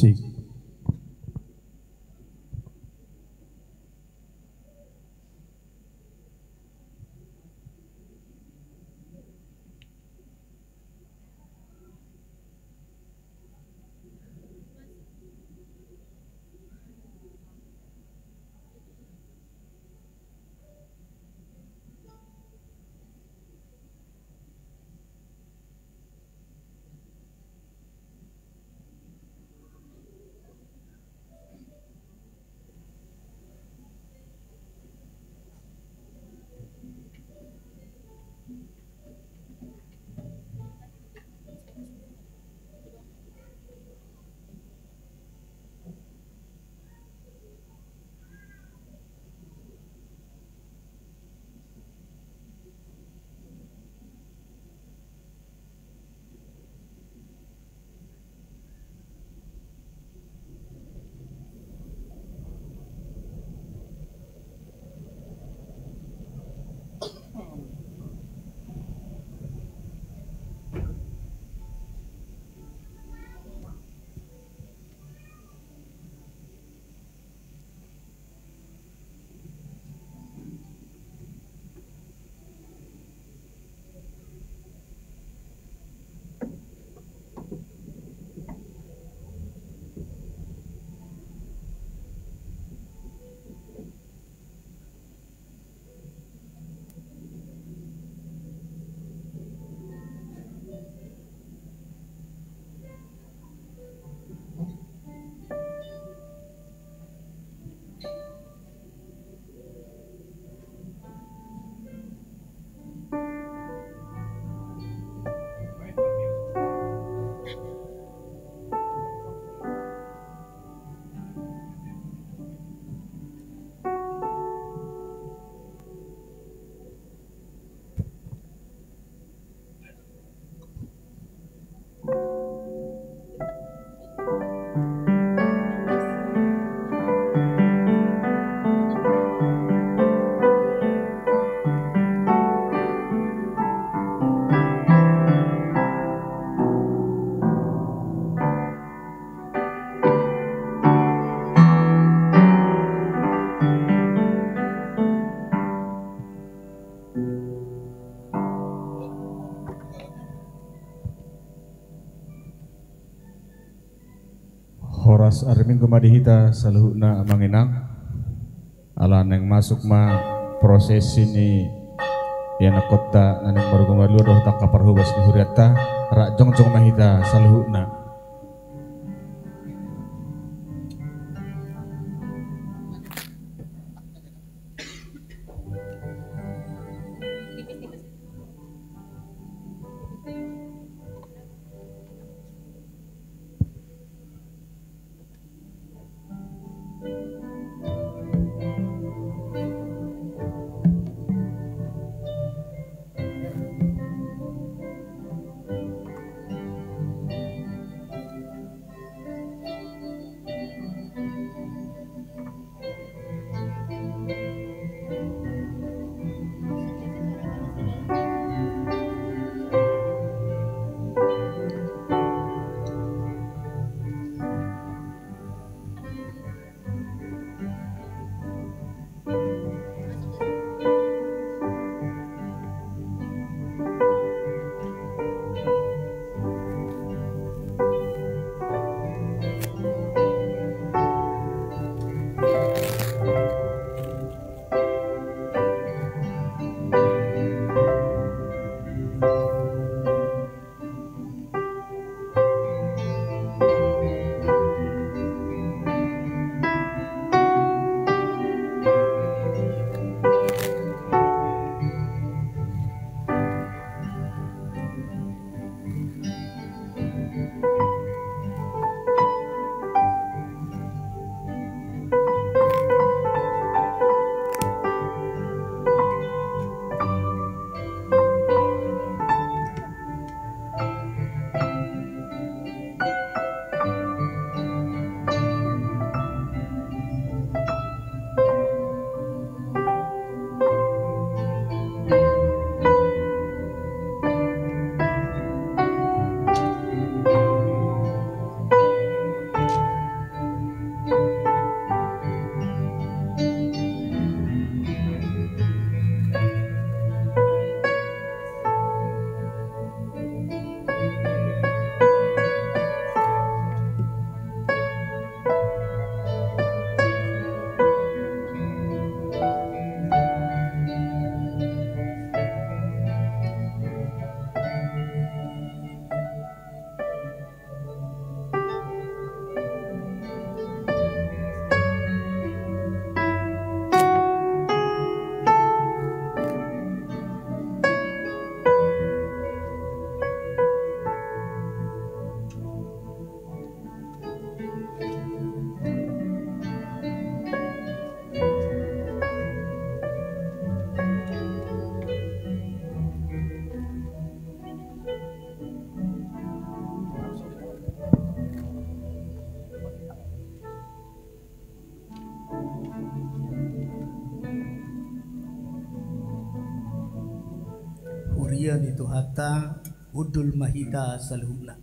Cik. Horas arming kumadihita saluhuna amanginang alan yang masuk ma proses ini yang kota naneng marugumalu doh tak kaparhubas di huriata rak jongjong mahita saluhuna. ni Tuhata Udul Mahita Saluhna.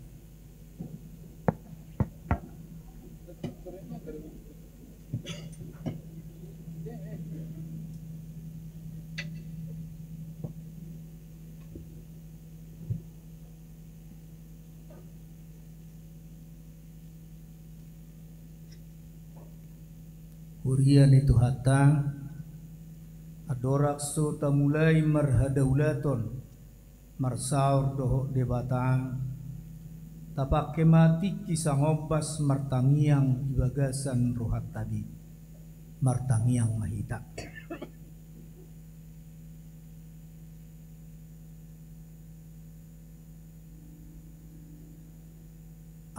Hurian itu hata adorak so tamulai marhadaulaton marsaur dohok debatang tapak kemati kisah ngobas martangiang ibagasan rohat tadi martangiang mahita.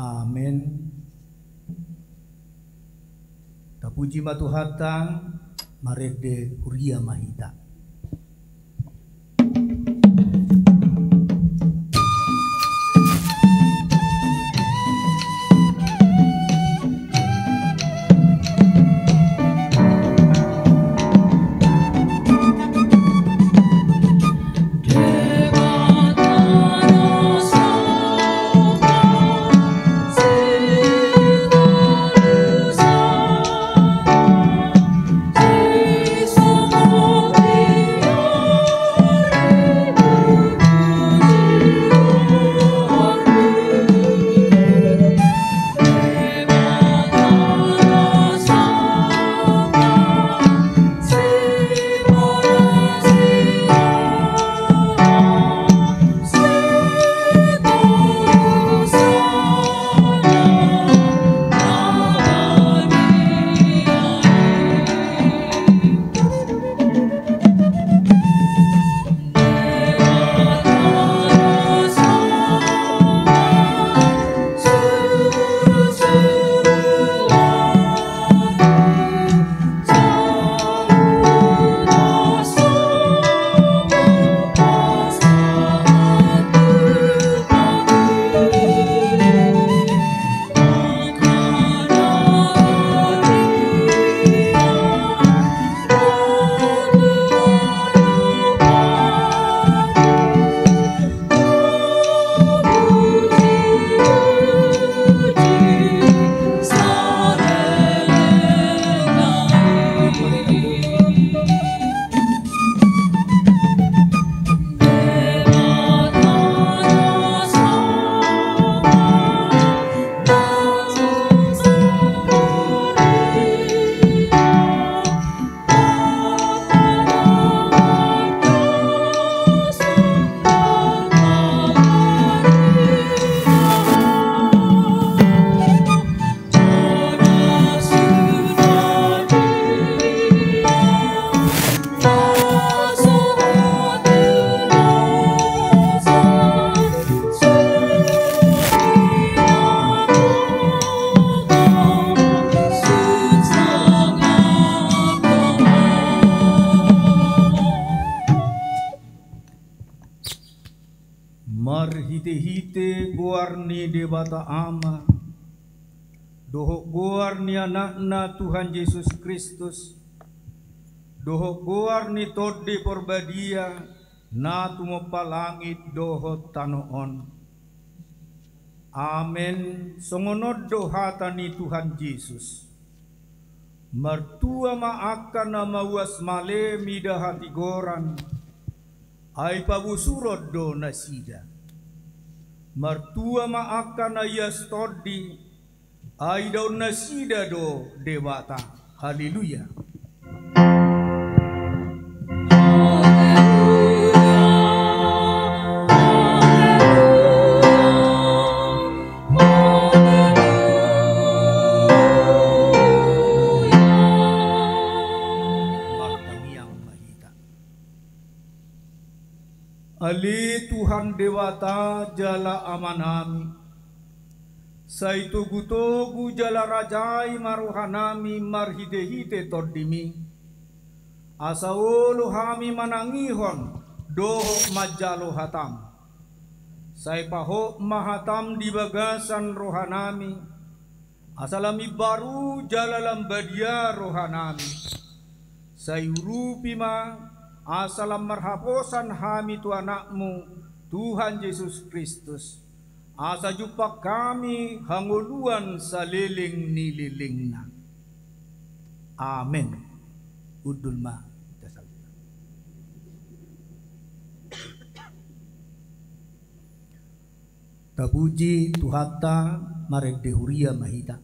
Amin. Tapuji matuhatang marede huria mahita. Marhite-hite guarni debata ama dohok guarni anakna Tuhan Yesus Kristus dohok guarni tode porbadia na tumopa langit dohot tanoon. Amen. Songonod dohatani Tuhan Yesus mertua maakan na mawas male midahati goran ay pabusurod do nasida mertua maakan na yastodi ay daw nasida do dewata. Haleluya. Ali Tuhan dewata jala amanami saitugu-tugu jala rajai maruhanami marhide-hide tordimi asaulu hami manangihon doho majalo hatam saipaho mahatam di bagasan rohanami asalami baru jala lambadia rohanami sayurupi ma asalam marhaposan hami tu anakmu Tuhan Yesus Kristus, asa jumpa kami hanguluan saliling nililingna. Amin. Udul ma. Tapuji Tuhata marek dehuria mahita.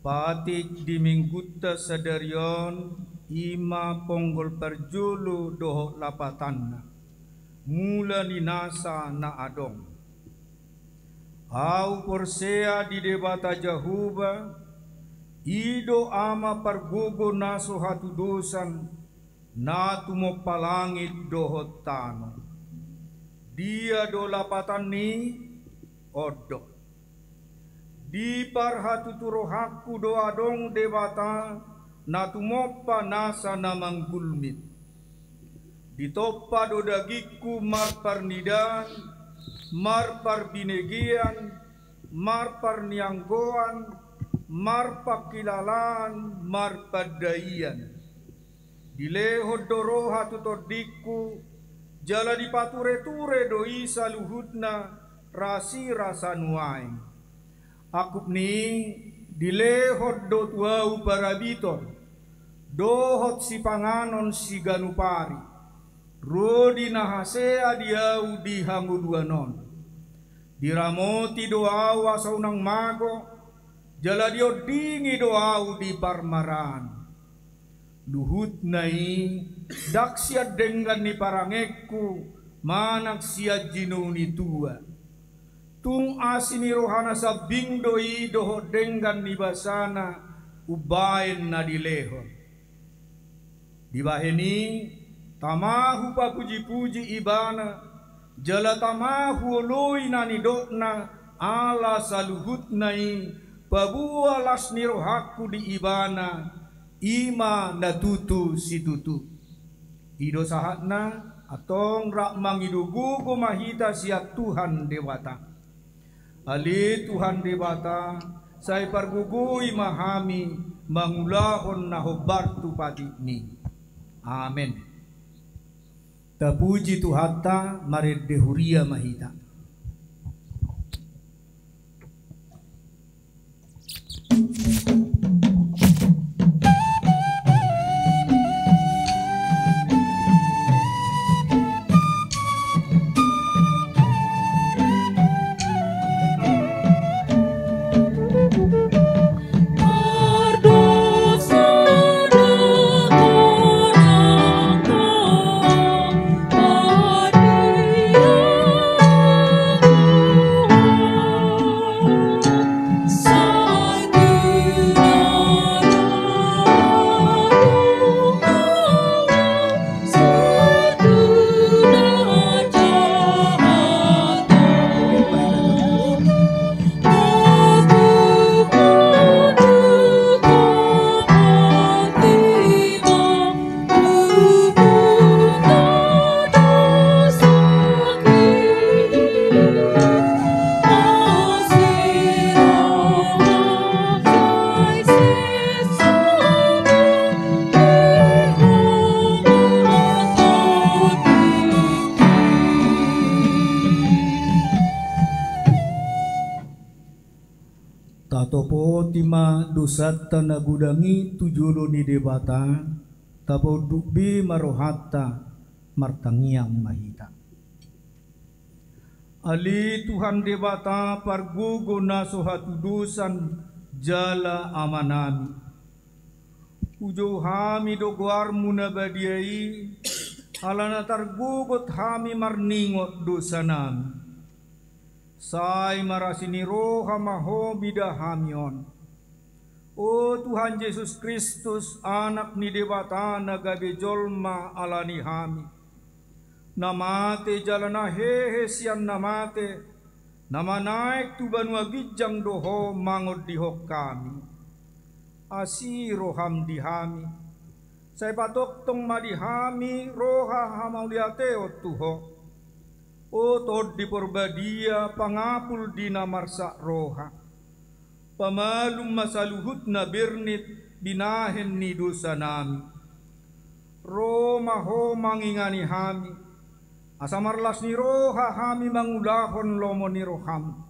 Patik di minggutta sadarion ima ponggol perjulu doho lapatanna mula ninasa na adong au porsea di debata jahuba ido ama pargogo naso hatu dosan na tumo palangit doho tano dia do lapatan ni odok di parhatu turohaku doa dong debata na tumopa nasa namang gulmit di topa do dagiku mar parnidan mar parbinegian mar parnianggoan mar pakilalan mar padaian di lehod doro hatu todiku jala di pature-ture doi saluhutna rasi rasanuai akup ni dilehot do tuau parabiton dohot si panganon si ganupari rodi nahasea diau di hanguduanon diramoti doau asaunang mago jala dio dingi doau di parmaran luhut nai daksiat dengan ni parangekku manak siat jinuni tua tung asini rohana sabing doi doho dengan nibasana ubain na dilehon dibaheni tamahu papuji-puji ibana jala tamahu oloi nani dokna ala saluhut nai pabualas ni rohaku di ibana ima natutu situtu ido sahatna atong rak mangidugu kumahita siap Tuhan dewata ali Tuhan dewata saya pargugui mahami mangulahon na hobartu patini amen tapuji Tuhata maredehuria mahita Tatopo tima dosata nagudangi tujulo ni debata tapo dukbi marohata martangiang mahita ali Tuhan debata pargugo na sohatudusan jala amanami ujo hami doguar munabadiai alana targugot hami marningot dosanami Sai marasini roha maho bidahamion. O Tuhan Yesus Kristus anak ni dewata nagabe jolma alani hami. Namate jalana hehe sian namate. Nama naik tu banua gijang doho mangod dihok kami. Asi roham dihami. Saya patok tong madihami roha hamauliateo tuho. O tod di porbadia pangapul di namarsa roha pamalum masaluhut na birnit binahen ni dosa nami Roma ho mangingani hami asamarlas ni roha hami mangulahon lomo ni roham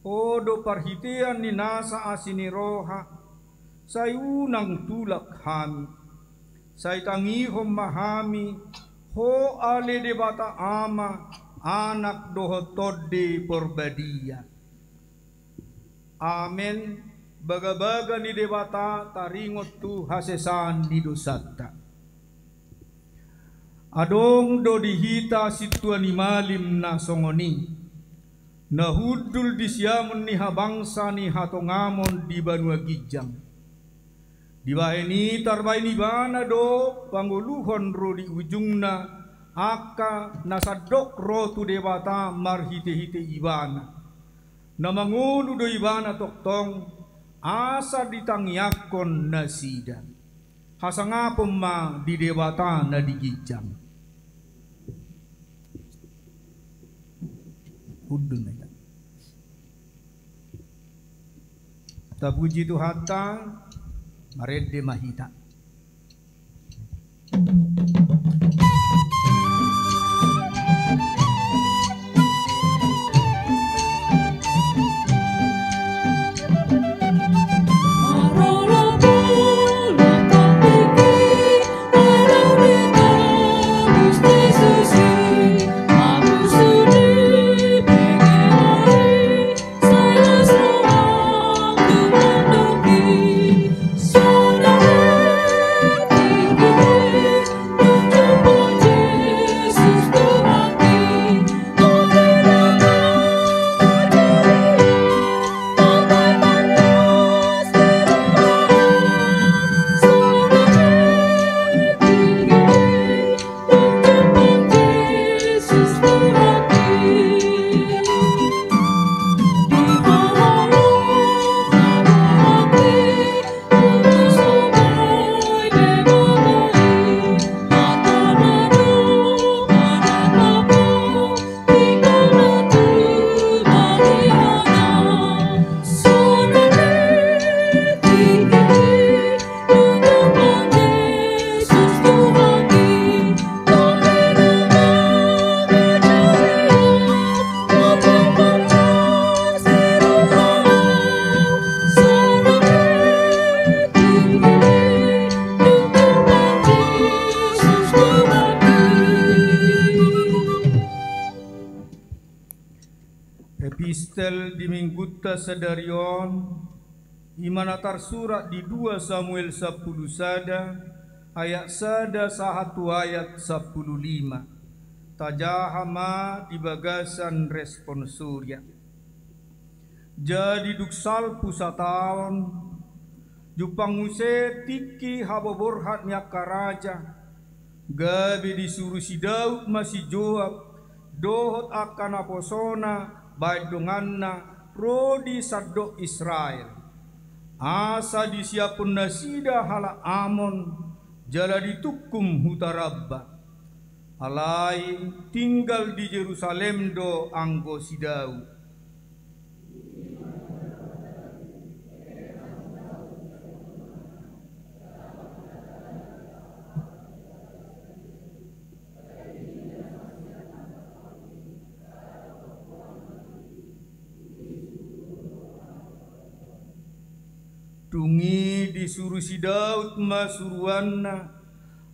O do parhitian ni nasa asini roha sayunang tulak hami say tangihom mahami Ho ale debata ama anak doho todde porbadia. Amen. Baga-baga ni debata taringot tu hasesan di dosata. Adong do dihita situan ni malim na songoni. Nahudul disyamun ni habangsa ni hatongamon di banua gijang. Di baheni tarbaini bana do pangguluhon ro di ujungna aka nasadok ro tu debata marhite-hite ibana namangulu do ibana toktong asa ditangiakon nasida hasangapom ma di debata na digijang udun na tapuji Tuhata Marede mahita. Saudara Istel di Minggutta Sadarion imanatar surat di 2 Samuel 10 sada ayat sada 1 ayat 15 tajahama di bagasan respon surya. Jadi duksal pusataon jupang use tiki haboborhat nyaka raja gabi disuruh si Daud masih jawab dohot akan aposona baik donganna rodi sadok Israel asa disiapun nasida hala Amon jala ditukum hutarabba alai tinggal di Yerusalem do anggo si Daud. Tungi disuruh si Daud masuruanna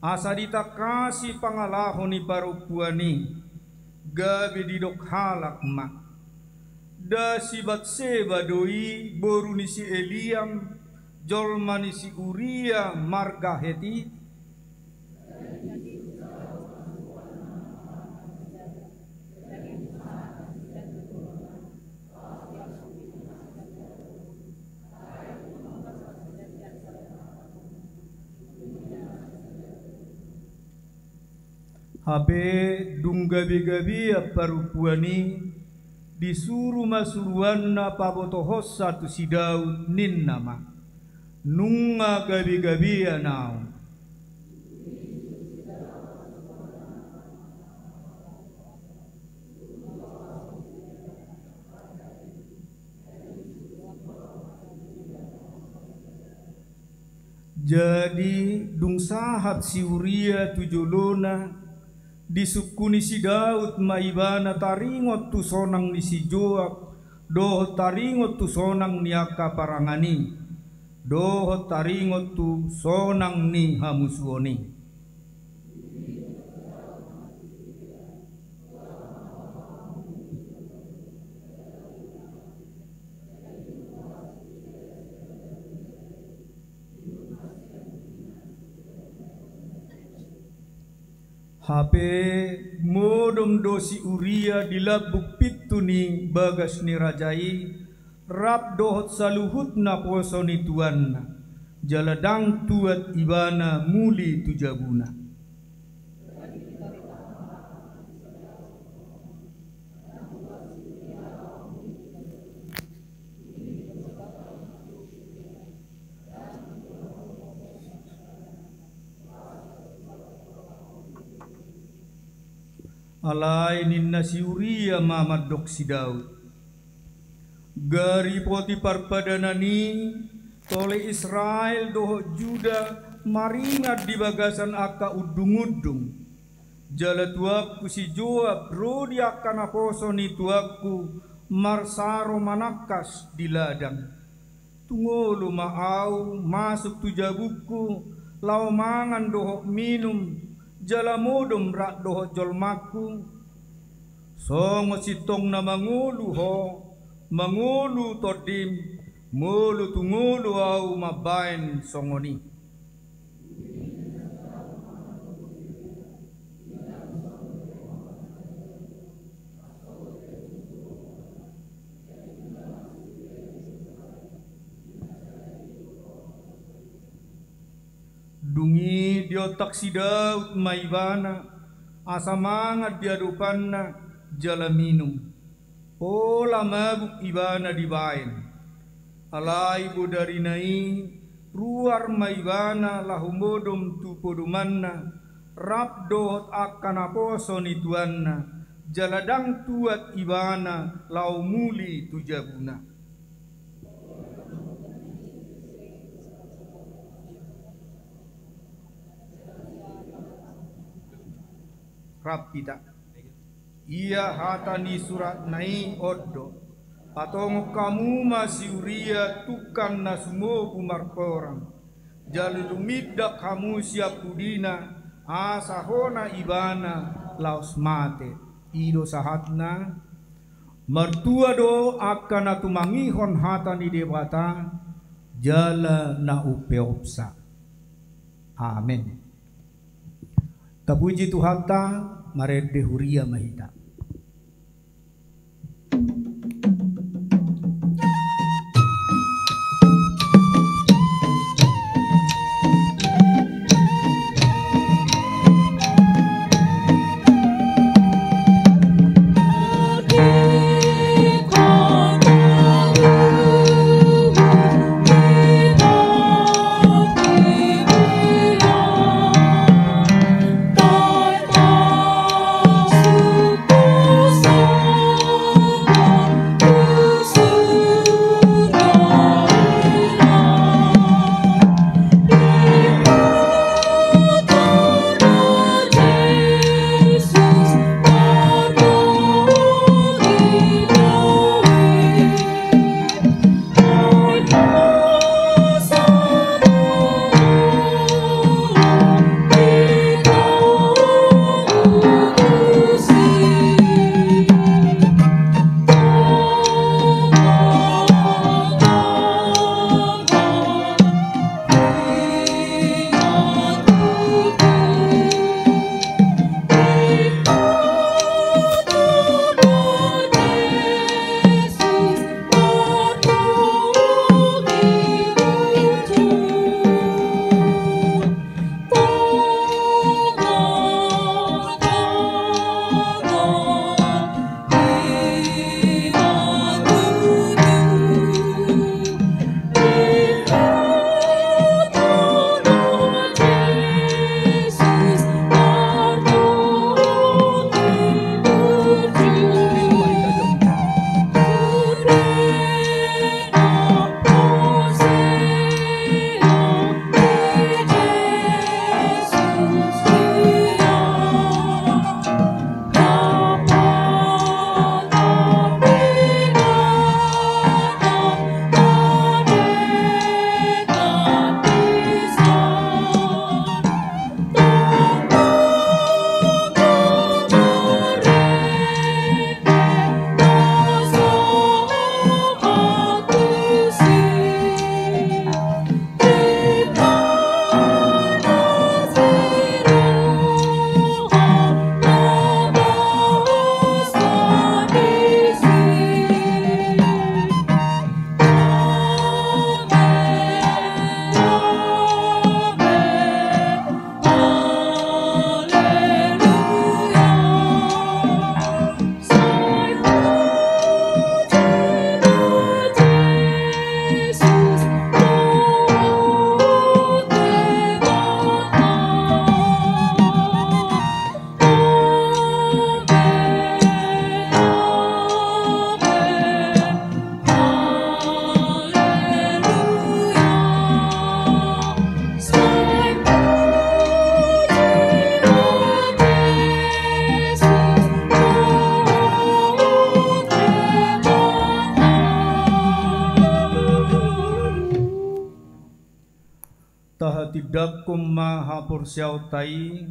asa ditakasi pangalahoni parupuani gabe didok halak mak da si Batseba doi boruni si Eliam jolmani si Uria marga Heti Habe dung gabi-gabi parupuani disuruh masuruanna pabotohos satu si Daud nin nama nunga gabi-gabi anau jadi dung sahab si Uria tujulona disukuni si Daud maibana taringot tu sonang ni si Joab doh taringot tu sonang ni aka parangani doh taringot tu sonang ni hamusuoni. Hape modom dosi Uria dilabuk pituni bagas ni rajai rap dohot saluhut na posoni tuanna jaladang tuat ibana muli tujabuna. Alai ninna si Uria mamadok si Daud gari poti parpadanani tole Israel doho Juda maringat di bagasan aka udung-udung jala tuaku si Joab rodi akan aposoni tuaku marsaro manakas di ladang tungolu maau masuk tujabuku lau mangan doho minum jala modom rak doho jolmaku songo sitong na mangulu ho mangulu todim mulu tungulu au mabain songoni dungi diotak si Daud maibana asa mangat diadupanna jala minum pola mabuk ibana dibain alai bodari nai ruar maibana lahumodom tu podumanna rap dohot akan aposoni tuanna jaladang tuat ibana lau muli tujabuna. Rap kita ia hatani surat nai oddo patong kamu masih Uria tukan nasumo kumarkorang jalu lumiddak kamu siap pudina asahona ibana laos mate ido sahatna mertua do akan atu mangihon hata ni debata jala na upeopsa. Amin. Tapuji Tuhan ta marede huria mahita. tidak maha pursiau tai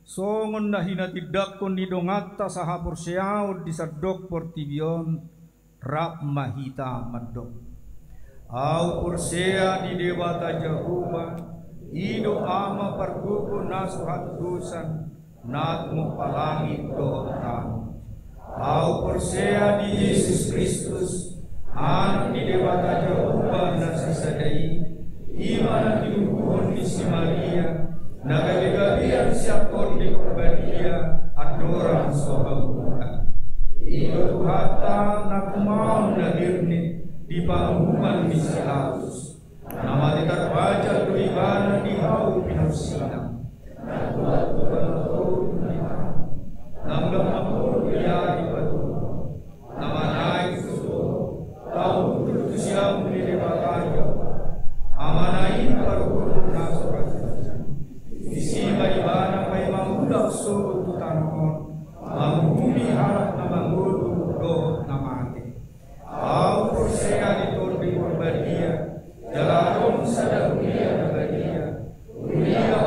songon dahina tidak kun didongata saha pursiau disadok portibion rap mahita madok au pursia di dewata Jehovah ido ama perguku nasuhat dusan natmu palangit dotamu au pursia di Yesus Kristus anak di dewata Jehovah nasasadai iman diukuhon di si Maria nagaligabian siapon di korbadia adoran sohabuha ido tuhata nakumau nabirni di panghuman misilatus nama terbaca tuibana di hau pinusinam natuat tuhan nambang apur ya di batu nama naik susu tahu tutusiam di debataja amanain parhurun nasorat isi baibana pai mamudak so tutanon manghumi harap namangudu do namate au persea ditor di korbadia jalaron sadahuria nabadia ulia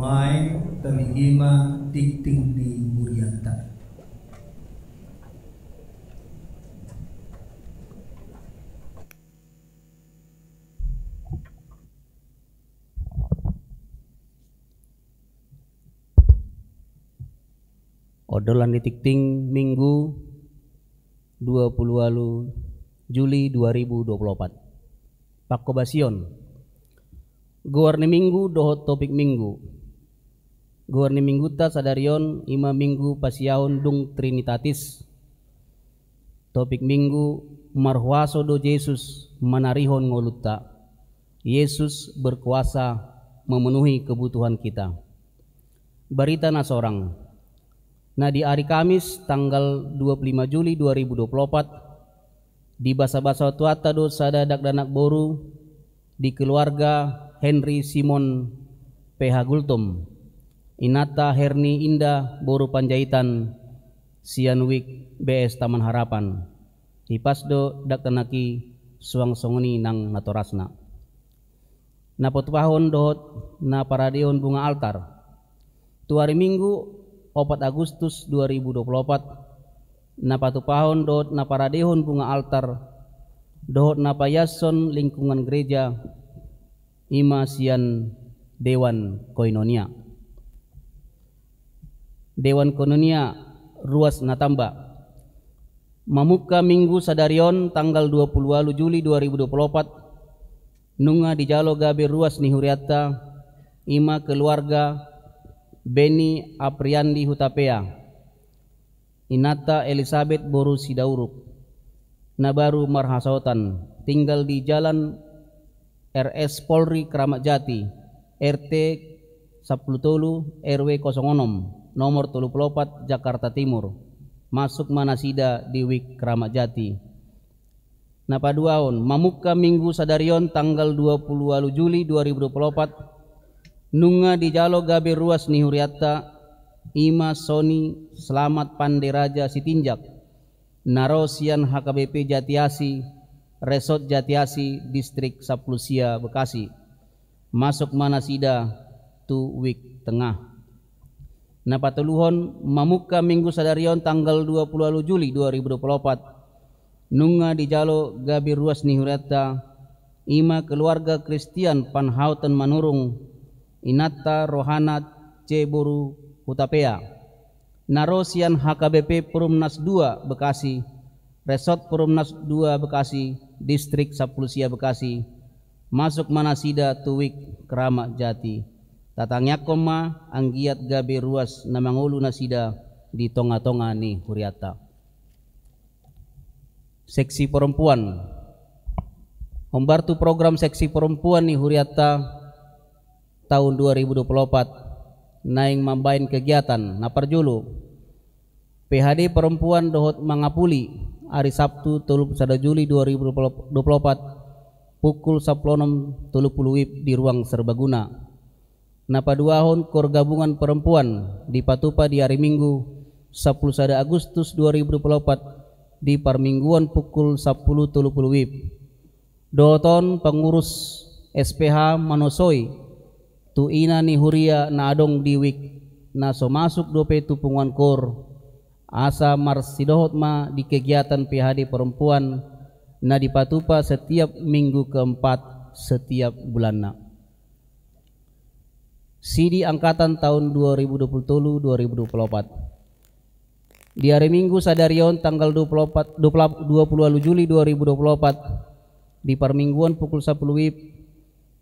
Mai Talihima Tikting di Murianta. Odolan ditikting Minggu 20 Juli 2024. Pakobasion. Gowarni Minggu dohot topik Minggu. Gowarni Minggu ta sadarion ima Minggu pasiaon dung Trinitatis. Topik Minggu marhuaso do Yesus manarihon ngoluta. Yesus berkuasa memenuhi kebutuhan kita. Berita nasorang. Nah di hari Kamis tanggal 25 Juli 2024 di basa-basa tuata do sadadak danak boru di keluarga Henry Simon PH Gultom Inata Herni Indah Boru Panjaitan Sianwik BS Taman Harapan Hipasdo dak tanaki suang songoni nang natorasna napotpahon dohot na paradeon bunga altar tu hari Minggu 4 Agustus 2024 napatupahon dohot na paradehon bunga altar dohot na payason lingkungan gereja ima sian Dewan Koinonia. Dewan Koinonia ruas natamba mamuka Minggu sadarion tanggal 20 Juli 2024 nunga di jalo gabe ruas ni huriata ima keluarga Beni Apriandi Hutapea Inata Elizabeth Boru Sidauruk Nabaru Marhasautan tinggal di Jalan RS Polri Kramat Jati RT 10 RW 06 nomor 34 Jakarta Timur masuk Manasida di Wik Kramat Jati. Napaduaon mamuka Minggu sadarion tanggal 20 Juli 2024 nunga di jalo gabe ruas ni huriata ima Soni Selamat Panderaja Sitinjak Narosian HKBP Jatiasi Resort Jatiasi Distrik Saplusia Bekasi masuk Manasida tu Wik Tengah. Napatuluhon mamuka Minggu sadarion tanggal 20 Juli 2024 nunga di jalo gabe ruas ni huriata ima keluarga Kristian Panhauten Manurung Inata Rohana C. Boru Hutapea Narosian HKBP Perumnas 2 Bekasi Resort Perumnas 2 Bekasi Distrik Saplusia Bekasi masuk Manasida Tuwik Kramat Jati tatangnya koma anggiat gabe ruas namangulu nasida di tonga-tonga ni huriata. Seksi perempuan membantu program seksi perempuan ni huriata tahun 2024 naing mambain kegiatan naparjulu PHD perempuan dohot mangapuli hari Sabtu 31 Juli 2024 pukul 10.30 WIB di ruang serbaguna. Napaduahon kor gabungan perempuan di Patupa di hari Minggu 11 Agustus 2024 di parmingguan pukul 10.30 WIB. Doton pengurus SPH Manosoi tu ina ni huria na adong diwik na so masuk dope tupungan kor asa marsidohot ma di kegiatan PHD perempuan na dipatupa setiap minggu keempat setiap bulanna. Sidi angkatan tahun 2023-2024 di hari Minggu sadarion tanggal 20 Juli 2024 di parmingguan pukul 10 WIB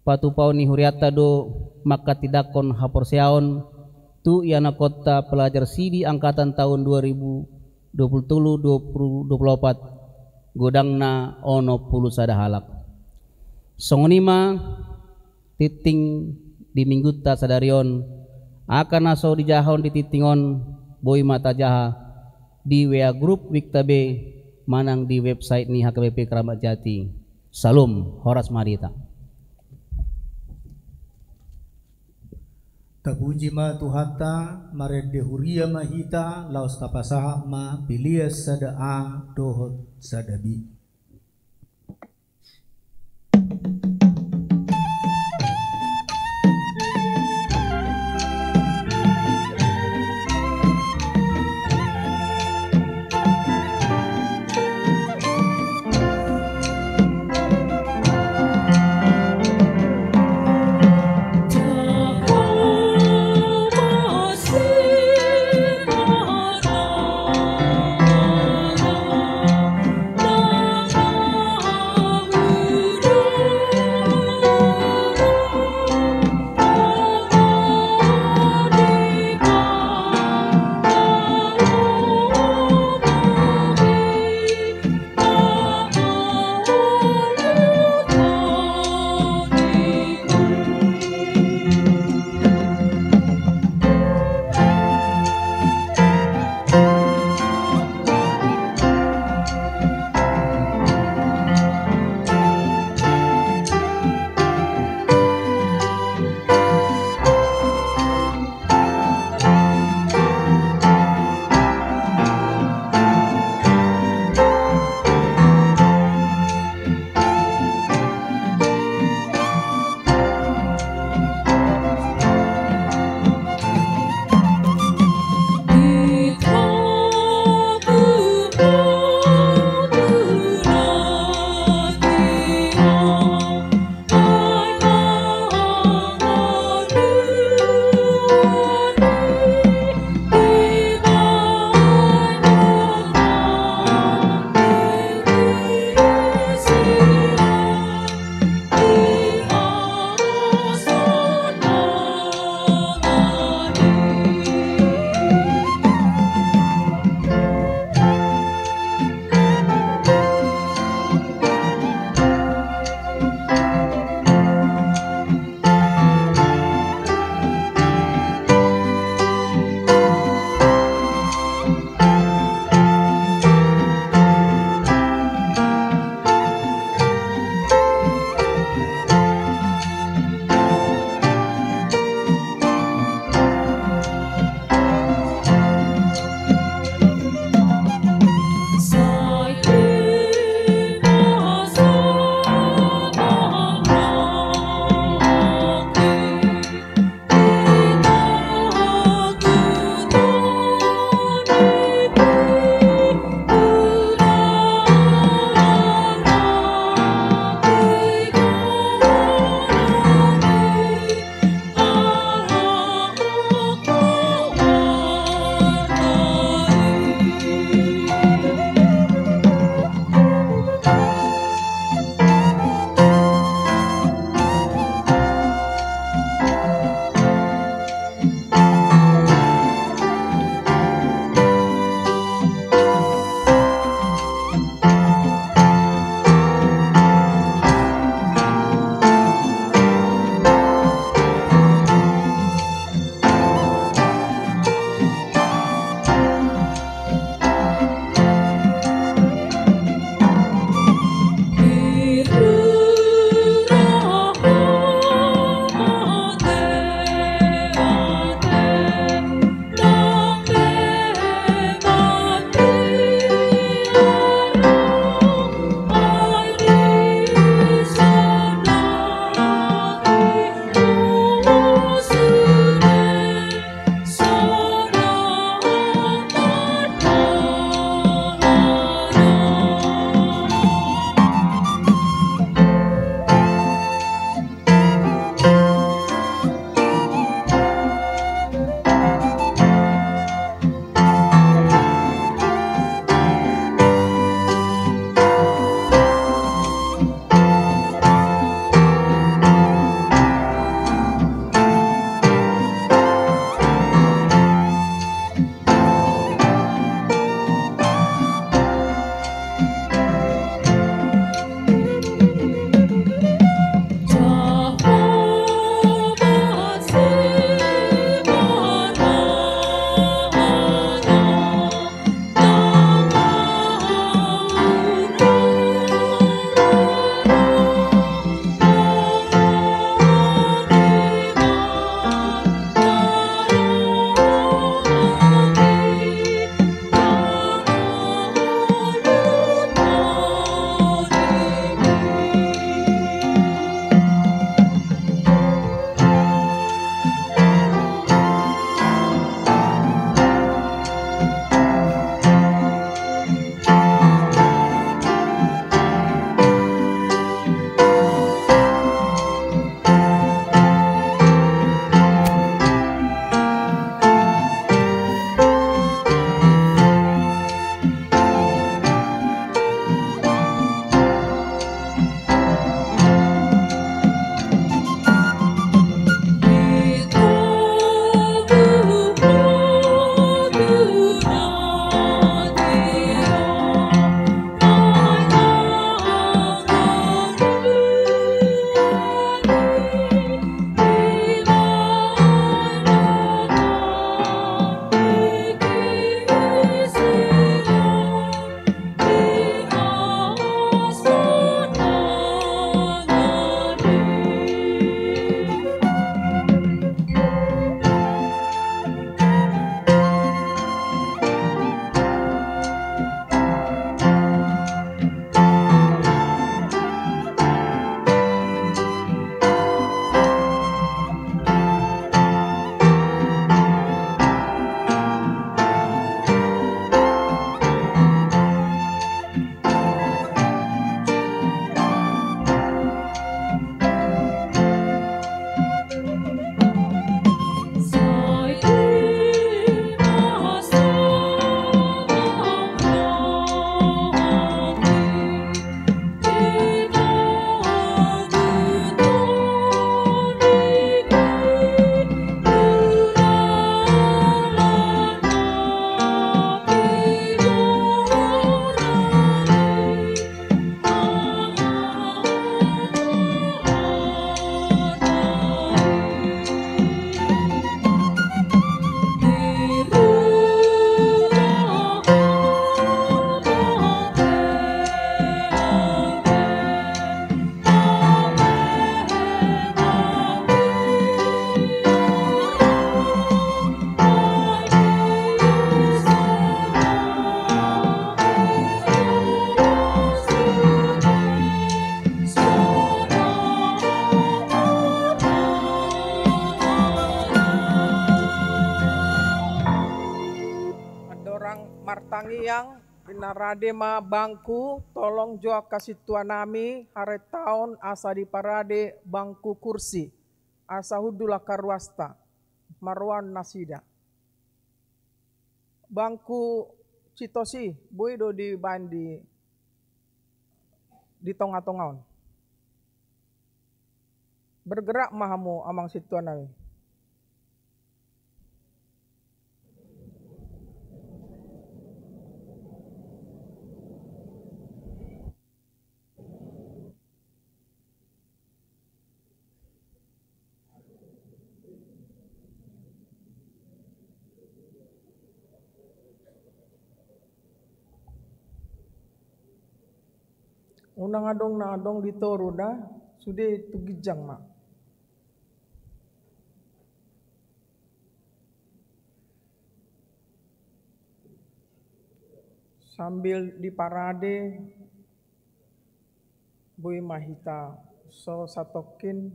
patupau ni huriata do maka tidakon haporseaon tu yana kota pelajar Sidi angkatan tahun 2023-2024 godangna ono pulu sada halak songonima titing di minggu ta sadarion akan aso dijahon di titingon boy mata jaha di WA Group Wiktabe manang di website ni HKBP Kramat Jati. Salam Horas Marita. Tabuji ma tuhata marede huria mahita laos tapasaha ma pilias sada a dohot sadabi. martangiang pinarade ma bangku tolong jua kasih tua nami hari tahun asa di parade bangku kursi asa hudula karwasta Marwan Nasida bangku citosi boido di bandi di tonga-tongaon bergerak mahamu amang situan nami. Unang adong di Toruda sudah tugijang mak. Sambil di parade boy mahita so satokin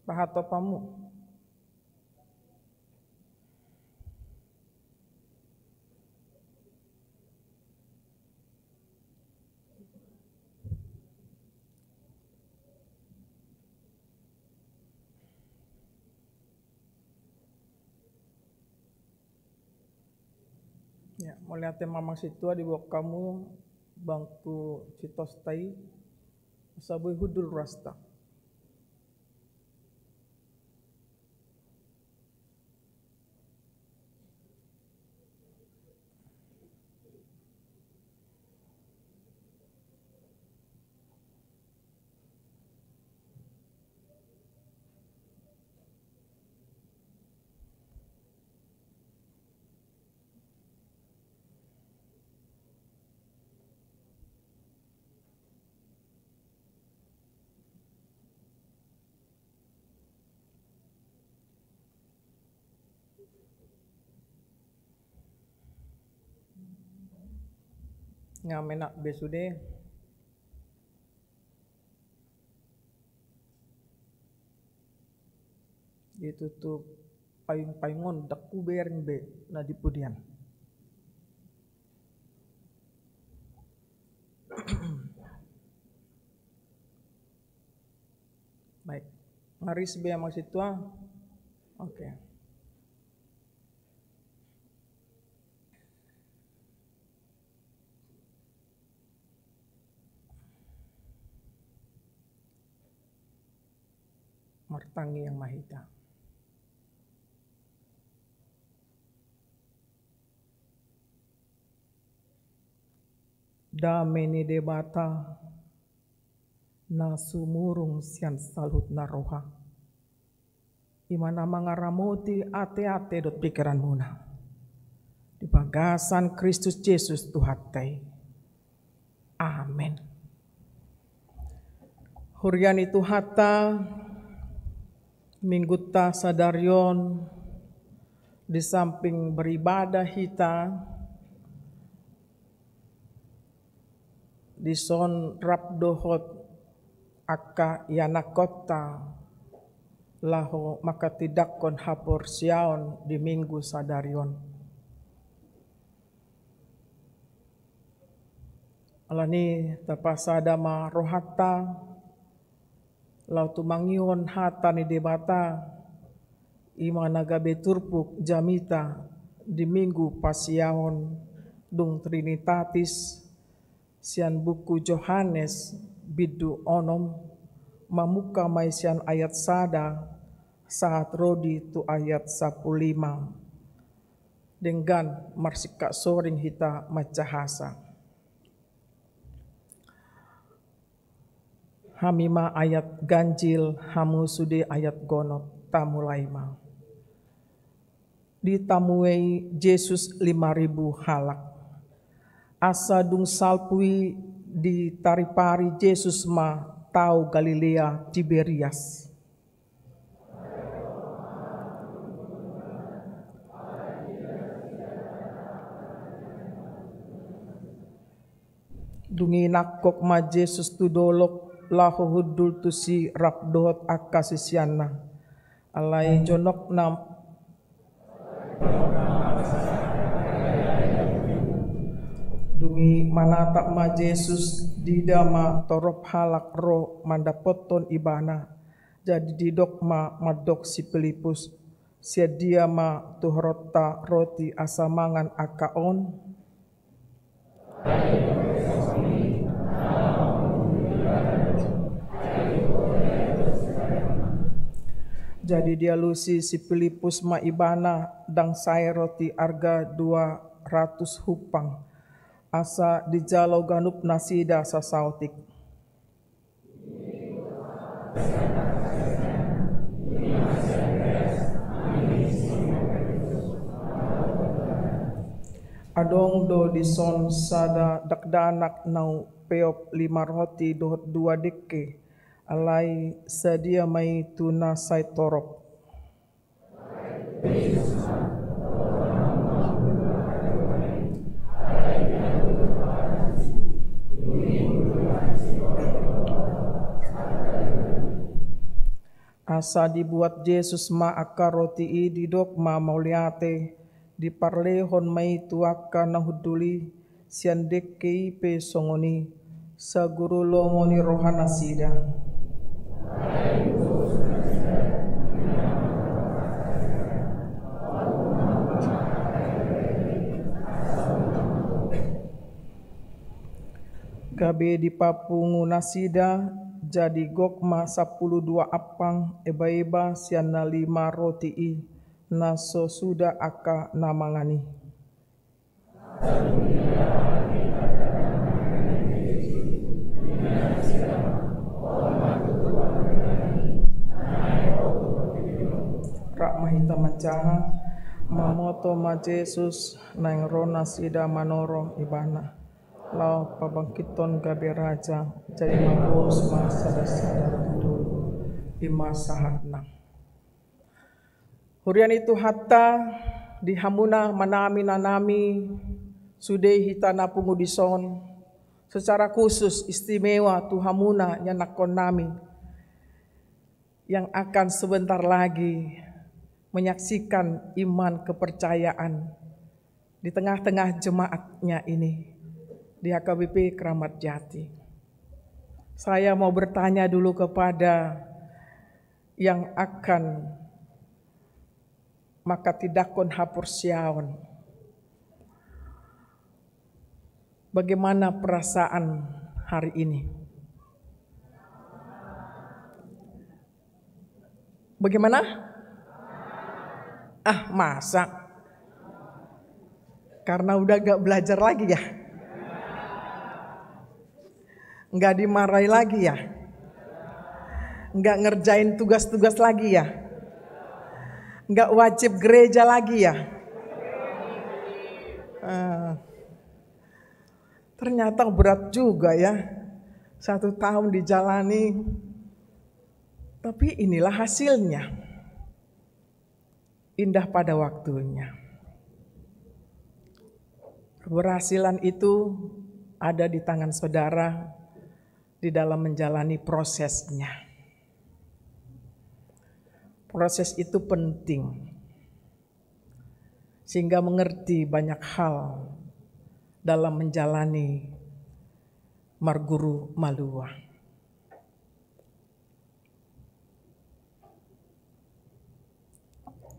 pahato pamu. Ya, mulai mamang situa di bawah kamu bangku citostai sabui hudul rasta. Ngamenak besude ditutup payung-payungon dak kubereng be na dipudian. Baik, ngaris be amang situa. Oke. Martangi yang mahita. Dameni debata na sumurung sian salut naroha. Imana mangaramuti ate-ate dot pikiran muna. Di bagasan Kristus Yesus Tuhatai. Amin. Huriani Tuhata Minggu ta sadarion di samping beribadah hita di son rabdohot akka yanakota laho maka tidak kon hapor siaon di minggu sadarion. Alani tapasada ma rohata lau tumangion hata ni debata ima nagabe turpuk jamita di minggu pasiahon dung Trinitatis sian buku Johannes bidu onom mamuka mai sian ayat sada saat rodi tu ayat 15 dengan marsika soring hita macahasa. Hamima ayat ganjil hamu sude ayat gonot tamulai ma. Ditamuei Yesus 5.000 halak. Asa dung salpui ditaripari Yesus ma Tau Galilea Tiberias. Dungi nakok ma Jesus tu dolok lahu hudul tu si rapdohot akasisiana alai jonok nam dungi manatak ma Jesus didama torop halak ro mandapoton ibana jadi didok ma madok si Filipus sedia ma tuhrota roti asamangan akaon jadi dia lusi si Filipus ma ibana dang saya roti arga 200 hupang asa di jalau ganup nasida sasautik. Adong do dison sada dakdanak nau peop 5 roti dohot 2 deke alai sedia mai tuna sai torop. Asa dibuat Yesus ma akar roti i didok ma mauliate di parlehon mai tuaka nahuduli sian deke pe songoni saguru lomoni rohana sida. Gabe di papungu nasida jadi gokma 12 apang eba-eba siana 5 roti i naso sudah aka namangani. Rak mahita mancaha mamoto ma Jesus nang rona sida manoro ibana lau pabangkiton gabe raja jadi mabos sada-sada dulu bima sahatna. Hurian itu hatta di hamuna manami nanami sudai hitana pungudison secara khusus istimewa tu hamuna yang nakon nami yang akan sebentar lagi menyaksikan iman kepercayaan di tengah-tengah jemaatnya ini di HKBP Keramat Jati. Saya mau bertanya dulu kepada yang akan maka tidakon hapursiawan. Bagaimana perasaan hari ini? Bagaimana? Masa? Karena udah gak belajar lagi ya? Nggak dimarahi lagi ya? Nggak ngerjain tugas-tugas lagi ya? Nggak wajib gereja lagi ya? Ternyata berat juga ya. 1 tahun dijalani. Tapi inilah hasilnya. Indah pada waktunya. Keberhasilan itu ada di tangan saudara di dalam menjalani prosesnya. Proses itu penting sehingga mengerti banyak hal dalam menjalani Marguru Malua.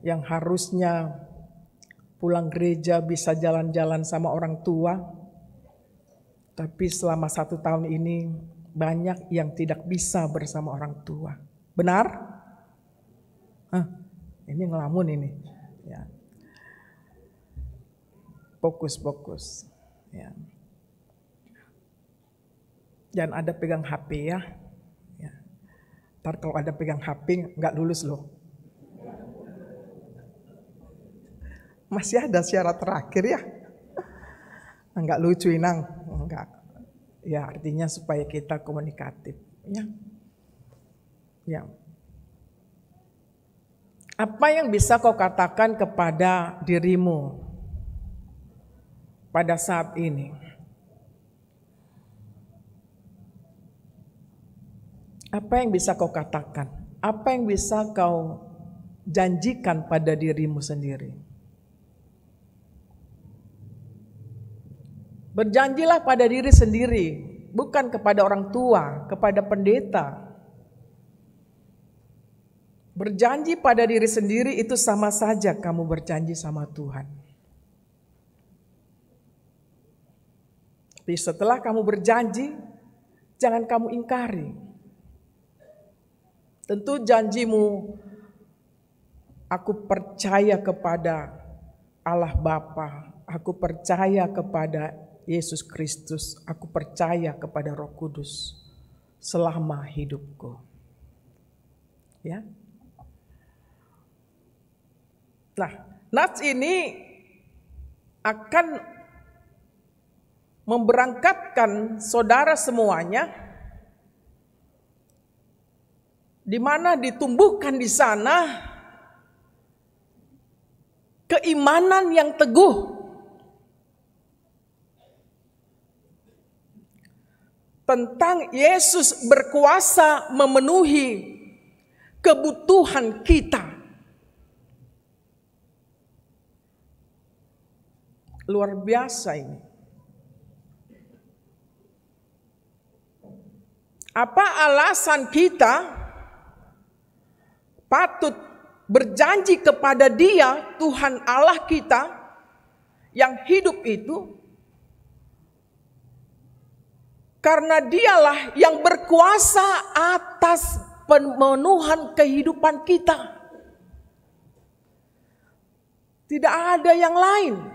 Yang harusnya pulang gereja bisa jalan-jalan sama orang tua, tapi selama 1 tahun ini banyak yang tidak bisa bersama orang tua. Benar? Ini ngelamun ini. Ya. Fokus. Ya. Jangan ada pegang HP ya. Ntar kalau ada pegang HP nggak lulus loh. Masih ada syarat terakhir ya. Nggak lucu Inang. Enggak. Ya artinya supaya kita komunikatif. Ya. Ya. Apa yang bisa kau katakan kepada dirimu pada saat ini? Apa yang bisa kau katakan? Apa yang bisa kau janjikan pada dirimu sendiri? Berjanjilah pada diri sendiri, bukan kepada orang tua, kepada pendeta. Berjanji pada diri sendiri itu sama saja kamu berjanji sama Tuhan. Tapi setelah kamu berjanji, jangan kamu ingkari. Tentu janjimu, aku percaya kepada Allah Bapa, aku percaya kepada Yesus Kristus, aku percaya kepada Roh Kudus selama hidupku. Ya. Nah, nats ini akan memberangkatkan saudara semuanya, di mana ditumbuhkan di sana keimanan yang teguh tentang Yesus berkuasa memenuhi kebutuhan kita. Luar biasa ini. Apa alasan kita patut berjanji kepada Dia, Tuhan Allah kita yang hidup itu? Karena Dialah yang berkuasa atas pemenuhan kehidupan kita. Tidak ada yang lain.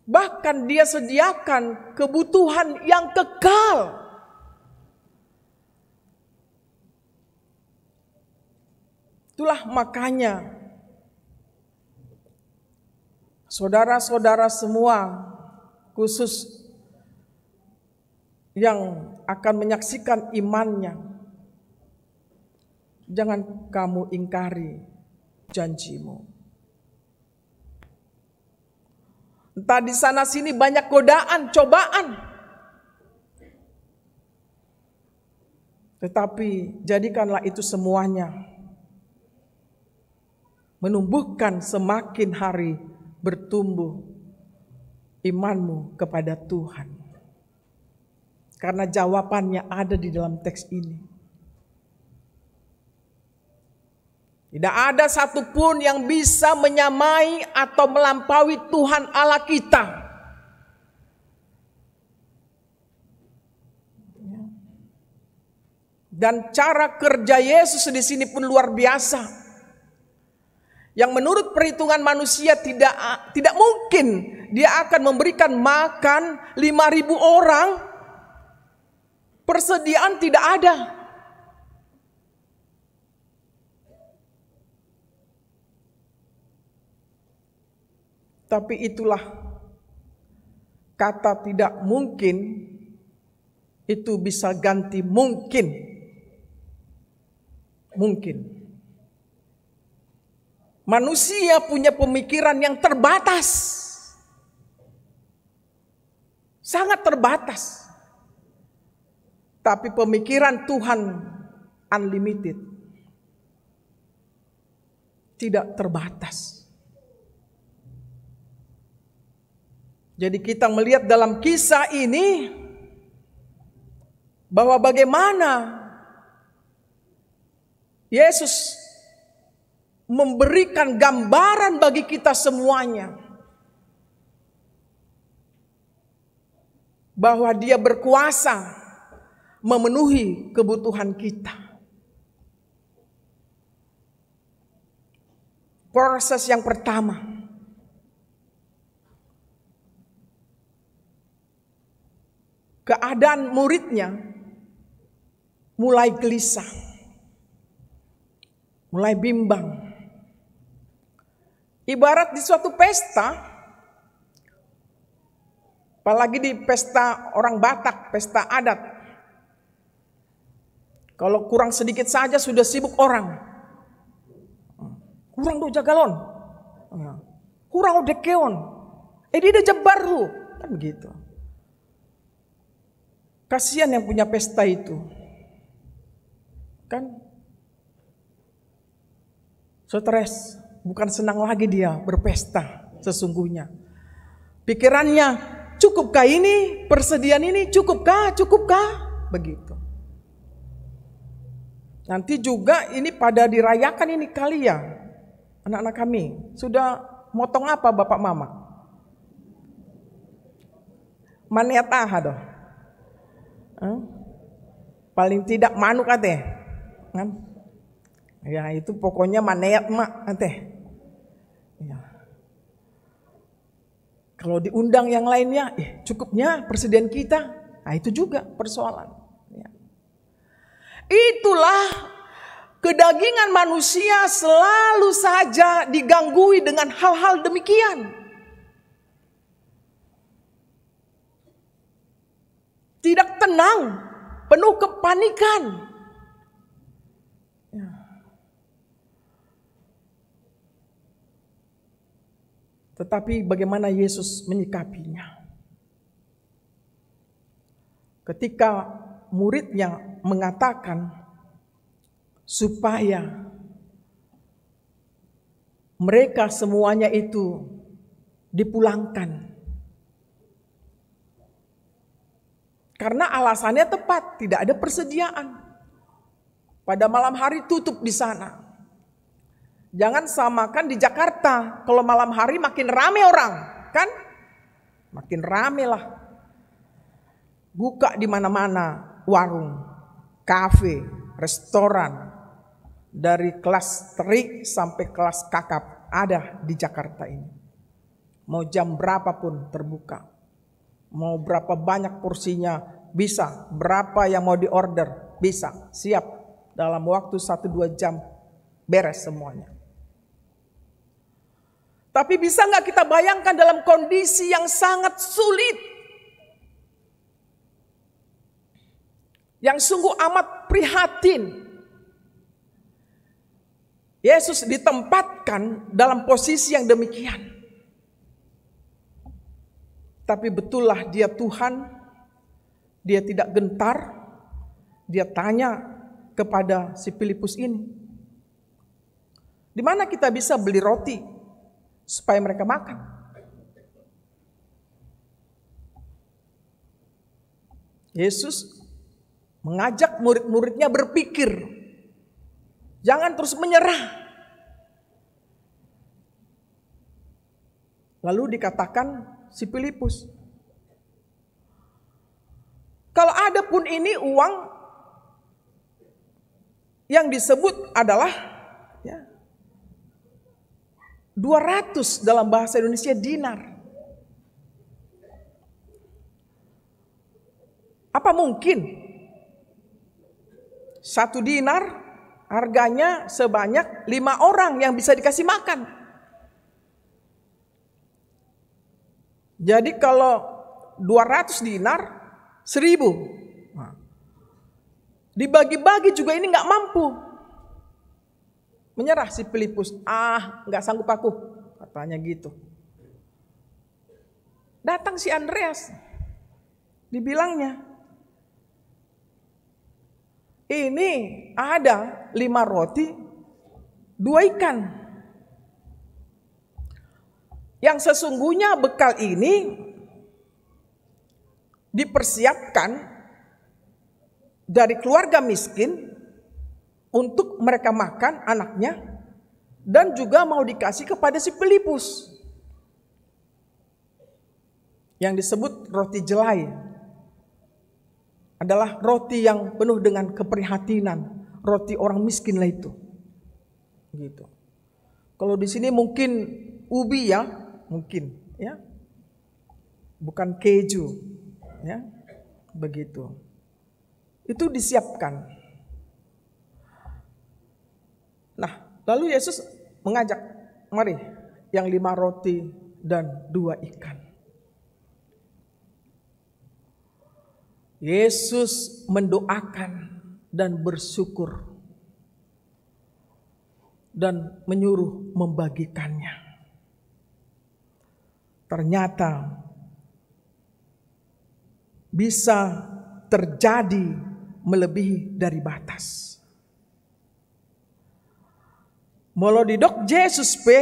Bahkan Dia sediakan kebutuhan yang kekal. Itulah makanya saudara-saudara semua, khusus yang akan menyaksikan imannya, jangan kamu ingkari janjimu. Entah di sana sini banyak godaan, cobaan, tetapi jadikanlah itu semuanya menumbuhkan semakin hari bertumbuh imanmu kepada Tuhan. Karena jawabannya ada di dalam teks ini. Tidak ada satupun yang bisa menyamai atau melampaui Tuhan Allah kita. Dan cara kerja Yesus di sini pun luar biasa. Yang menurut perhitungan manusia tidak mungkin Dia akan memberikan makan 5.000 orang. Persediaan tidak ada. Tapi itulah kata tidak mungkin itu bisa ganti mungkin. Mungkin. Manusia punya pemikiran yang terbatas. Sangat terbatas. Tapi pemikiran Tuhan unlimited. Tidak terbatas. Jadi kita melihat dalam kisah ini bahwa bagaimana Yesus memberikan gambaran bagi kita semuanya bahwa Dia berkuasa memenuhi kebutuhan kita. Proses yang pertama, keadaan muridnya mulai gelisah, mulai bimbang. Ibarat di suatu pesta, apalagi di pesta orang Batak, pesta adat. Kalau kurang sedikit saja sudah sibuk orang. Kurang do jagalon. Kurang udah keon. Dia jebar lu. Kan begitu. Kasihan yang punya pesta itu. Kan stres. Bukan senang lagi dia berpesta sesungguhnya. Pikirannya, cukupkah ini? Persediaan ini cukupkah? Cukupkah? Begitu. Nanti juga ini pada dirayakan ini kali ya. Anak-anak kami sudah motong apa bapak mama? Maniat doh. Paling tidak manuk ate. Kan? Ya itu pokoknya maniat mak ate. Ya. Kalau diundang yang lainnya, cukupnya persediaan kita. Nah itu juga persoalan. Ya. Itulah kedagingan manusia selalu saja diganggui dengan hal-hal demikian. Tidak tenang, penuh kepanikan. Ya. Tetapi bagaimana Yesus menyikapinya? Ketika muridnya mengatakan supaya mereka semuanya itu dipulangkan. Karena alasannya tepat, tidak ada persediaan. Pada malam hari tutup di sana. Jangan samakan di Jakarta, kalau malam hari makin rame orang, kan? Makin rame lah. Buka di mana-mana, warung, kafe, restoran. Dari kelas terik sampai kelas kakap ada di Jakarta ini. Mau jam berapapun terbuka. Mau berapa banyak porsinya bisa. Berapa yang mau diorder bisa. Siap dalam waktu 1-2 jam beres semuanya. Tapi bisa nggak kita bayangkan dalam kondisi yang sangat sulit. Yang sungguh amat prihatin. Yesus ditempatkan dalam posisi yang demikian. Tapi betullah dia Tuhan, dia tidak gentar, dia tanya kepada si Filipus ini. Di mana kita bisa beli roti supaya mereka makan? Yesus mengajak murid-muridnya berpikir. Jangan terus menyerah. Lalu dikatakan si Filipus, kalau ada pun ini uang yang disebut adalah 200 dalam bahasa Indonesia dinar. Apa mungkin 1 dinar harganya sebanyak 5 orang yang bisa dikasih makan? Jadi kalau 200 dinar 1.000. Nah, dibagi-bagi juga ini gak mampu. Menyerah si Filipus. Gak sanggup aku. Katanya gitu. Datang si Andreas. Dibilangnya, ini ada 5 roti 2 ikan. Yang sesungguhnya bekal ini dipersiapkan dari keluarga miskin untuk mereka makan anaknya dan juga mau dikasih kepada si Filipus. Yang disebut roti jelai adalah roti yang penuh dengan keprihatinan, roti orang miskin lah itu. Gitu. Kalau di sini mungkin ubi ya. Mungkin ya, bukan keju, ya, begitu. Itu disiapkan. Nah, lalu Yesus mengajak, mari, yang 5 roti dan 2 ikan. Yesus mendoakan dan bersyukur dan menyuruh membagikannya. Ternyata bisa terjadi melebihi dari batas. Molo didok Yesus pe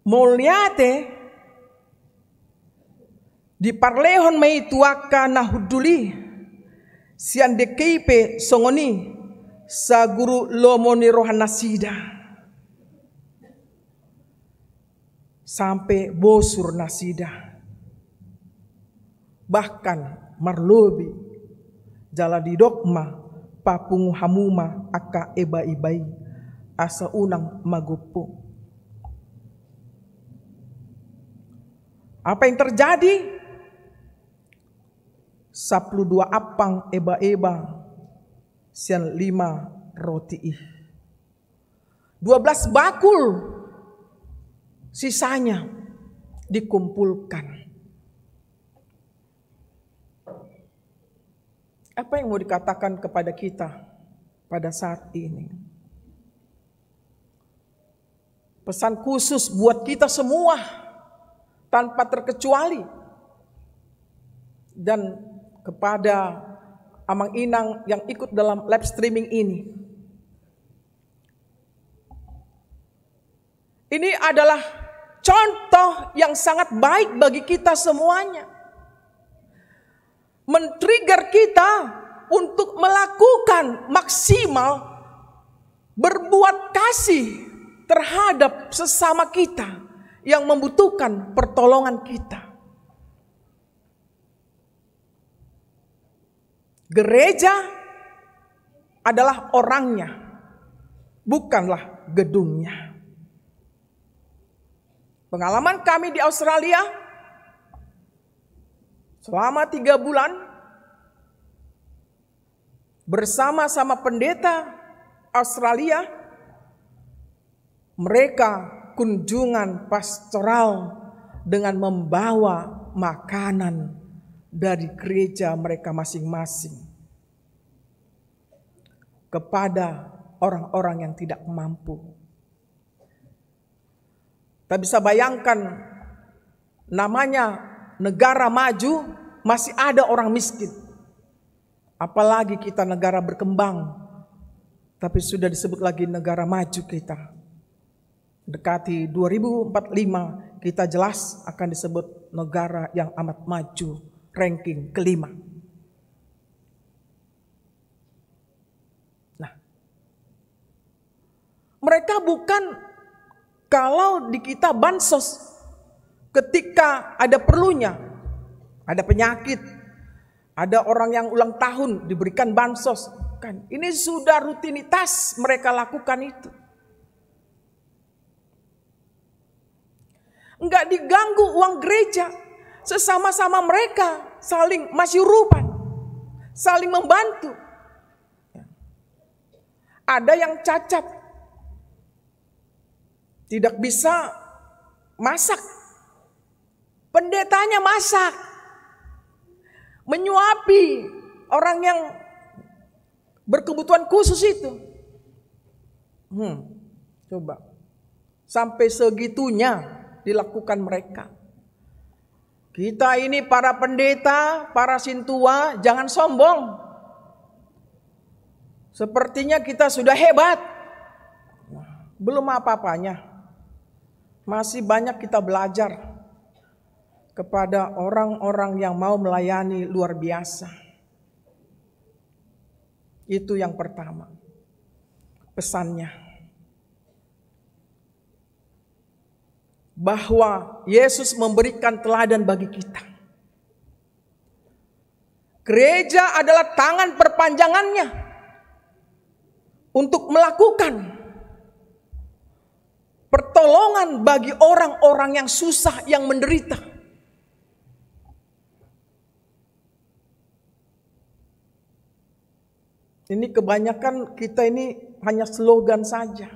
moliate di parlehon mai tuaka na huduli sian dekeipe songoni sa guru lomoni rohana sida sampai bosur nasida bahkan marlobi jala didokma papungu hamuma aka eba ibai asa unang magopo. Apa yang terjadi? 12 apang eba-eba sian 5 roti 12 bakul sisanya dikumpulkan. Apa yang mau dikatakan kepada kita pada saat ini? Pesan khusus buat kita semua tanpa terkecuali, dan kepada Amang Inang yang ikut dalam live streaming ini. Ini adalah contoh yang sangat baik bagi kita semuanya. Men-trigger kita untuk melakukan maksimal berbuat kasih terhadap sesama kita yang membutuhkan pertolongan kita. Gereja adalah orangnya, bukanlah gedungnya. Pengalaman kami di Australia selama 3 bulan bersama-sama pendeta Australia, mereka kunjungan pastoral dengan membawa makanan dari gereja mereka masing-masing kepada orang-orang yang tidak mampu. Kita bisa bayangkan, namanya negara maju masih ada orang miskin. Apalagi kita negara berkembang, tapi sudah disebut lagi negara maju kita. Dekati 2045 kita jelas akan disebut negara yang amat maju, ranking kelima. Nah, mereka bukan kalau di kita bansos ketika ada perlunya, ada penyakit, ada orang yang ulang tahun diberikan bansos, kan? Ini sudah rutinitas mereka lakukan itu. Enggak diganggu uang gereja, sesama-sama mereka saling masyurupan, saling membantu. Ada yang cacat, tidak bisa masak, pendetanya masak, menyuapi orang yang berkebutuhan khusus itu. Coba, sampai segitunya dilakukan mereka. Kita ini para pendeta, para sintua, jangan sombong. Sepertinya kita sudah hebat. Belum apa-apanya. Masih banyak kita belajar kepada orang-orang yang mau melayani luar biasa. Itu yang pertama. Pesannya. Bahwa Yesus memberikan teladan bagi kita. Gereja adalah tangan perpanjangannya untuk melakukan pertolongan bagi orang-orang yang susah, yang menderita. Ini kebanyakan kita ini hanya slogan saja.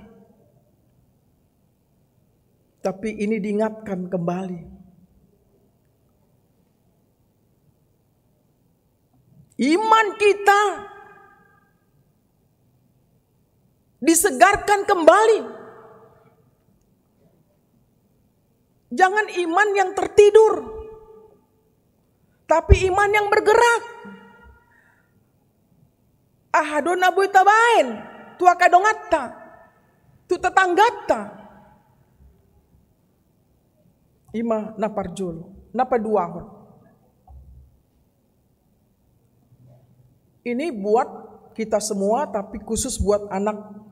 Tapi ini diingatkan kembali. Iman kita disegarkan kembali. Jangan iman yang tertidur, tapi iman yang bergerak. Ahadon abu tabain, tua kadongata, tu tetanggata. Ima naparjolo, napaduahon. Ini buat kita semua, tapi khusus buat anak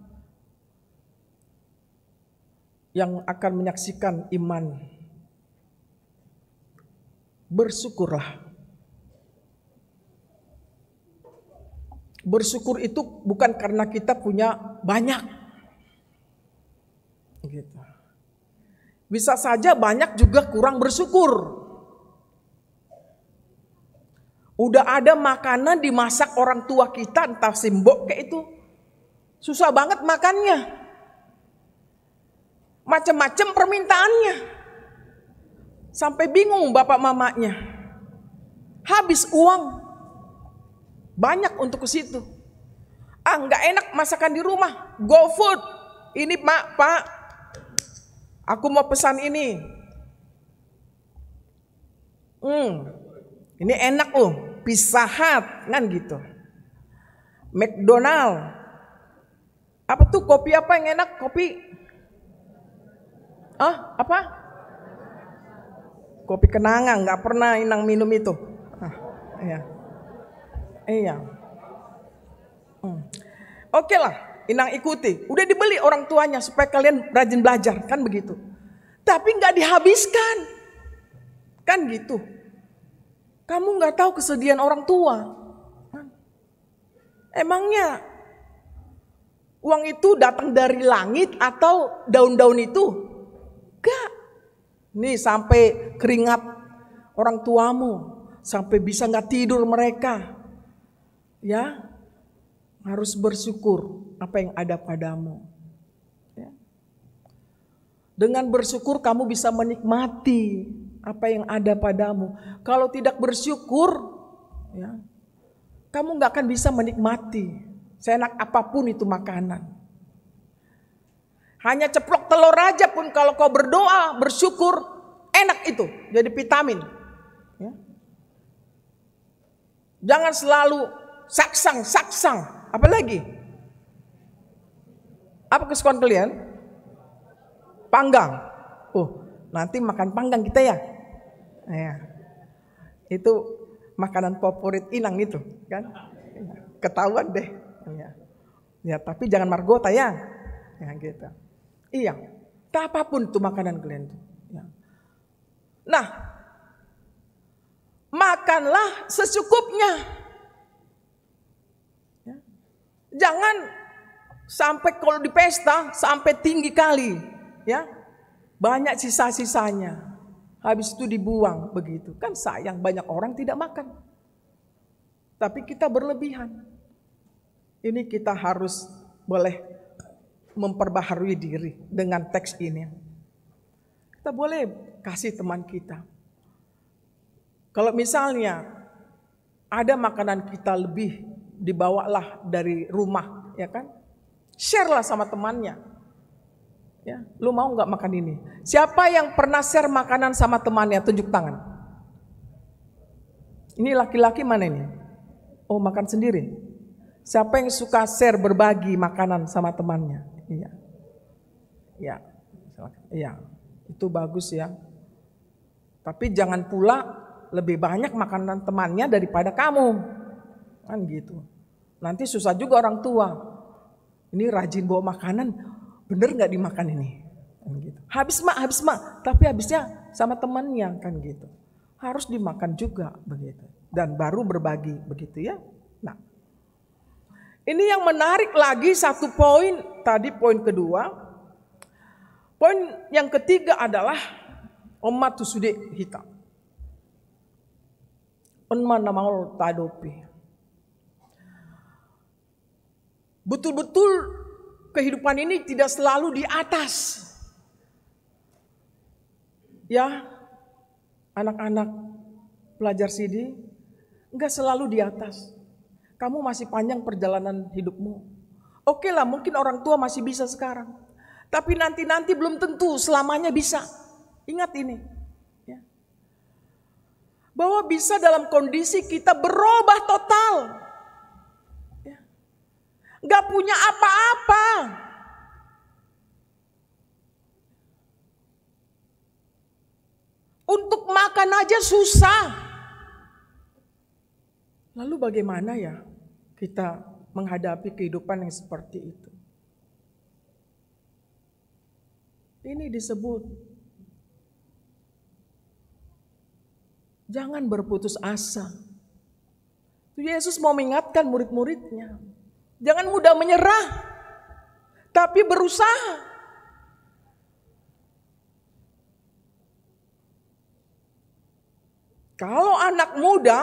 yang akan menyaksikan iman. Bersyukurlah. Bersyukur itu bukan karena kita punya banyak. Gitu. Bisa saja banyak juga kurang bersyukur. Udah ada makanan dimasak orang tua kita, entah simbok kayak itu. Susah banget makannya. Macam-macam permintaannya. Sampai bingung bapak mamanya. Habis uang. Banyak untuk ke situ. Nggak enak masakan di rumah. Go food. Ini pak, aku mau pesan ini. Ini enak loh. Pizza Hut kan gitu. McDonald. Apa tuh kopi apa yang enak? Kopi apa? Kopi kenangan. Nggak pernah Inang minum itu. Iya. Oke lah, Inang ikuti. Udah dibeli orang tuanya supaya kalian rajin belajar, kan begitu. Tapi nggak dihabiskan, kan gitu. Kamu nggak tahu kesedihan orang tua. Emangnya uang itu datang dari langit atau daun-daun itu? Enggak. Nih sampai keringat orang tuamu, sampai bisa nggak tidur mereka. Ya, harus bersyukur apa yang ada padamu. Ya. Dengan bersyukur kamu bisa menikmati apa yang ada padamu. Kalau tidak bersyukur, ya, kamu nggak akan bisa menikmati seenak apapun itu makanan. Hanya ceplok telur aja pun kalau kau berdoa, bersyukur, enak itu, jadi vitamin. Ya. Jangan selalu saksang. Apa lagi? Apa kesukaan kalian? Panggang. Nanti makan panggang kita ya. Ya. Itu makanan favorit Inang itu, kan? Ketahuan deh. Ya, tapi jangan margota ya. Ya gitu. Iya. Tak apapun itu makanan kalian itu. Ya. Nah, makanlah secukupnya. Jangan sampai kalau di pesta sampai tinggi kali, ya, banyak sisa-sisanya, habis itu dibuang begitu, kan sayang, banyak orang tidak makan, tapi kita berlebihan. Ini kita harus boleh memperbaharui diri dengan teks ini. Kita boleh kasih teman kita. Kalau misalnya ada makanan kita lebih, dibawalah dari rumah, ya kan? Share lah sama temannya. Ya, lu mau nggak makan ini? Siapa yang pernah share makanan sama temannya? Tunjuk tangan. Ini laki-laki mana ini? Oh, makan sendiri. Siapa yang suka share, berbagi makanan sama temannya? Iya, itu bagus ya. Tapi jangan pula lebih banyak makanan temannya daripada kamu, kan gitu. Nanti susah juga orang tua. Ini rajin bawa makanan, bener nggak dimakan ini? Kan gitu. Habis mak, tapi habisnya sama temannya, kan gitu. Harus dimakan juga begitu. Dan baru berbagi begitu ya. Nah, ini yang menarik lagi satu poin, tadi poin kedua. Poin yang ketiga adalah umat tusude hitam. Unman namaul tadopi. Betul-betul kehidupan ini tidak selalu di atas. Ya, anak-anak pelajar sidi, Enggak selalu di atas. Kamu masih panjang perjalanan hidupmu. Oke lah, mungkin orang tua masih bisa sekarang. Tapi nanti belum tentu selamanya bisa. Ingat ini. Ya. Bahwa bisa dalam kondisi kita berubah total. Ya. Gak punya apa-apa. Untuk makan aja susah. Lalu bagaimana ya kita menghadapi kehidupan yang seperti itu? Ini disebut jangan berputus asa. Yesus mau mengingatkan murid-muridnya. Jangan mudah menyerah, tapi berusaha. Kalau anak muda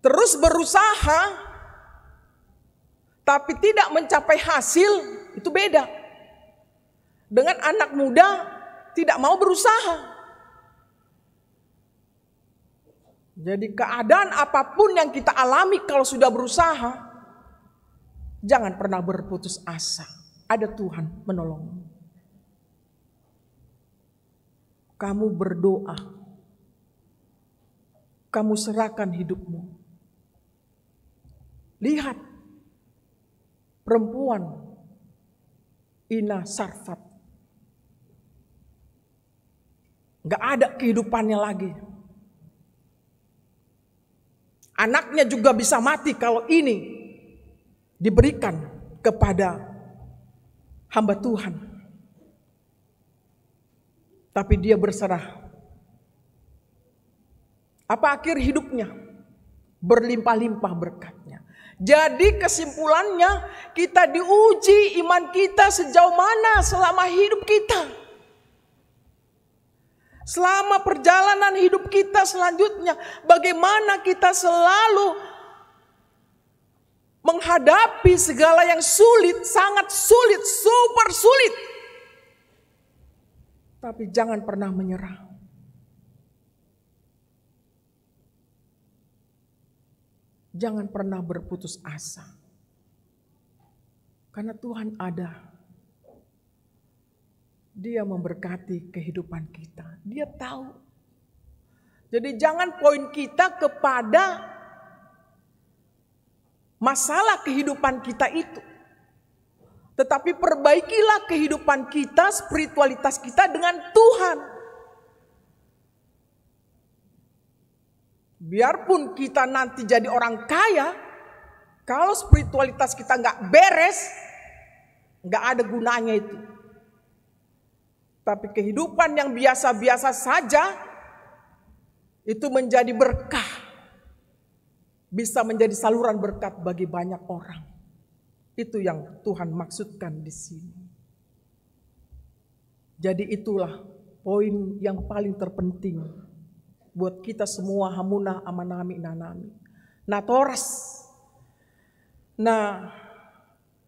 terus berusaha, tapi tidak mencapai hasil, itu beda. Dengan anak muda tidak mau berusaha. Jadi keadaan apapun yang kita alami kalau sudah berusaha, jangan pernah berputus asa. Ada Tuhan menolongmu. Kamu berdoa. Kamu serahkan hidupmu. Lihat perempuan Ina Sarfat. Gak ada kehidupannya lagi. Anaknya juga bisa mati kalau ini diberikan kepada hamba Tuhan. Tapi dia berserah. Apa akhir hidupnya? Berlimpah-limpah berkatnya. Jadi kesimpulannya, kita diuji iman kita sejauh mana selama hidup kita. Selama perjalanan hidup kita selanjutnya, bagaimana kita selalu menghadapi segala yang sulit, sangat sulit, super sulit. Tapi jangan pernah menyerah. Jangan pernah berputus asa. Karena Tuhan ada. Dia memberkati kehidupan kita. Dia tahu. Jadi jangan poin kita kepada masalah kehidupan kita itu. Tetapi perbaikilah kehidupan kita, spiritualitas kita dengan Tuhan. Biarpun kita nanti jadi orang kaya, kalau spiritualitas kita nggak beres, nggak ada gunanya itu. Tapi kehidupan yang biasa-biasa saja, itu menjadi berkah. Bisa menjadi saluran berkat bagi banyak orang. Itu yang Tuhan maksudkan di sini. Jadi itulah poin yang paling terpenting buat kita semua hamuna amanami nanami. Nah toras. Nah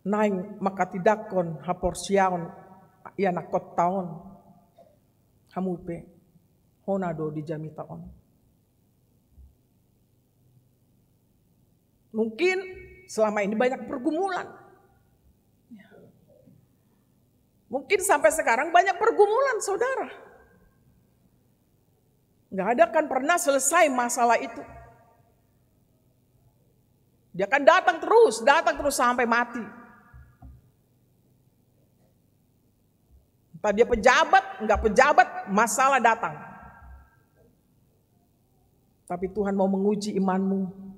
naing makatidakon haporsiaon iana kot taon hamupe honado di jamitaon. Mungkin selama ini banyak pergumulan. Mungkin sampai sekarang banyak pergumulan saudara. Gak ada kan pernah selesai masalah itu. Dia akan datang terus sampai mati. Entah dia pejabat, enggak pejabat, masalah datang. Tapi Tuhan mau menguji imanmu.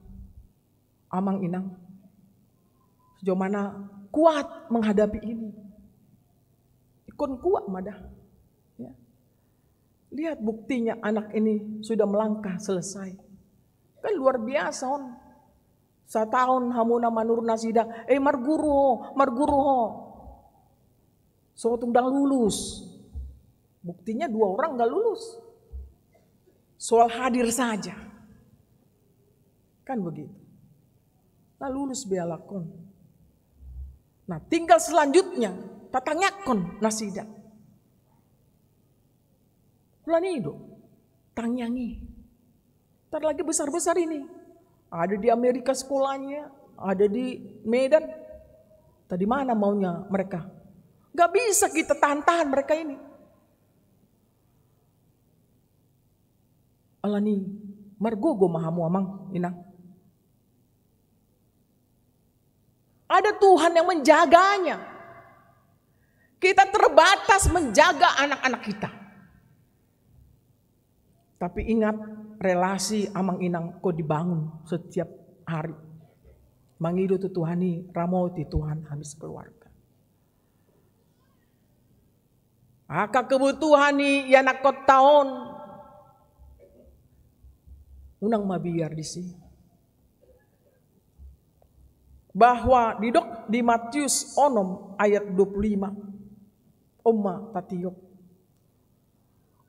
Amang inang. Sejauh mana kuat menghadapi ini. Ikon kuat madah. Ya. Lihat buktinya anak ini sudah melangkah selesai. Kan luar biasa on. Setahun hamuna manur nasida. Marguru ho. So tungdang lulus. Buktinya 2 orang gak lulus. Soal hadir saja. Kan begitu. Nah lulus bealakon. Nah tinggal selanjutnya. Tatangakon nasida. Lanido, tangyangi. Ntar lagi besar-besar ini. Ada di Amerika sekolahnya, ada di Medan. Tadi mana maunya mereka? Gak bisa kita tahan-tahan mereka ini. Alani margogo mahamu amang inang. Ada Tuhan yang menjaganya. Kita terbatas menjaga anak-anak kita. Tapi ingat, relasi amang inang kau dibangun setiap hari. Mangido tu Tuhani ramoti Tuhan habis keluarga. Aka kebutuhan ni ya nakot taon. Unang mabiar di sini. Bahwa di Matius 6 ayat 25. Oma tatiok.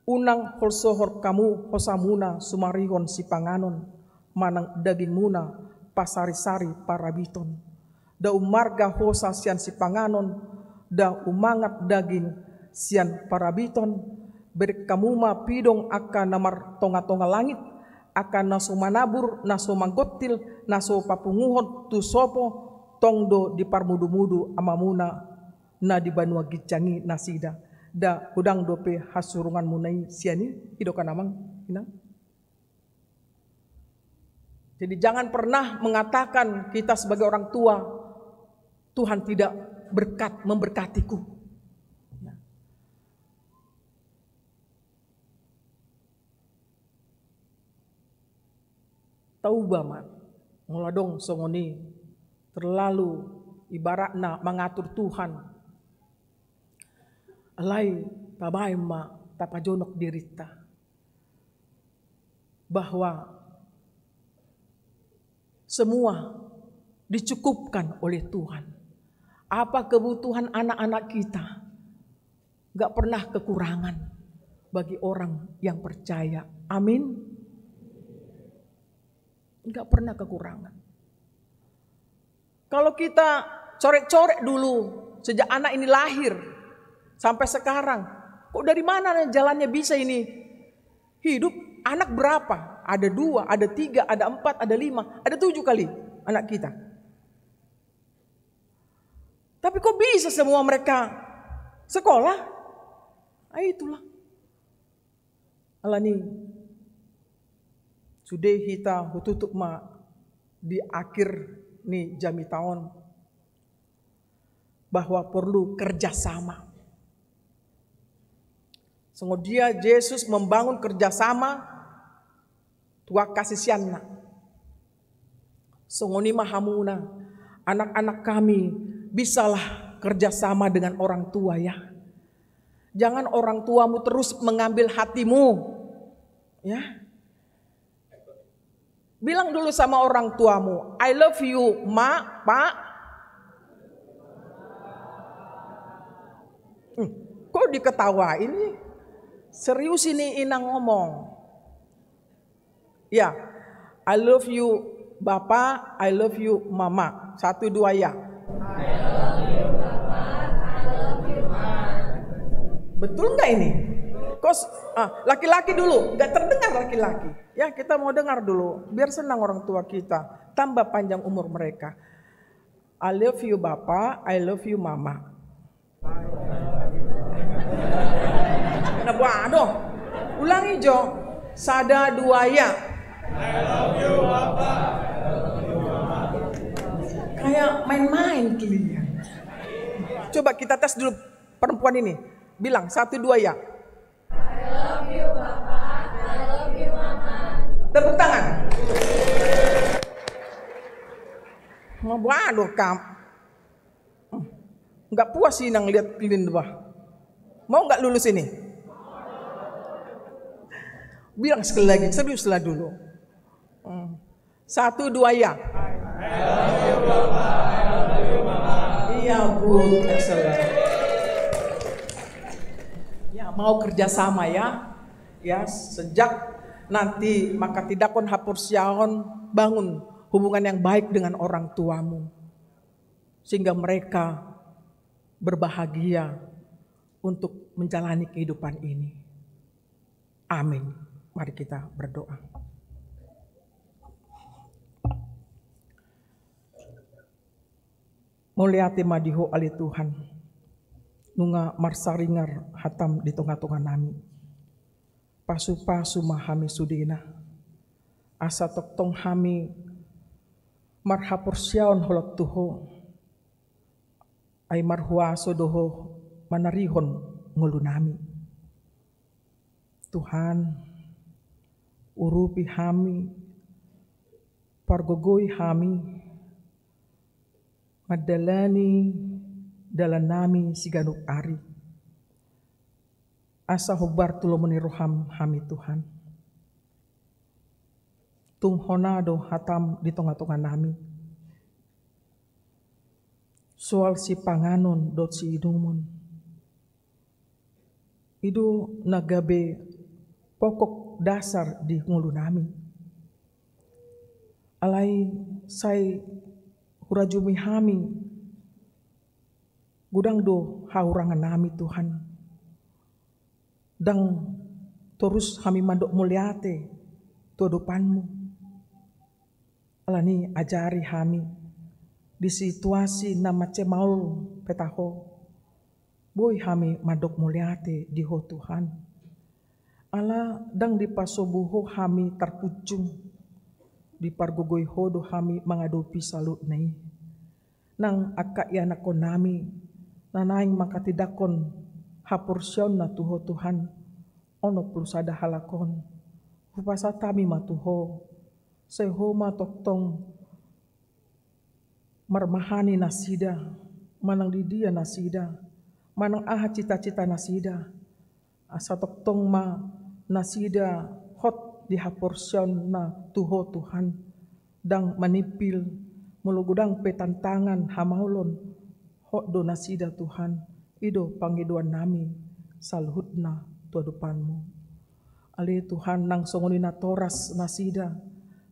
Unang holsohor kamu hosamuna sumarihon si panganon. Manang daging muna pasari-sari parabiton. Da umarga hosa sian si panganon. Da umangat daging sian parabiton. Berkamuma pidong akan namar tonga-tonga langit. Akan naso manabur, naso manggotil, naso papunguhon tu sopo tongdo di parmudu-mudu amamuna na di banua gicangi nasida da udang dope hasurungan munai siani hidokan amang inang. Jadi jangan pernah mengatakan kita sebagai orang tua Tuhan tidak memberkatiku. Tauba man, nguladong songoni terlalu ibaratna mengatur Tuhan. Alai tabay ma tapajonok dirita. Bahwa semua dicukupkan oleh Tuhan. Apa kebutuhan anak-anak kita? Gak pernah kekurangan bagi orang yang percaya. Amin. Enggak pernah kekurangan. Kalau kita corek-corek dulu sejak anak ini lahir sampai sekarang, kok dari mana jalannya bisa ini hidup? Anak berapa? Ada 2, ada 3, ada 4, ada 5, ada 7 kali anak kita. Tapi kok bisa semua mereka sekolah? Itulah. Alani. Sudah kita tutup ma di akhir nih jami tahun bahwa perlu kerjasama. Sengodia Yesus membangun kerjasama tua kasih sianna. Sengoni mahamuna anak-anak kami bisalah kerjasama dengan orang tua ya. Jangan orang tuamu terus mengambil hatimu ya. Bilang dulu sama orang tuamu, I love you, ma, pak. Kok diketawain nih? Serius ini inang ngomong. Ya, I love you, bapak, I love you, mama. 1, 2 ya. I love you, bapak, I love you, mama. Betul nggak ini? Kos, laki-laki dulu, nggak terdengar laki-laki. Ya kita mau dengar dulu, biar senang orang tua kita. Tambah panjang umur mereka. I love you bapak, I love you mama. Nah waduh, ulangi Jo. Sada 2 ya. I love you bapak, I love you mama. Kayak main-main kalian. Coba kita tes dulu perempuan ini. Bilang 1, 2 ya. I love you bapak, I love you mama. Tepuk tangan. Waduh kam. Nggak puas sih nang lihat kalian dua. Mau nggak lulus ini? Bilang sekali lagi, seriuslah dulu. 1, 2 ya. I love you bapak, I love you mama. Iya bu, excellent. Ya mau kerjasama ya. Ya sejak nanti maka tidak kon hapursiaon bangun hubungan yang baik dengan orang tuamu sehingga mereka berbahagia untuk menjalani kehidupan ini. Amin. Mari kita berdoa. Muliati madiho ali Tuhan. Nunga marsaringar hatam di tengah-tengah nami. Pasu-pasu mahami sudina. Asa toktong hami marhapur siaon holot tuho. Ay marhuaso doho manarihon ngulu nami. Tuhan, urupi hami, pargogoy hami, madalani dalan nami siganuk ari. Asa hubar tulo meniruham hami Tuhan. Tunghonado hatam di tengah-tengah nami. Soal si panganon dot si idumon. Idu nagabe pokok dasar di ngulu nami. Alai say hurajumi hami gudang do haurangan nami Tuhan. Dang terus kami mandok muliate to depanmu. Alani ajari kami di situasi na macemaul petaho. Boy kami mandok muliate di ho Tuhan. Ala dang di pasobuho kami terpucung. Di pargogoy hodo kami mengadopi salut nai. Nang akak ya nakon nami. Nanaing makatidakon hapursyon na tuho Tuhan. Ono plusada halakon. Hupasa tami matuho. Sehoma toktong marmahani nasida. Manang didia nasida. Manang aha cita-cita nasida. Asa toktong ma nasida hot di haporsyon na tuho Tuhan. Dang manipil mulugudang petantangan hamaulon hot do nasida Tuhan. Ido panggiduan nami salhutna tua depanmu. Ali Tuhan nang songoni na toras nasida.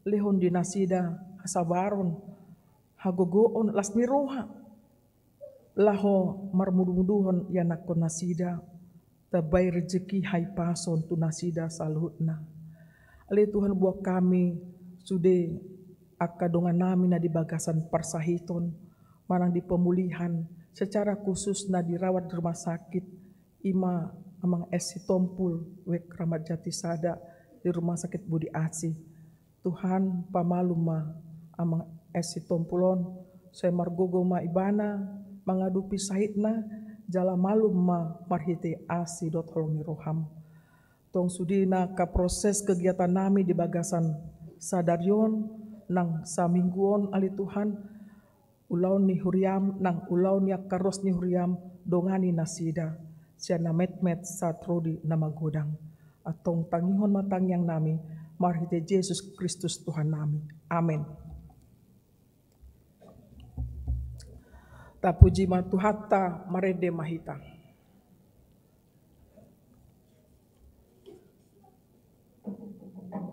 Lehon di nasida hasabaron hagogoon las niroha. Laho marmudu-muduhon yanakon nasida. Tabay rezeki hai pason tu nasida salhutna. Ali Tuhan buat kami sude akadongan nami na di bagasan parsahiton. Manang di pemulihan secara khusus na dirawat di rumah sakit. Ima amang esi tompul wek Ramat Jati Sada di rumah sakit Budi Asih. Tuhan pamaluma amang esi tompulon saya margogo ma ibana mangadupi sahitna jala malum ma marhite asi dot holongi roham. Tong sudina ka proses kegiatan nami di bagasan sadarion nang samingguon ali Tuhan ulaun ni huriam nang ulaun yak karos ni huriam dongani nasida siana met-met satrodi nama godang atong tangihon matang yang nami marhite Yesus Kristus Tuhan nami. Amin. Tapuji matuhatta marede mahita. Yesus Tuhan,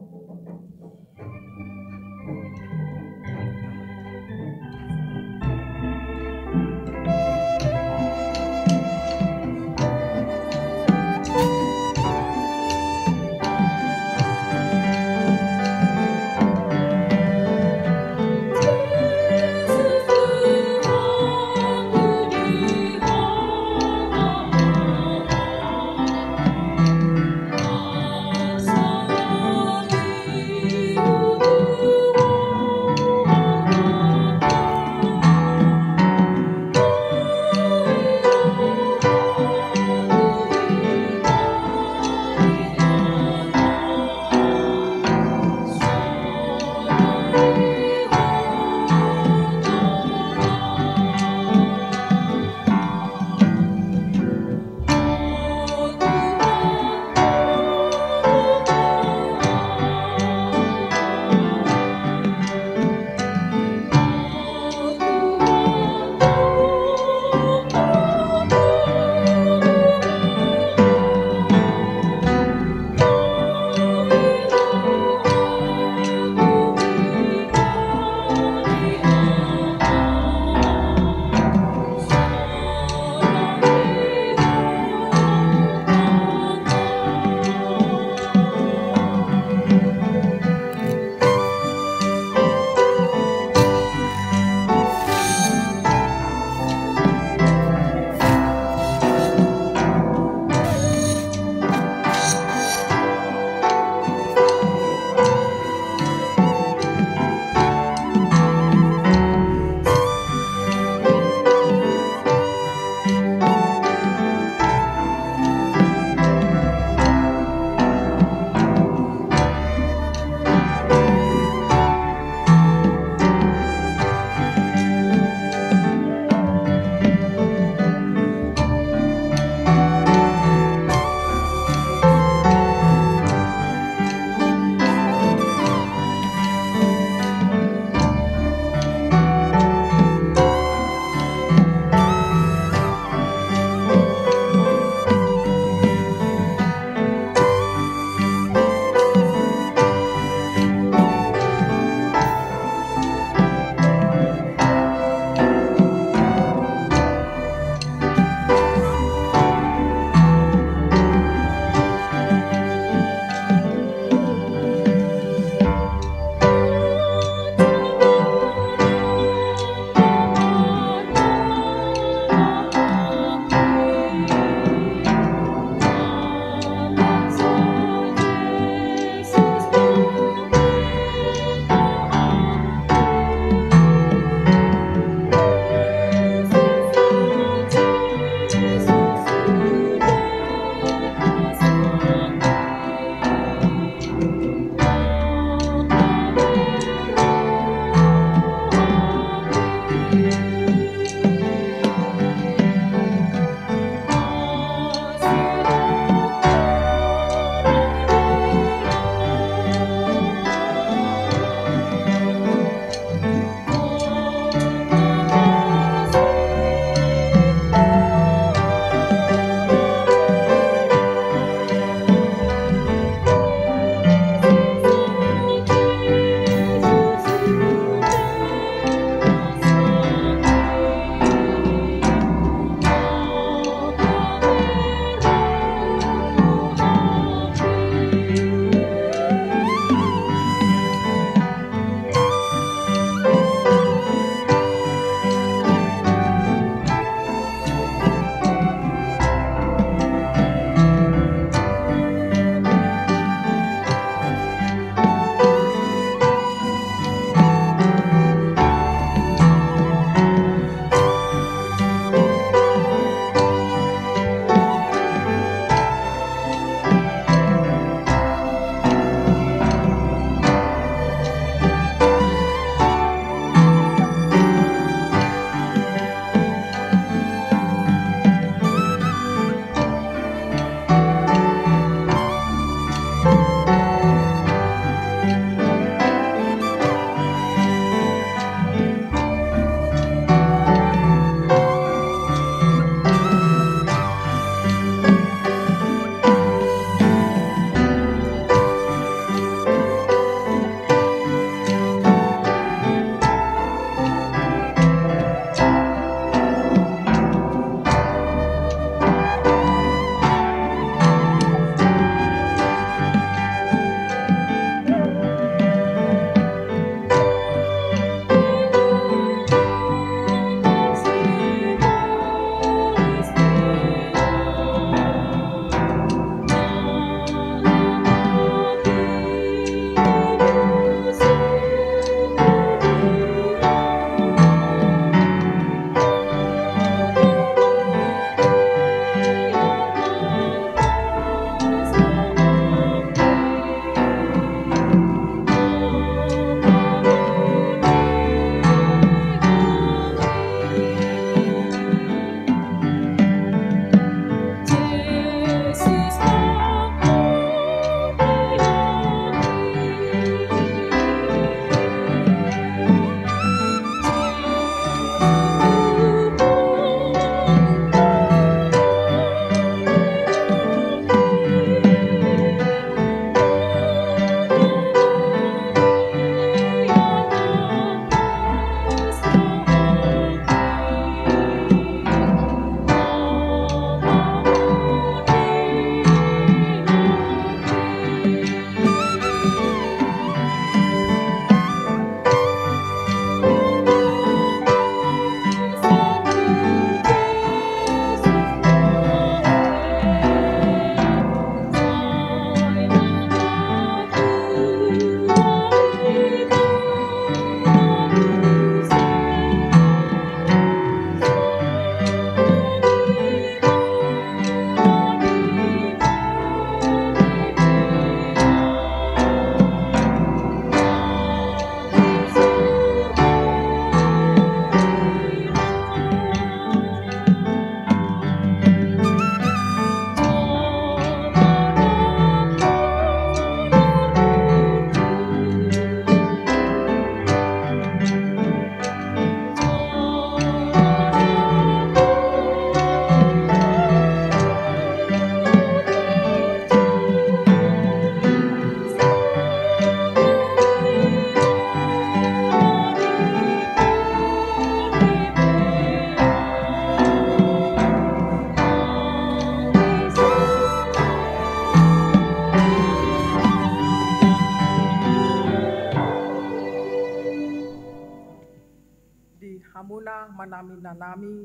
amanami nanami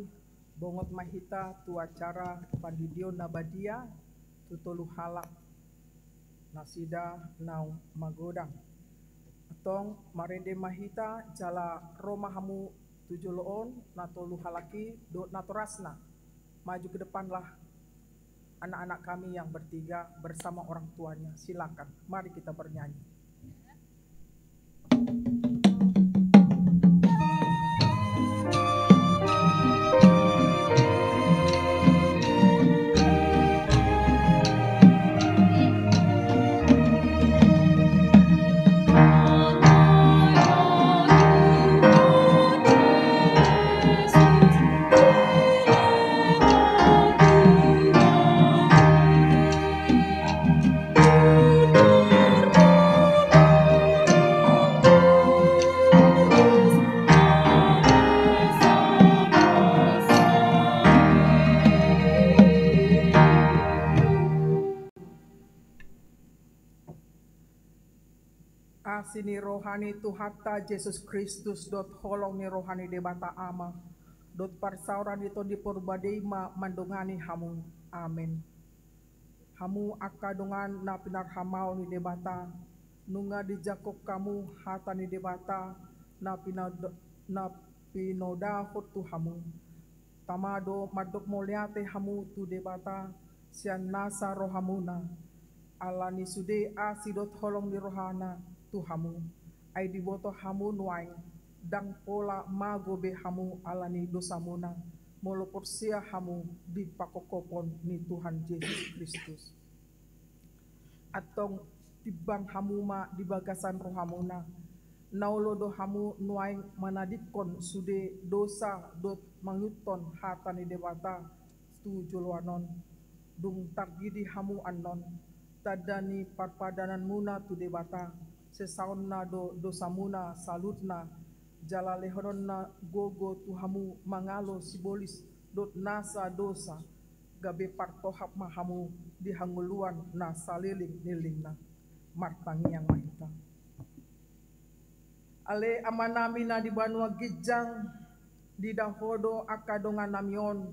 bongot mahita tu acara pandidio nabadia tutolu halak nasida nau magodang atong marende mahita jala roma hamu tujuloon natolu halaki do naturasna maju ke depanlah anak-anak kami yang bertiga bersama orang tuanya. Silakan, mari kita bernyanyi. Asini rohani Tuhatta Yesus Kristus dot holong ni rohani debata ama dot parsauran itu dipurbadima mandungani hamu. Amin. Hamu akadungan na pinar hamau ni debata nunga dijakok kamu hata ni debata na pinoda hutu hamu. Tamado madok moliate hamu tu debata sian nasa rohamuna alani sude asidot holong ni rohana Tuhamu, ay diboto hamu nuaing, dang pola magobe hamu alani dosamuna, molo porsia hamu di pakokopon ni Tuhan Yesus Kristus. Atong tibang hamuma di bagasan rohamuna, naulo do hamu nuaing manadikon sude dosa dot manguton hatani dewata tu jolwanon, dung targidi hamu anon, tadani parpadanan muna tu dewata, sesauna dosa muna salutna jala lehoronna gogo tuhamu mangalo sibolis dot nasa dosa gabe partohap mahamu di hanguluan na saliling nilingna martangi yang mahita ale amanami na di banua gijang di dahodo akadongan namion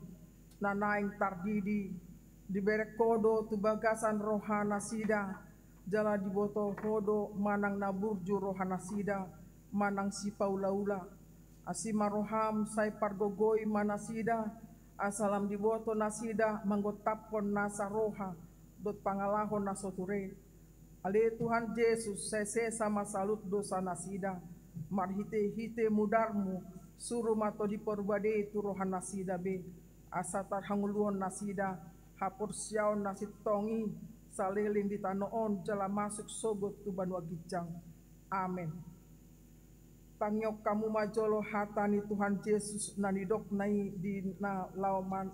na naing tardidi di berekodo tu bagasan rohana sida jala diboto hodo manang naburju rohana sida manang si paula-ula asima roham sai pargogoi manasida asalam diboto nasida manggotapon nasa roha dot pangalahon nasoture ale Tuhan Yesus sese sama salut dosa nasida marhite-hite mudarmu suruh mato diporbade tu rohana sida be asatar hanguluhon nasida hapur siaon nasit tongi saliling di tanoon jala masuk sogot tu banua gijang. Amin. Tangyok kamu majolo hatani Tuhan Yesus nanidok nai di na lauman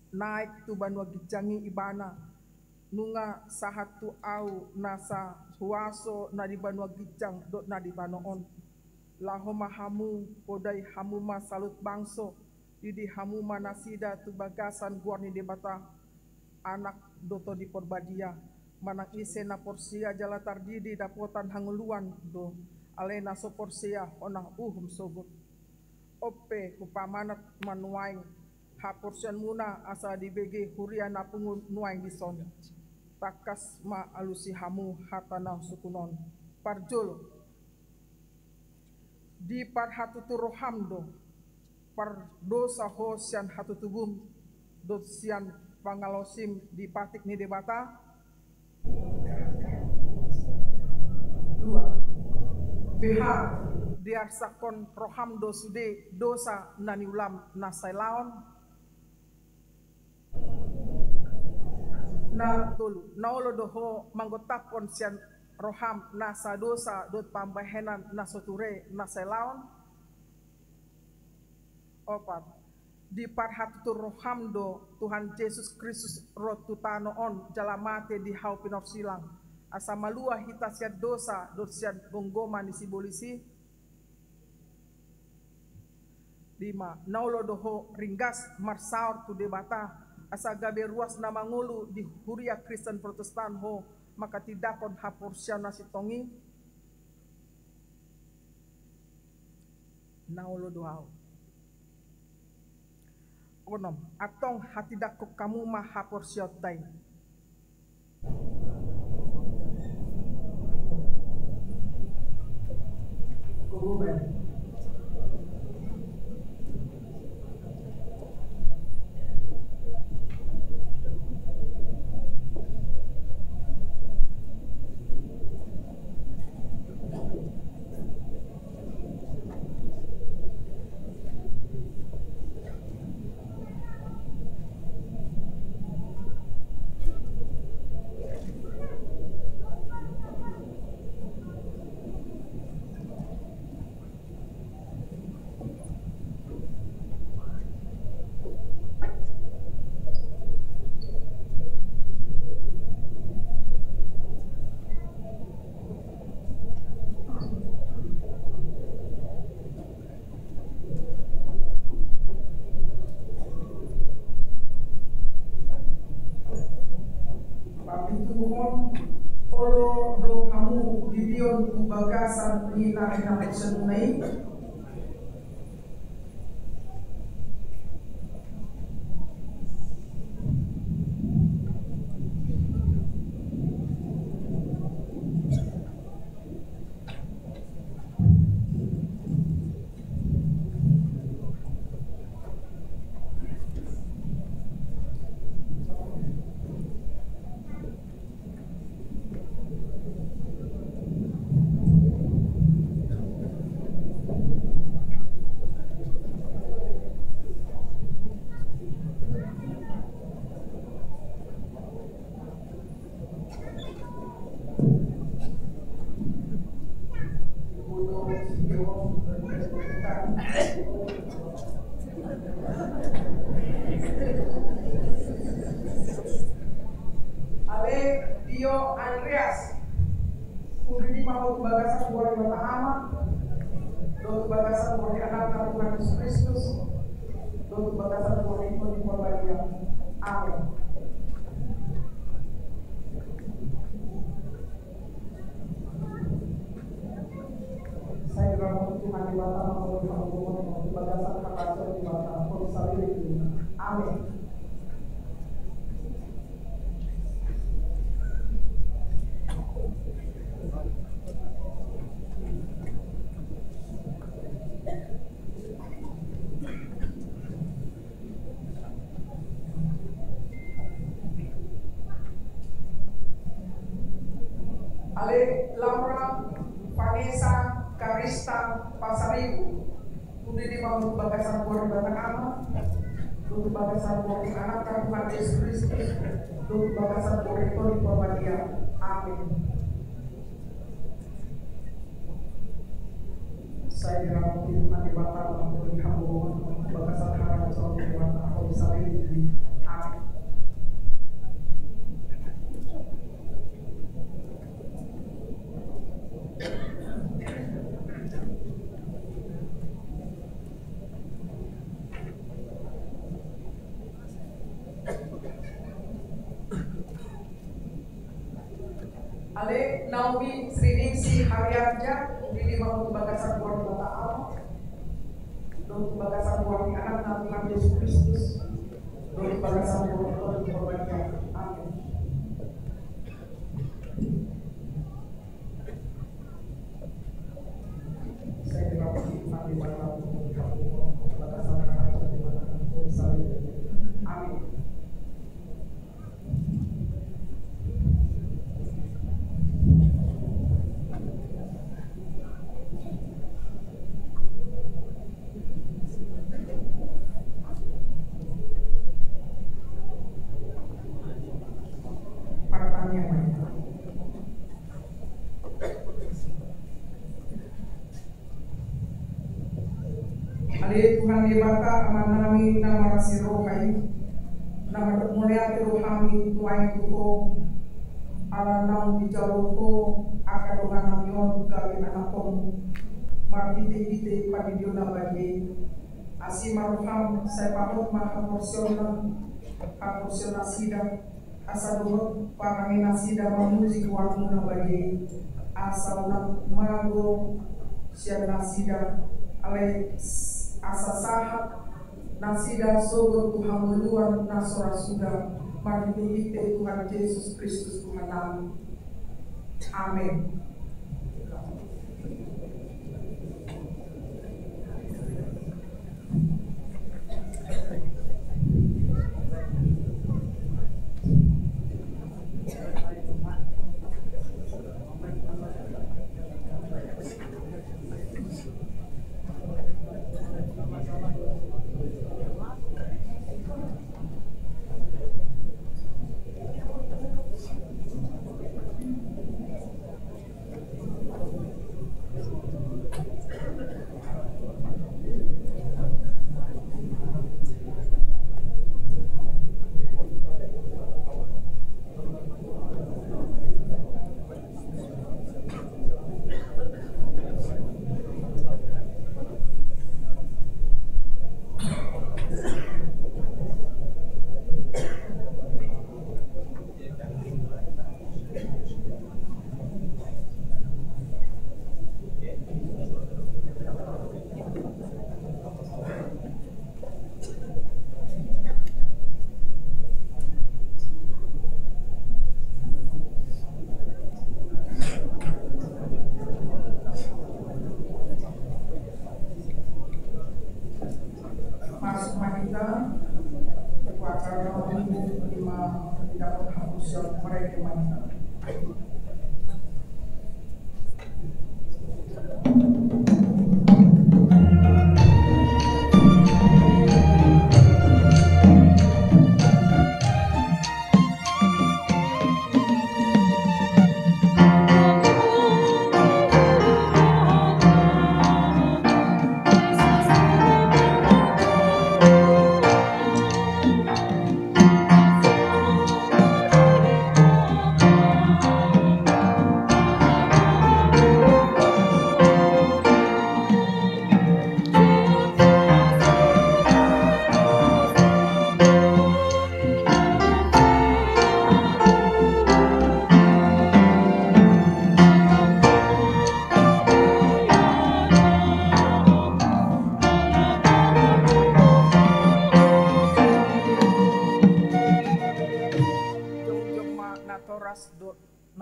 naik tu banua gijangi ibana nunga sahatu au nasa huaso na di banua gijang dot na di tanoon lahoma hamu podai hamu ma salut bangso didi hamu manasida tu bagasan guarni debata anak doto di porbadia manang ise na porsia jala tardidi dapotan hanguluan do alena so porsia onah sogot ope hupamanat manuaing ha porsian muna asa di bege huria na pungun nuaing dison takas ma alusi hamu hatana sukunon parjul di par hatutu rohamdo par dosa ho sian hatutubum dot sian pangalosim di patik ni debata 2 pihak diarsakon roham dosude dosa nani ulam nasailaon na tolu naolo doho manggotapon sian roham nasa dosa dot pambahenan nasoture nasailaon 4 di parhatu rohamdo Tuhan Yesus Kristus rotutano on jalamate di hau pinor silang asa malua hita siad dosa dot siad gonggoman di sibolisi 5 naulo doho ringgas marsaur tu debata asa gabe ruas na mangulu di huria Kristen Protestan ho maka tidakon hapursia nasitongi naulo dohau wonom atong hatidak ko kamu mahaporsyotay. Kububen. Olo do kamu bibion bagasan ni na senunai Dio Andreas Kudini mau bagasan buat mata amat do bagasan buat anak Tuhan Yesus Kristus do bagasan buat ikon dia. Amin. Saya berdoa Tuhan di bawah mau bagasan kakak di bawah polisi ini. Amin. Ale Laura Vanessa Karista Pasaribu Kudu di bawah bagasan buat batang amat Kudu bagasan buat anak Tuhan Yesus Kristus Kudu bagasan buat ikon dia. Amin. Saya dirahmati Tuhan di bawah memberi hamba bagasan harap calon Tuhan aku bisa ini. Amin. Ale Naomi Sriningsi Haryanja di mau bagasan buat bata Allah do bagasan buat anak Tuhan Yesus Kristus do bagasan buat dia. Amin. Saya dirahmati Tuhan di bawah bagasan anak Tuhan. Amin. Ale Tuhan di bata amanami nama rasiro kai nama mulia rohani tuai tuko ala naung bijaloko akadongan namion kali anakom markite padidiona bagi asi maruham saya pamut haporsiona sida asadumot parangina sida mamuzik wakmuna bagi asal mago siana sida ale asa sahat nasida sogo Tuhan meluar nasora sudah mari diite Tuhan Yesus Kristus Tuhan kami. Amin.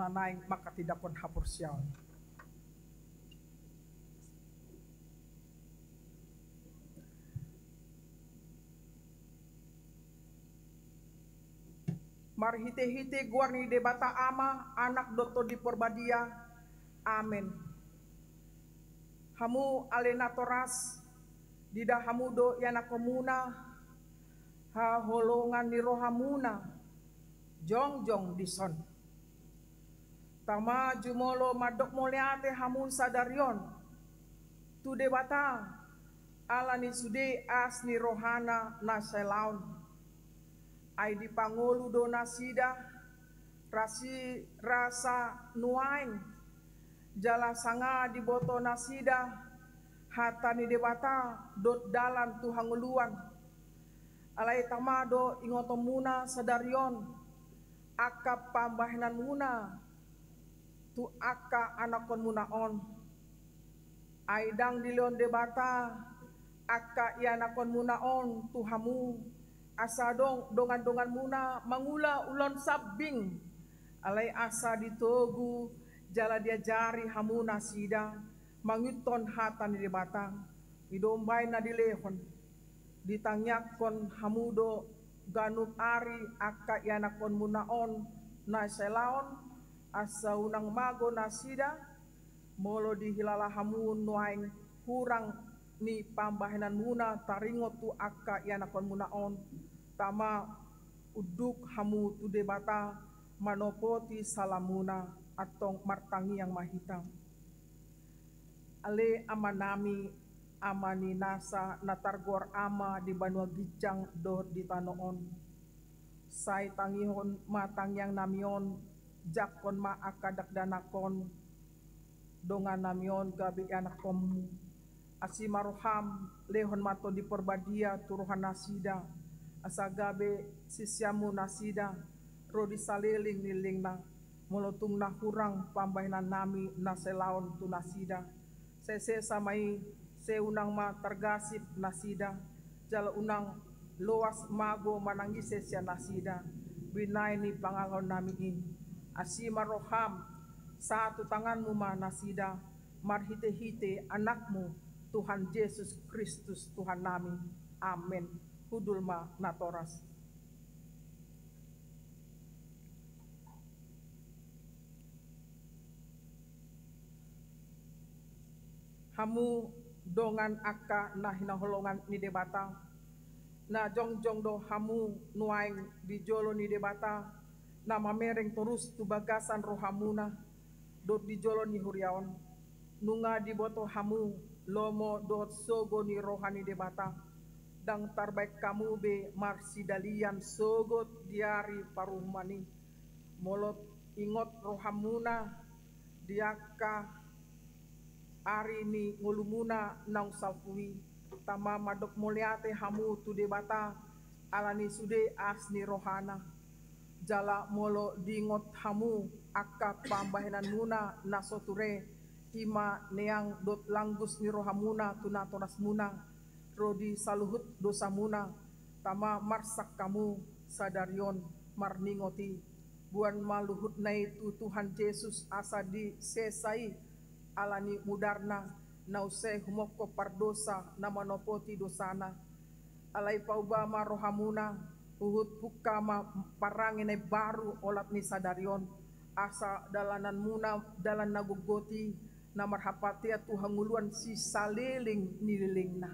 Nanaing maka tidak kon hapur sial. Mari hite-hite guarni debata ama anak doto di porbadia. Amin. Hamu alena toras dida hamudo yana komuna ha holongan di rohamuna jong dison. Tama jumolo madok moleate hamun sadarion tu debata alani sude asni rohana naselaun ai di pangolu do nasida rasa nuain jala sanga di boto nasida hatani debata dot dalan tu hanguluan alai tamado ingotomuna sadarion akap pambahenan muna tu aka anakon munaon aidang dilion debata aka ianakon munaon tu hamu asadong dongan muna mangula ulon sabing alai asa ditogu jala diajari hamu nasida manguton hatan debata idombay na dilehon ditangyakon hamudo ganut ari aka ianakon munaon na selaon asa unang mago nasida molo dihilala hamun nuaing hurang ni pambahenan muna taringo tu aka ianakon munaon tama uduk hamu tu debata manopoti salamuna atong martangi yang mahitam ale amanami amani nasa natargor ama di Banua Gijang do di tanoon say tangihon matang yang namion jakon ma akadak danakon dongan namion gabi anak komu asimaroham lehon mato di porbadia turuhan nasida asa gabe sisyamu nasida rodi saliling niling na molotung na hurang pambahinan nami naselaon tu nasida sese samai seunang ma tergasip nasida jala unang luas mago manangise siya nasida binay ni pangalon namin asima roham satu tanganmu manasida marhite-hite anakmu Tuhan Yesus Kristus Tuhan namin. Amin. Hudulma natoras. Hamu dongan aka na hinaholongan ni debata na jongjong do hamu nuaing dijolo ni debata na mamereng terus tu bagasan rohamuna dot dijolo ni huriaon nunga diboto hamu lomo dot sogo ni rohani debata dang tarbaik kamu be marsidalian sogot diari parumani molot ingot rohamuna diaka ari ni ngulumuna nang salpui tama madok muliate hamu tu debata alani sude asni rohana jala molo dingot hamu akka pambahenan muna nasoture ima neang dot langgus ni rohamuna tunatonas muna rodi saluhut dosa muna tama marsak kamu sadarion marningoti buan maluhut nai tu Tuhan Yesus asa di sesai alani mudarna nause humoko pardosa namanopoti dosana alai paubama rohamuna uhut hukama parangene baru olat ni sadarion asa dalanan muna dalan nagugoti na marhapatia Tuhan nguluan si saliling nililingna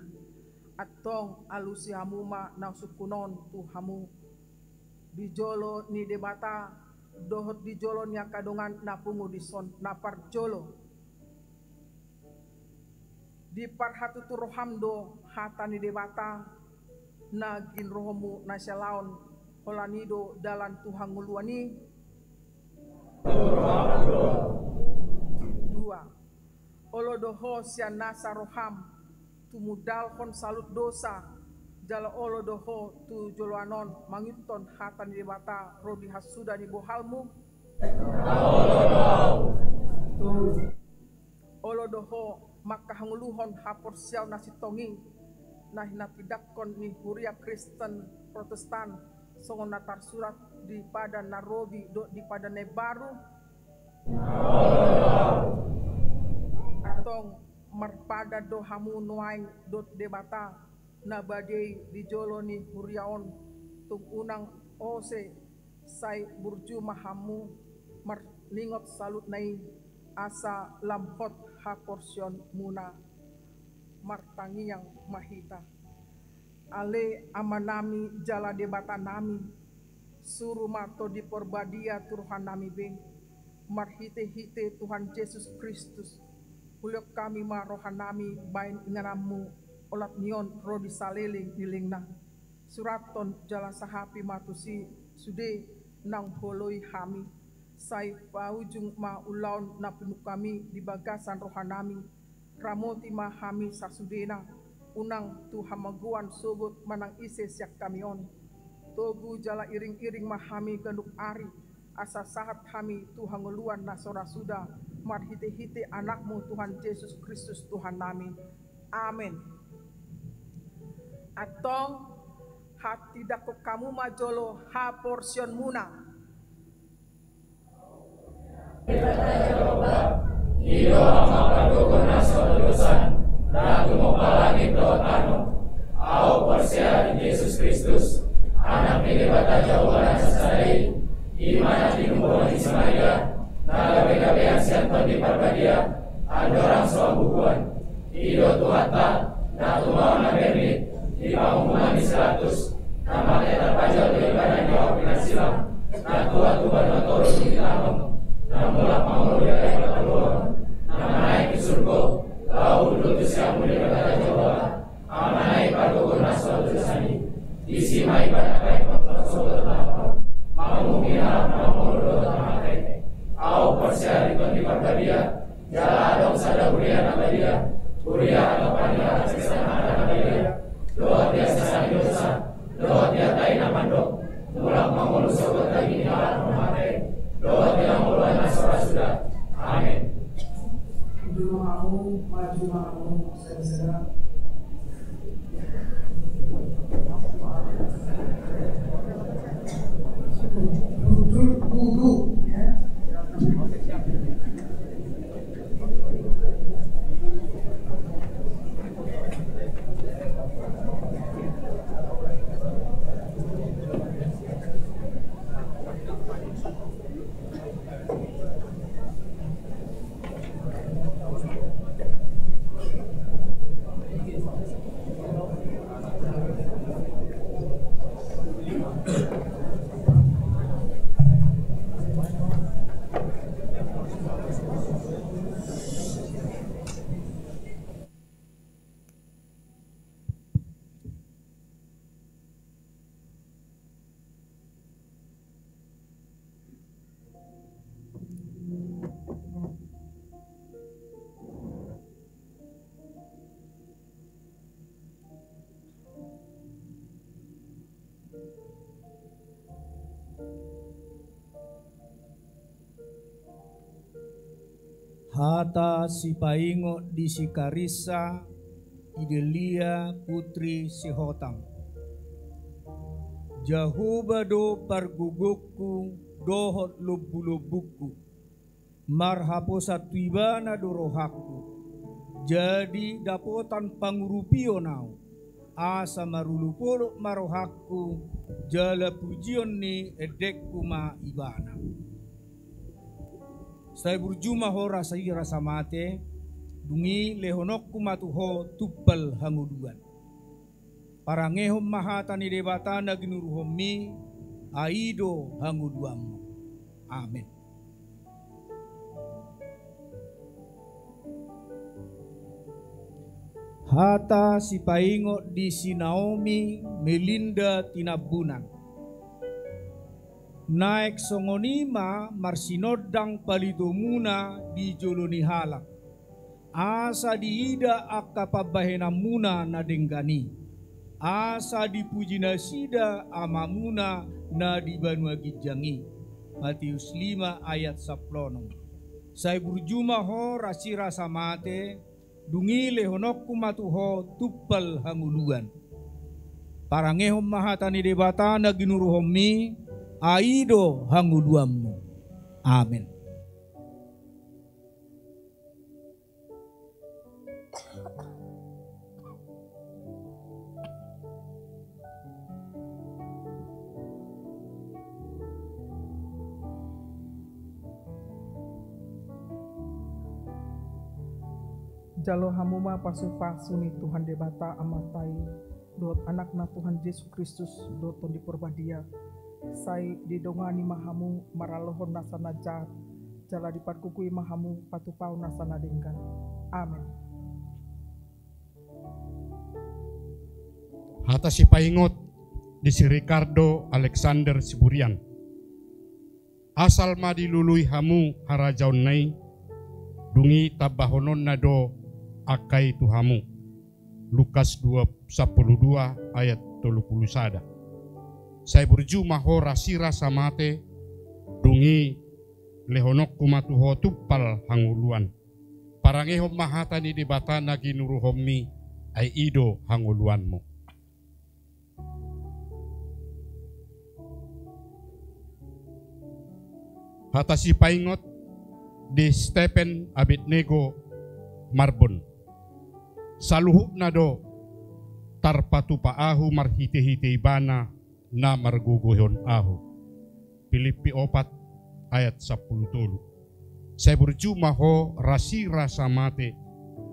atong alusi hamuma na sukunon Tuhamu dijolo ni debata dohot dijolo nya kadongan na pungu dison na parjolo di parhatu tu rohamdo hata ni debata na gin rohomu na syalaon holanido dalan Tuhan nguluani dua olodoho sian nasa roham tumudal kon salut dosa jala olodoho tu joloanon mangiton hatan di bata rodi hasuda di bohalmu olodoho maka hanguluhon hapor sial nasi tongi nah natidakon ni huria Kristen Protestan songon natar surat di pada Narobi do di pada Nebaru atong marpada do hamu nuaing dot debata na badai di jolo ni huriaon tung unang ose sai burju mahamu marningot salut nai asa lampot ha porsion muna martangi yang mahita ale amanami jala debata nami suruh mato di porbadia Tuhan nami beng marhite-hite Tuhan Yesus Kristus Uliok kami marohan nami bain inganamu olat nion rodi saliling nilingna suraton jala sahapi matusi sude nang holoi hami sai paujung ma ulaun na penuh kami di bagasan rohanami ramoti ma hami sasudena unang tu hamaguan sogot manang ise siak kamion togu jala iring-iring ma hami ganduk ari asa sahat kami Tuhan ngeluan nasora suda marhite-hite anakmu Tuhan Yesus Kristus Tuhan nami. Amin. Atong hati dako kamu majolo ha porsion muna. Ido amapaduko na solusan na tumupalangit do tano. Ao porsia di Yesus Kristus anak ni bata jawaban sasai iman tinumbuhan di Samaria nagabe-gabean sianton di Parbadia andorang soabukuan ido tuhata na tumawa na berni di pangumuman di 100 na makita terpajal di ibadah nyawa pinasilang na tuha-tuha na toro di tanong na mulak mangulu di kaya pataluan na manaik di surgo lau dulu siamu di kata Jawa amanai padukur na suatu sani disimai pada kaya pataluan mungkin harap mengurut tamakai au persia di Parbadia jala dong sada kuliah nabadia kuliah atau panitia sesama nabadia doa dia sesama dosa doa dia tai namando mulak mengurut sobat lagi ni harap memakai doa dia mulai nasora sudah amin. Dulu mau maju mau saya Hata si paingo di si Karissa Idelia putri si Hotang. Jahuba do pargugukku dohot lubu-lubuku. Marhapo satwibana do rohaku. Jadi dapotan pangurupio nau. Asa marulupolo marohaku. Jala pujion ni edekku ma ibana. Saya berjumah ho rasa rasa mate, dungi lehonokku matuho tupal hanguduan. Parangehom mahata ni debatana ginuruhomi, aido hanguduamu. Amin. Hata si paingo di si Naomi Melinda tinabunan. Naik songonima marsinodang palidomuna di joloni halak. Asa diida akapabahenamuna na denggani. Asa dipuji nasida amamuna na di Banua Gijangi. Matius 5 ayat 10. Saya berjumah ho rasira samate. Dungi lehonokku matuho tupal hanguluan. Parangehom mahatani debatana ginuruhomi. Aido hanguduamu. Amin. Jalo hamuma pasu-pasu ni Tuhan debata amatai dot anak na Tuhan Yesus Kristus doton di perbadia. Sai didongani mahamu maralohon nasana jahat jala dipatkukui mahamu patupau nasana denggan. Amin. Hata si paingot di si Ricardo Alexander Siburian. Asal ma dilului hamu harajaun nai dungi tabahonon nado akai tuhamu. Lukas 2:12 ayat 31. Saya berjumah ho rasira samate dungi lehonok kumatuho tupal hanguluan. Parangehom mahata ni debatana ginuruhomi ay ido hanguluanmu. Hata si paingot di Stephen Abednego Marbon. Saluhuk na do tarpatu paahu marhite-hite ibana na marguguhon ahu. Filipi 4 ayat 10. Saya berjumah ho rasira samate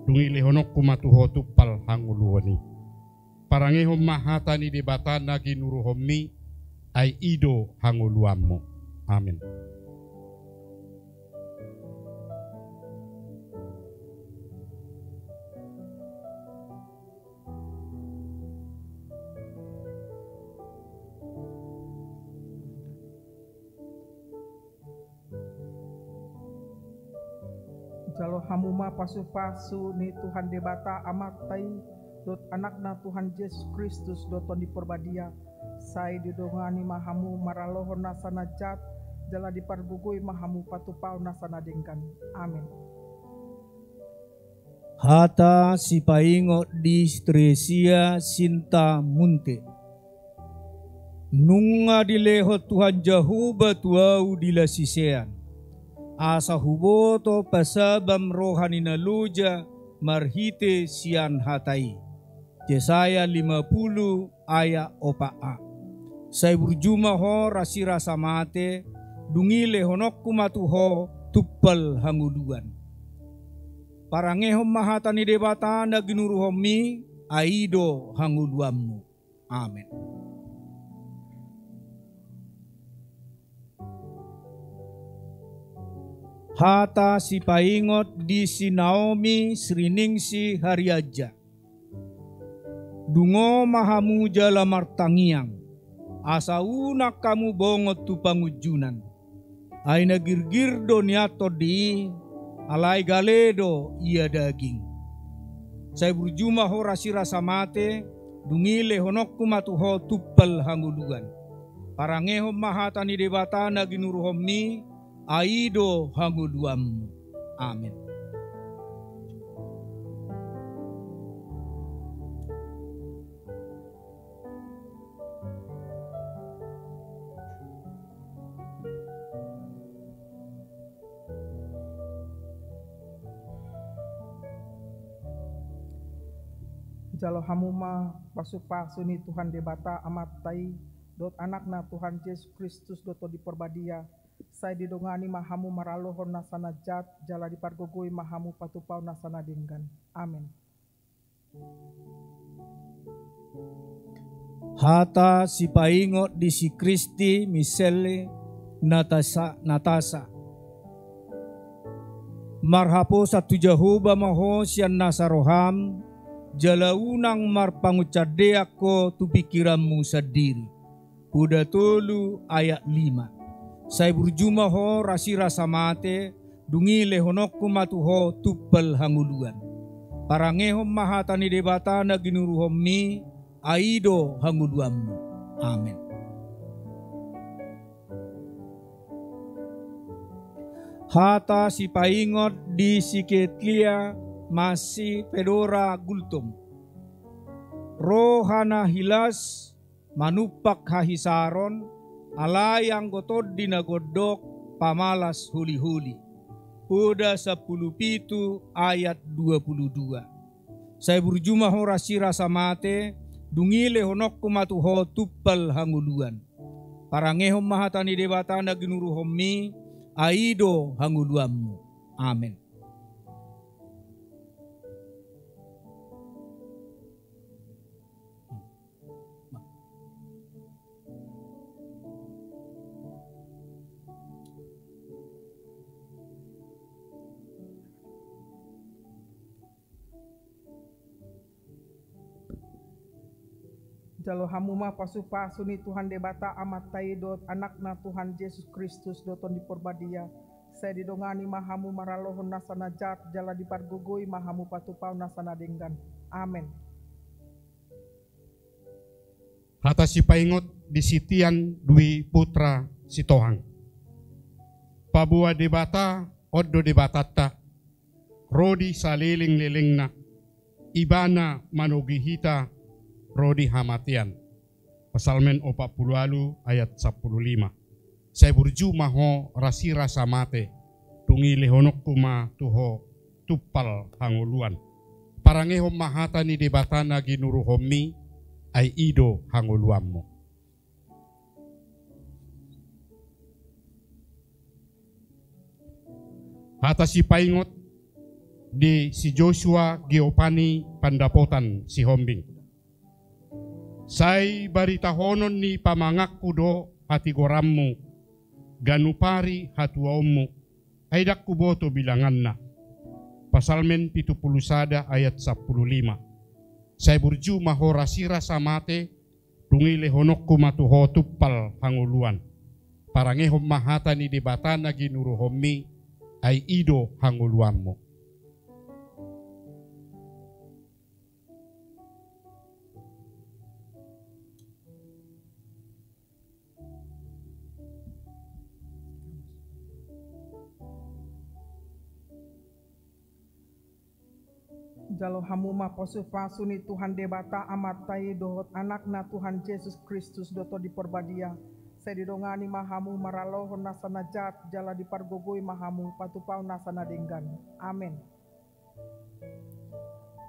dungi lehonok kumatuho tupal hanguluani. Parangehom mahata ni debatana ginuruhomi ay ido hanguluammu. Amin. Jalo hamuma pasu-pasu ni Tuhan debata amatai dot anak na Tuhan Yesus Kristus doton di perbadia. Sai didongani mahamu maralohon nasana jat jala diparbugui mahamu patupau nasana dengkan. Amin. Hata si paingo di Stresia Sinta Munte. Nunga dileho Tuhan Jahuba tuau dilasisean. Asa huboto pasabam rohani naluja marhite sian hatai. Yesaya 50 ayat 4. Saya berjumah ho rasira samate dungi lehonokku matuho tupal hanguduan. Parangehom mahatani debatana ginuruhomi aido hanguduammu. Amin. Hata si paingot di si Naomi Sriningsi Hariaja. Dungo mahamu jala martangiang. Asa unak kamu bongot tu pangujunan. Aina girgir do niato di alai galedo ia daging. Saya berjumah ho rasira samate dungile honokku matuho tuppal hanguluan. Parangeho mahatani debatana ginuruhomni aido hanguluammu. Amin. Jalo hamuma pasupasuni Tuhan debata amatai dot anakna Tuhan Yesus Kristus doto diperbadia. Saya didongani mahamu maralohon nasana jat jala dipargogoi mahamu patupau nasana dinggan. Amin. Hata si paingot di si Kristi Misele Natasa. Marhapo satu Jehovah maho sian nasaroham jalaunang marpangucade ako tu pikiranmu sendiri. Udah tolu ayat 5. Saya berjumah ho rasira samate dungi lehonokku matuho tuppal hanguluan. Parangehom mahatani debatana ginuruhomni aido hanguluammu. Amin. Hata si paingot di siketlia masih pedora gultum. Rohana hilas manupak hahisaron alayang gotod dinagodok pamalas huli-huli. Uda 10 ayat 22. Saya berjumah ho rasira samate dungile honokku matuho tuppal hanguluan. Parangehom mahatani debatana ginuruhommi aido hanguluammu. Amin. Jalo hamuma pasupasuni Tuhan debata amatai dot anakna Tuhan Yesus Kristus doton diperbadia. Saya didongani mahamu maralohon nasana jat jala dipargogoi mahamu patupau nasana denggan. Amin. Hata si paingot di sitian dui putra si tohang. Pabua debata oddo debatata. Rodi saliling-lilingna. Ibana manugihita rodi hamatian. Pasalmen 40 ayat 15. Saya berjumah ho rasira samate tungi lehonok kuma tuho tuppal hanguluan. Parangehom mahatani debatana ginuruhommi ay ido hanguluammu. Hata si paingot di si Joshua Geopani pandapotan si Hombing. Say baritahonon ni pamangakku do hati gorammu, ganupari hatuaummu, ay dakku boto bilanganna. Pasalmen 70 ayat 15. Say burju maho rasira samate, tungile honokku matuho tuppal hanguluan. Parangehom mahata ni debatana ginuruhommi, ay ido hanguluammu. Jalo hamuma pasupasuni Tuhan debata amatai dohot anakna Tuhan Yesus Kristus doto diperbadia. Saya didongani mahamu maralohon nasana jat jala dipargogoi mahamu patupau nasana denggan. Amin.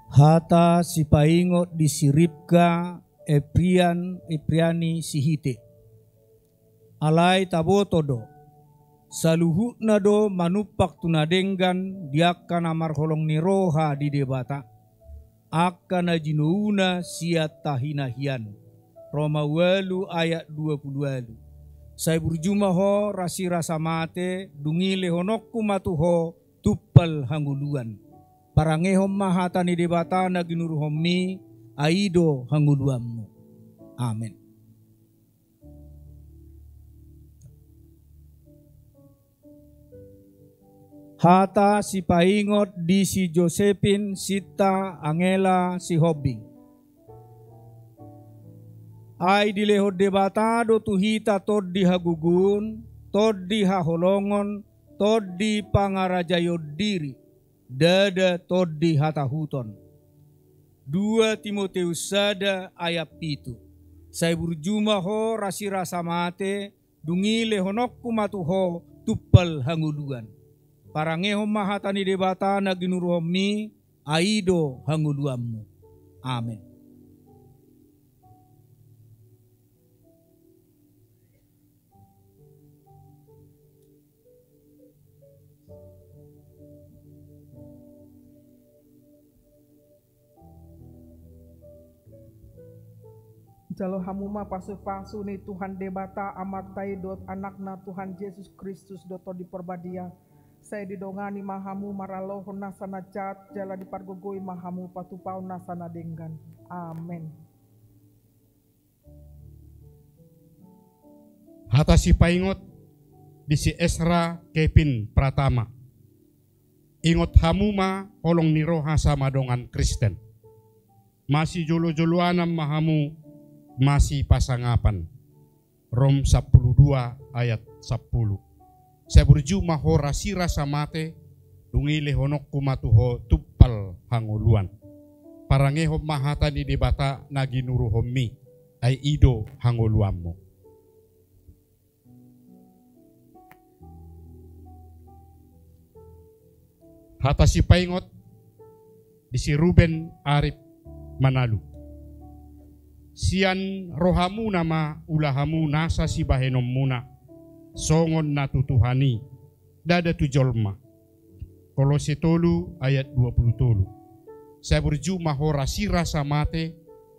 Hata si paingot di siripka Epriani sihite. Alai tabotodo. Saluhutna do manupak tunadenggan diakan amar holong ni roha di debata. Akana jinuuna siat tahinahian. Roma 8 ayat 20. Saya berjumah ho rasi rasa mate dungile honokku matuho tuppal hanguluan. Parangehom mahatani debata na ginuruhommi aido hanguluanmu. Amin. Hata si paingot di si Josephine Sita Angela si Hobing. Ay dilehod debatado tuhita tod di hagugun, tod di haholongon, tod di pangarajayod diri, dada tod di hatahuton. 2 Timoteus 1 ayat 7. Saya berjumah ho rasi rasa mate, dungile honokku matuho tuppal hanguluan. Parangehom mahatani debata na ginuruhommi aido hanguluanmu. Amin. Jalo hamuma pasu-pasu ni Tuhan debata amatai dot anakna Tuhan Yesus Kristus doto diperbadia. Saya didongani mahamu maraloh nasana cat jala dipargogoi mahamu patupau nasana denggan. Amin. Hata si paingot di si Esra Kevin Pratama. Ingot hamuma olong niroha sama dongan Kristen. Masih jolo-joloanam mahamu masih pasangapan. Rom 12 ayat 10. Saya berjumah ho rasi rasa mate dungile honok kumatuho tuppal hanguluan. Parangehom mahatani debata nagi nuruhommi ay ido hanguluanmu. Hata si paingot di si Ruben Arif Manalu. Sian rohamu nama ulahamu nasa si bahenom muna songon natutuhani dada tujolma. Kolose 3 ayat 20. Saya berjumah ho rasi rasa mate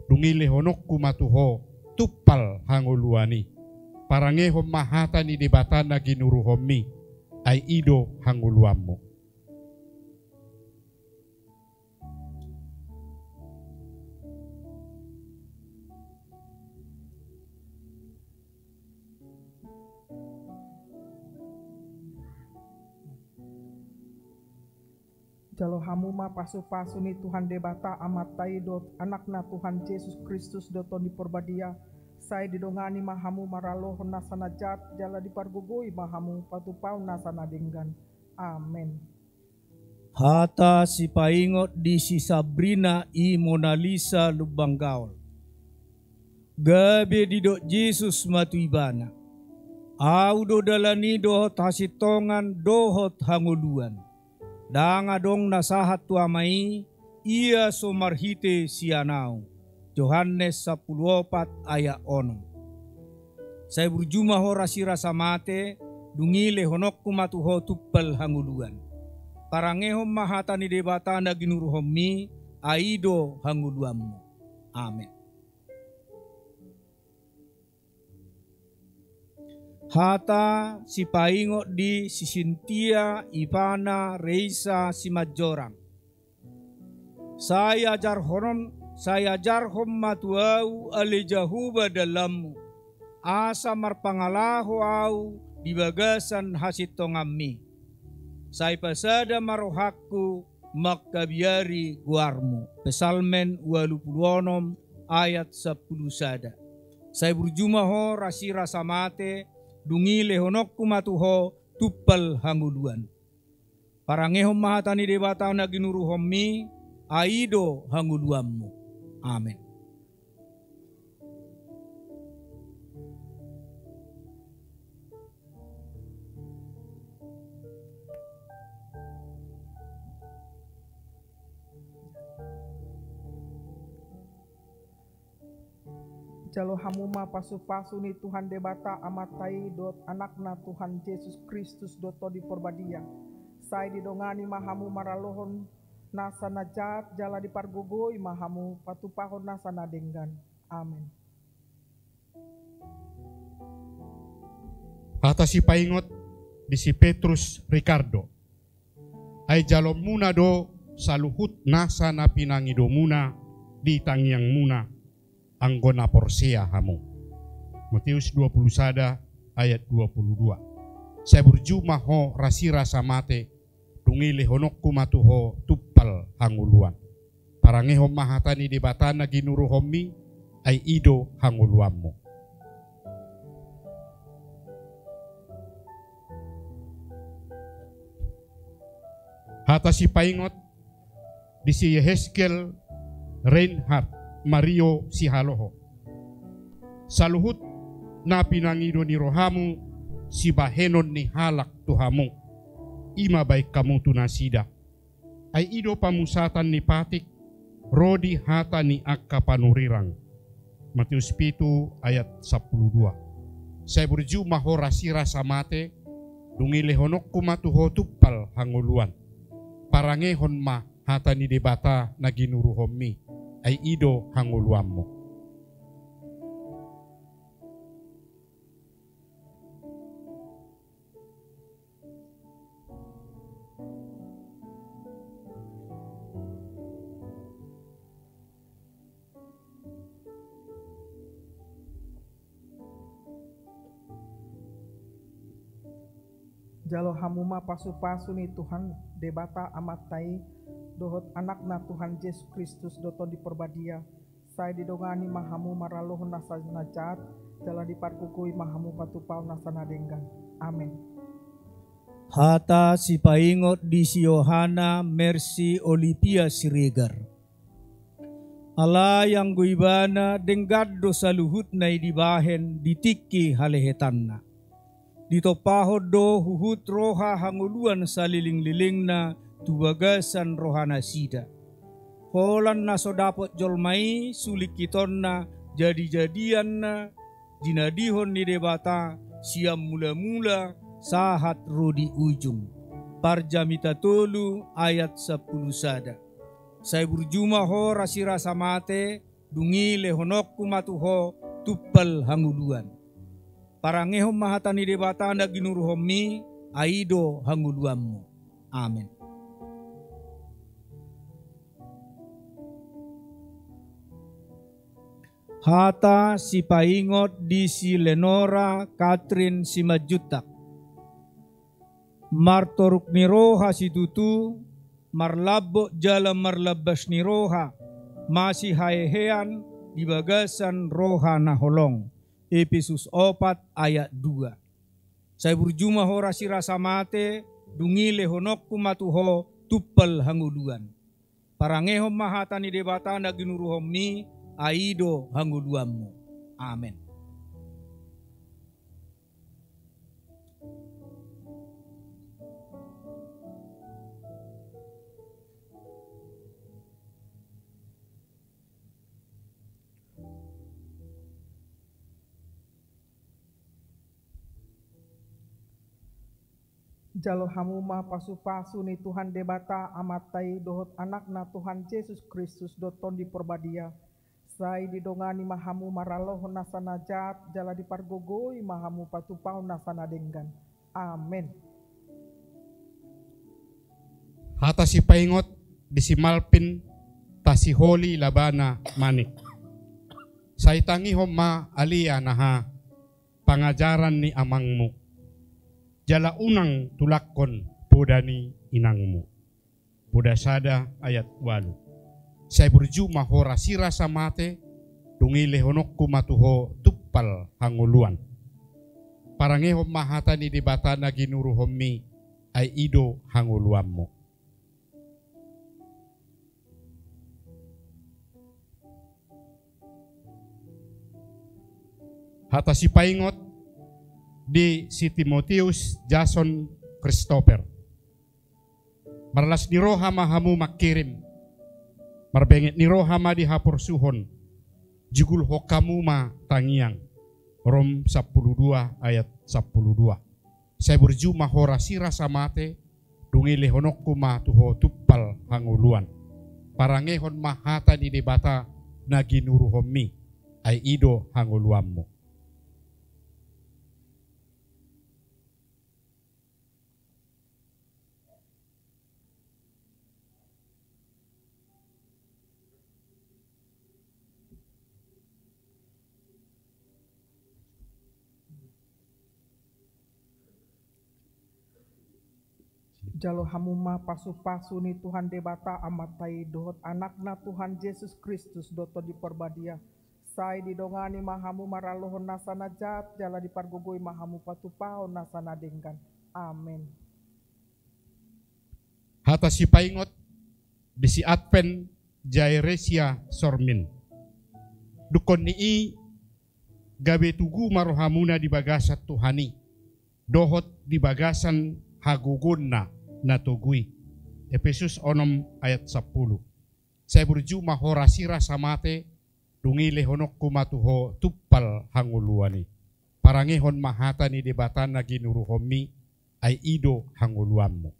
dungile honokku matuho tuppal hanguluani. Parangehom mahatani debatana ginuruhommi ay ido hanguluanmu. Jalo hamuma pasu-pasu ni Tuhan debata amatai dot anakna Tuhan Yesus Kristus doton diperbadia. Saya didongani mahamu maraloh nasana jat jala dipargogoi mahamu patupau nasana denggan. Amin. Hata si paingot di si Sabrina i Mona Lisa Lubang Gaul. Gabe di dok Jesus matuibana. Au do dalani dohot hasitongan dohot hanguluan. Danga dong nasahat tuamai ia somarhite sianau. Yohanes 14 ayat 6. Saya berjumah ho rasi rasa mate dungile honokku matuho tuppal hanguluan. Parangehom mahatani debata na ginuruhommi aido hanguluanmu. Amin. Hata si paingot di si Cynthia Ivana Reisa si Majorang. Saya jarhom matuau ale jahuba dalammu. Asa marpangalaho au di bagasan hasitongammi. Saya pasada marohakku makabiari guarmu. Pesalmen 26 ayat 10 sada. Saya berjumah ho rasi rasa mate dungile honokku matuho tuppal hanguluan. Parangehom mahatani debata na ginuruhommi aido hanguluanmu. Amin. Jalo hamuma pasu-pasu ni Tuhan debata amatai dot anakna Tuhan Yesus Kristus doto diperbadia. Saya didongani mahamu maralohon nasana jat jala dipargogoi mahamu patupahon nasana denggan. Amin. Hata si paingot di si Petrus Ricardo. Ay jalom muna do saluhut nasa na pinangido muna di tangyang muna anggo na porsia hamu. Matius 21 ayat 22. Saya berjumah ho rasira samate dungile honok kumatuho tupal hanguluan. Parangeho mahatani di batana ginuruhomi ay ido hanguluanmu. Hata si paingot di si Yehezkiel Reinhard Mario Sihaloho. Saluhut na pinangido ni rohamu si bahenon ni halak tuhamu. Ima baik kamu tunasida. Ay ido pamusatan ni patik rodi hata ni akka panurirang. Matius 7 ayat 12. Saya berjumah ho rasira samate dungile honok kumatuho tupal hanguluan. Parangehon ma hata ni debata na ginuruhomi ay ido hanguluanmo. Jalo hamuma pasu-pasu ni Tuhan debata amatai dohot anak na Tuhan Yesus Kristus doton di perbadia. Saya didongani mahamu maraloh nasa najat jala diparkukui mahamu patupau nasa nadenggan. Amin. Hata si paingot di si Yohana Mercy Olivia Siregar. Ala yang guibana denggad dosa luhut na idibahen ditiki halehetanna. Ditopahod do huhut roha hanguluan sa liling-liling na tubagasan rohana sida. Holan na so dapot jolmai sulik kiton na jadi-jadian na jinadihon ni debata siam mula-mula sahat rodi ujung. Parjamita tolu ayat 10 sada. Saya berjumah ho rasira samate dungi lehonok kumatuho tupal hanguluan. Parangehom mahatani debata na ginuruhomi aido hanguluanmu. Amin. Hata si paingot di si Lenora Catherine si Majutak. Martoruk niroha si tutu marlabo jala marlabas niroha masih haehean di bagasan roha na holong. Efesus 4 ayat 2. Saya berjumah ho rasira samate dungile honok kumatuho tupal hanguluan. Parangehom mahatani debata na ginuruhomi aido hanguluanmu. Amin. Jalo hamuma pasu-pasu ni Tuhan debata amatai dohot anak na Tuhan Yesus Kristus doton di perbadia. Sai didongani mahamu maraloh nasa najat jala dipargogoi mahamu patupau nasa nadenggan. Amin. Hata si paingot di si Malpin tasiholi labana manik. Sai tangihom ma alia naha pangajaran ni amangmu. Jala unang tulakon podani inangmu. Podasada ayat 8. Saya berjumah ho rasira samate dungile honok kumatuho tupal hanguluan. Parangehom mahatani di batana ginuruhomi ay ido hanguluanmu. Hata si paingot di si Timotius Jason Christopher. Marlas ni roha mahamu makirim. Marbengit ni roha ma di hapor suhon. Jugul hokamu ma tangiang. Rom 12 ayat 12. Saya berjumah ho rasira samate dungile honokku ma tuho tupal hanguluan. Parangehon mahata di debata naginuruhomi ay ido hanguluanmu. Jalo hamuma pasu-pasu ni Tuhan debata amatai dohot anakna Tuhan Yesus Kristus doto di perbadia. Sai didongani mahamu maralohon nasana jat jala dipargogoi mahamu patupao nasana denggan. Amin. Hata si paingot bisi adpen jairesia sormin. Dukon nii gabe tugu marohamuna di bagasat Tuhani. Dohot di bagasan haguguna na tugui. Efesus 6 ayat 10. Saya berju mahorasira samate dungi lehonok kumatuho tuppal hanguluani. Parangehon mahata ni debatan na ginuruhomi ay ido hanguluanmu.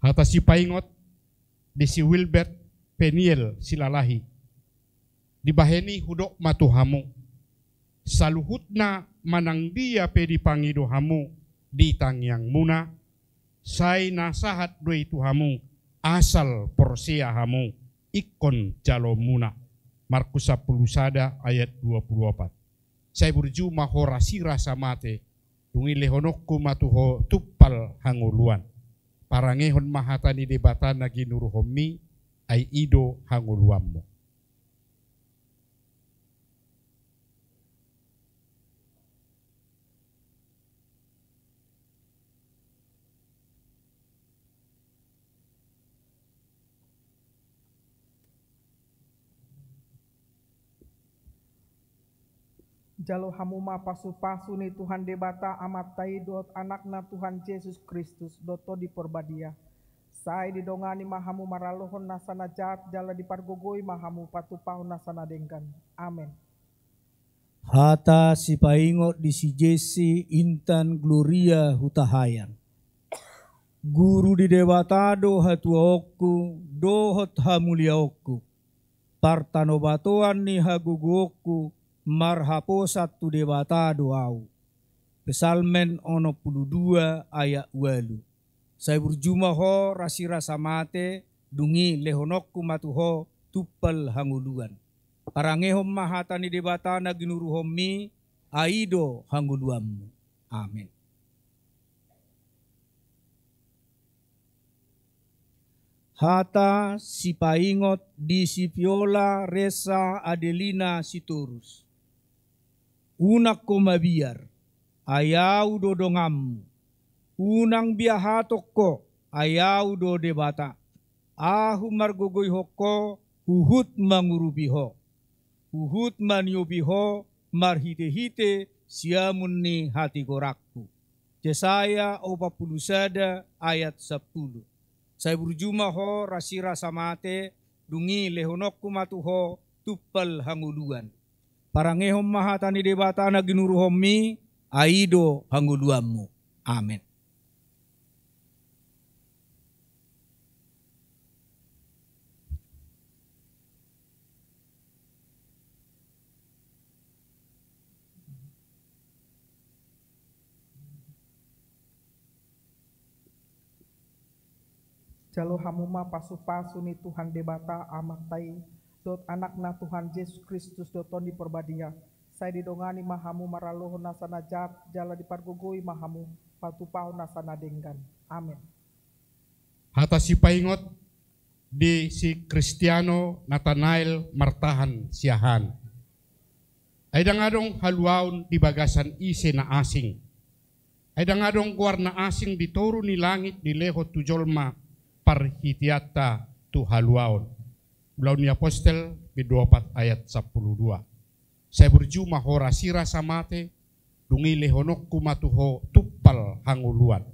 Hata si paingot di si Wilbert Peniel silalahi. Dibaheni hudok matuhamu. Saluhut na manang dia pedi pangidohamu di tangyang muna. Say nasahat doi tuhamu asal porsiahamu ikon jalo muna. Markus 10 ayat 24. Saya berju mahorasi rasa mate dungi lehonokku matuho tuppal hanguluan. Parangehon mahatani debatan nagi nuruhomi ay ido hanguluanmu. Jalo hamuma pasu-pasu ni Tuhan debata amatai dot anakna Tuhan Yesus Kristus doto di perbadia. Sai didongani mahamu maralohon nasana jat jala dipargogoi mahamu patupao nasana denggan. Amin. Hata si paingot di si Jesse Intan Gloria Hutahayan. Guru di debatado hatuaoku dohot hamuliaoku. Partanobatoan ni haguguoku marhaposat tu debata doau. Pesalmen 62 ayat 8. Saya berjumah ho rasira samate dungi lehonokku matuho tuppal hanguluan. Parangehom mahatani debata na ginuruhomi aido hanguluanmu. Amin. Hata si paingot di si Viola Resa Adelina Sitorus. Unak ko mabiar, ayaw do dongam. Unang biyahatok ko, ayaw do debata. Ahu margogoy hoko, huhut mangurubiho. Huhut manyubiho, marhite-hite, siyamun ni hati gorakku. Yesaya 40 ayat 10. Saya berjumah ho rasira samate, dungi lehonokku matuho, tuppal hanguluan. Parangehom mahatani debata na ginuruhomi, aido hanguluanmu. Amin. Jalo hamuma pasu-pasu ni Tuhan debata amatai dot anakna Tuhan Yesus Kristus doton di perbadia. Saya didongani mahamu maralohon nasana jat jala dipargogoi mahamu patupao nasana denggan. Amin. Hata si paingot di si Kristiano Nathanael Martahan Siahan. Ay dangadong haluaon di bagasan ise na asing. Ay dangadong warna asing di toro ni langit di leho tujolma parhitiata tu haluaon. Belaw ni Apostel 24 ayat 12. Saya berjumah horasira samate dungi lehonok kumatuho tuppal hanguluan.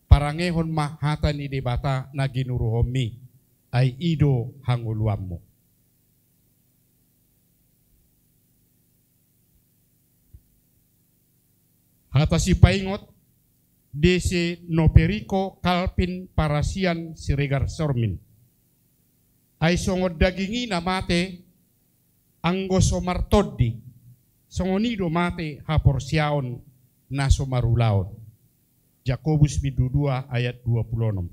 Parangehon mahata ni debata na ginuruhomi ay ido hanguluanmu. Hata si paingot dese Noperico Kalpin Parasian Siregar Sormin. Ay songod dagingi na mate anggo somartodi songonido mate haporsiaon na somarulaon. Jakobus 2 ayat 26.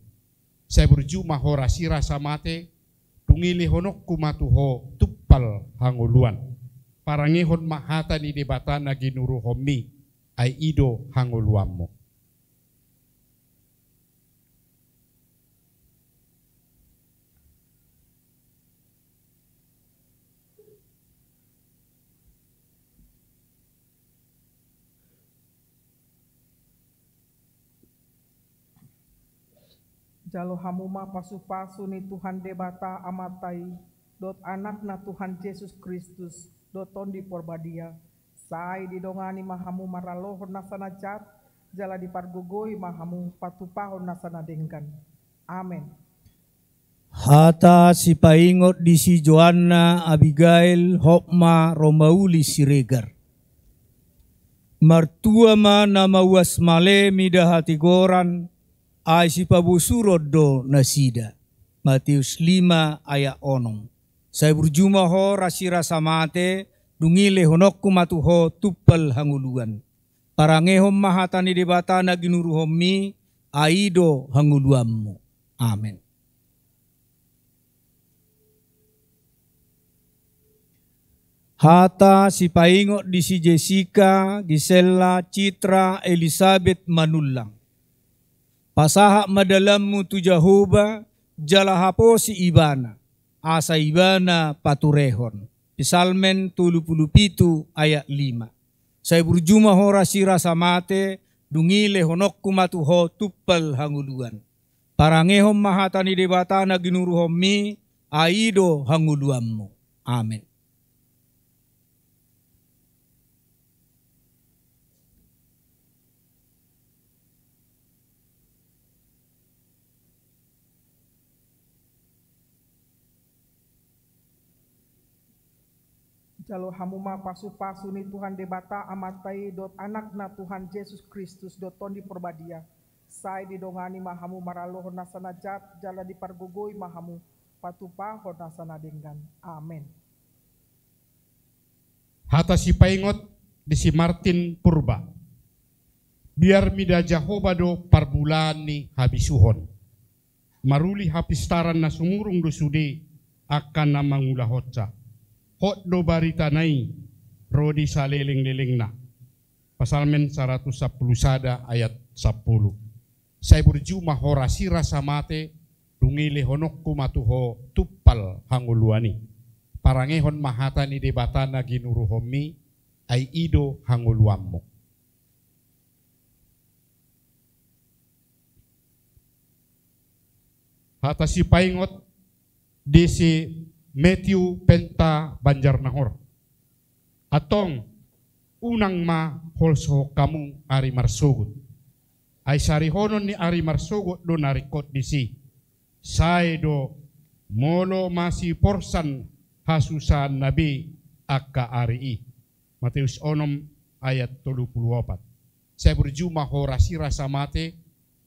Saya berjumah horasira samate tungili honok kumatuho tuppal hanguluan. Parangehon mahata ni debata na ginuruhomi ay ido hanguluammo. Jalo hamuma pasu-pasu ni Tuhan debata amatai dot anak na Tuhan Yesus Kristus doton di porbadia sai didongani mahamu maralohon nasana cat jala dipargogoi mahamu patupahon nasana dengkan. Amin. Hata si paingot di si Joanna Abigail Hokma Romauli Siregar. Martua ma nama wasmale mida hati goran ay si pabusurod do nasida. Matius 5 ayat 6. Saya berjumah ho rasira samate dungile honokku matuho tuppal hanguluan. Parangehom mahatani debata na ginuruhommi aido hanguluammu. Amin. Hata si paingot di si Jessica, Gisela, Citra, Elizabeth Manulang. Pasahak madalammu tu Jahoba, jalahapo si Ibana, asa Ibana paturehon. Psalmen 37 ayat 5. Saya berjumah hora sira samate, dungile honokku matuho tuppal hanguluan. Parangehom mahatani debatana ginuruhommi, aido hanguluammu. Amin. Jalo hamuma pasu-pasu ni Tuhan debata amatai dot anak na Tuhan Yesus Kristus doton di porbadia. Sai didongani mahamu maralohon nasana jat jala dipargogoi mahamu patupahon nasana denggan. Amin. Hata si paingot di si Martin Purba. Biar mida Jahoba do parbulan ni habisuhon. Maruli hapistaran na sumurung do sudi akan na mangulahotsa. Hot do barita nai rodi saliling-liling na. Psalmen 110 sada ayat 10. Saya berjumah hora sira samate dungile honokku matuho tuppal hanguluani. Parangehon mahatani debatana ginuruhommi ay ido hanguluammo. Hata si paingot desi Matthew Penta Banjarnahor. Atong unang ma holso kamu ari marsugot. Ay sarihonon ni ari marsugot do narikot disi. Say do molo masi porsan hasusan nabi akka ari. Matius 6 ayat 34. Saya berjumah hora sira samate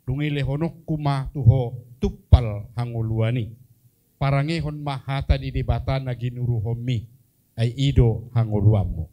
dungile honok kuma tuho tuppal hanguluani. Parangehon mahata di debata na ginuruhommi ay ido hanguluammo.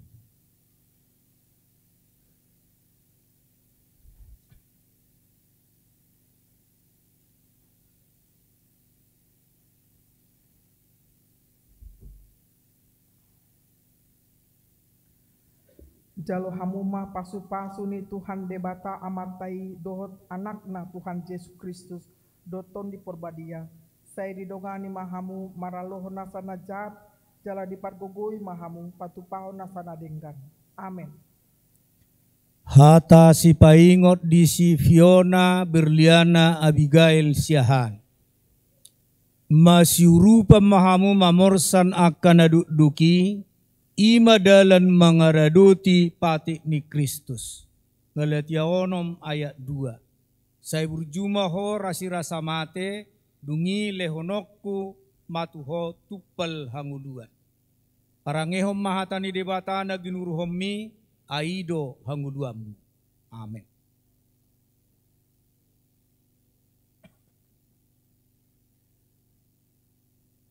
Jalo hamuma pasu-pasu ni Tuhan debata amatai dohot anak na Tuhan Yesus Kristus doton di porbadia. Saya didongani mahamu maralohon nasana jat jala dipargogoi mahamu patupahon nasana denggan. Amin. Hata si paingot di si Fiona Berliana Abigail Siahan. Masiurupa mahamu mamorsan akan aduk-duki ima dalan mangaraduti patik ni Kristus. Galatia 6 ayat 2. Saya berjumah ho rasira samate dungi lehonokku matuho tuppal hanguluan. Parangehom mahatani debata na ginuruhommi aido hanguluammu. Amin.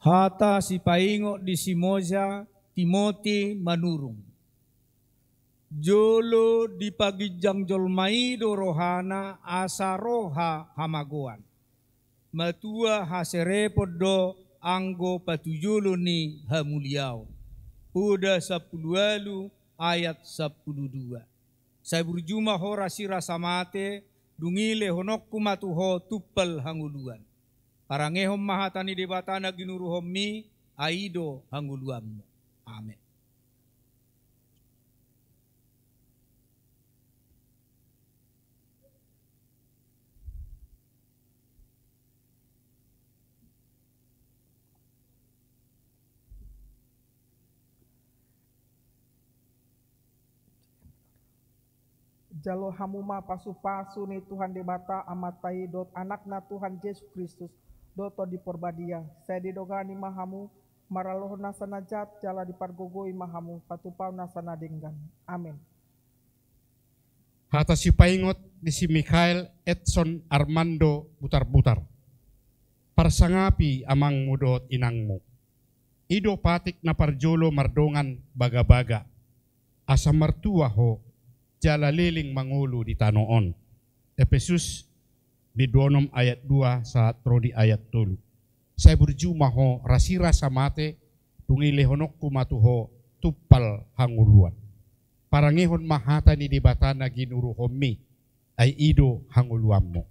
Hata si paingot di si Moza Timoti manurung. Jolo di pagijang jolmai do rohana asa roha hamagoan. Matua haserepod do anggo patujulu ni hamuliau. Uda 10 ayat 12. Saya berjumah ho rasira samate, dungile honok kumatuho tuppal hanguluan. Parangehom mahatani debatana ginuruhom mi, aido hanguluanmu. Amin. Jalo hamuma pasu-pasu ni Tuhan debata amatai dot anakna Tuhan Yesus Kristus doto di porbadia. Saya didogani mahamu maraloh nasana jat jala di pargogoi mahamu patupau nasana denggan. Amin. Hata si paingot di si Mikhail Edson Armando butar-butar. Parsangapi amang mudot inangmu. Ido patik na parjolo mardongan baga-baga. Asa mertua ho jala liling mangulu di tanoon. Efesus di 2 ayat 2 saat rodi ayat 3. Saya berjumah ho rasira samate tungile honok kumatuho tupal hanguluan. Parangehon mahata ni dibatana ginuru homi ay ido hanguluanmu.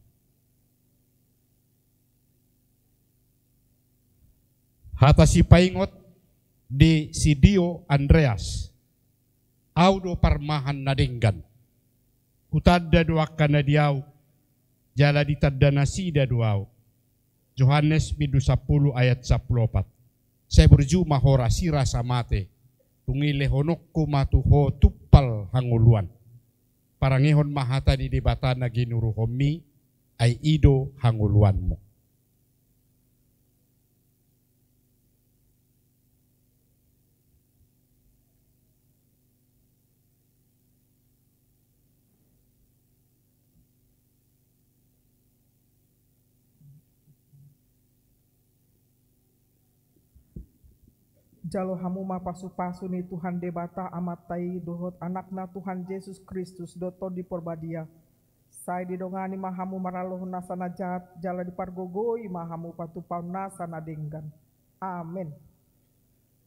Hata si paingot di si Dio Andreas audo parmahan nadenggan. Kutadda doakan na diaw, jala ditadda nasida doaw. Yohanes 10 ayat 14. Saya berjumah hora sira samate, tungile honok kumatuho tupal hanguluan. Parangehon mahata di debatana ginuru homi, ay ido hanguluanmu. Jalo hamuma pasu-pasu ni Tuhan debata amatai dohot anakna Tuhan Yesus Kristus doto di porbadia. Saya didongani mahamu maraloh nasana jat jala di pargogoi mahamu patupau nasana denggan. Amin.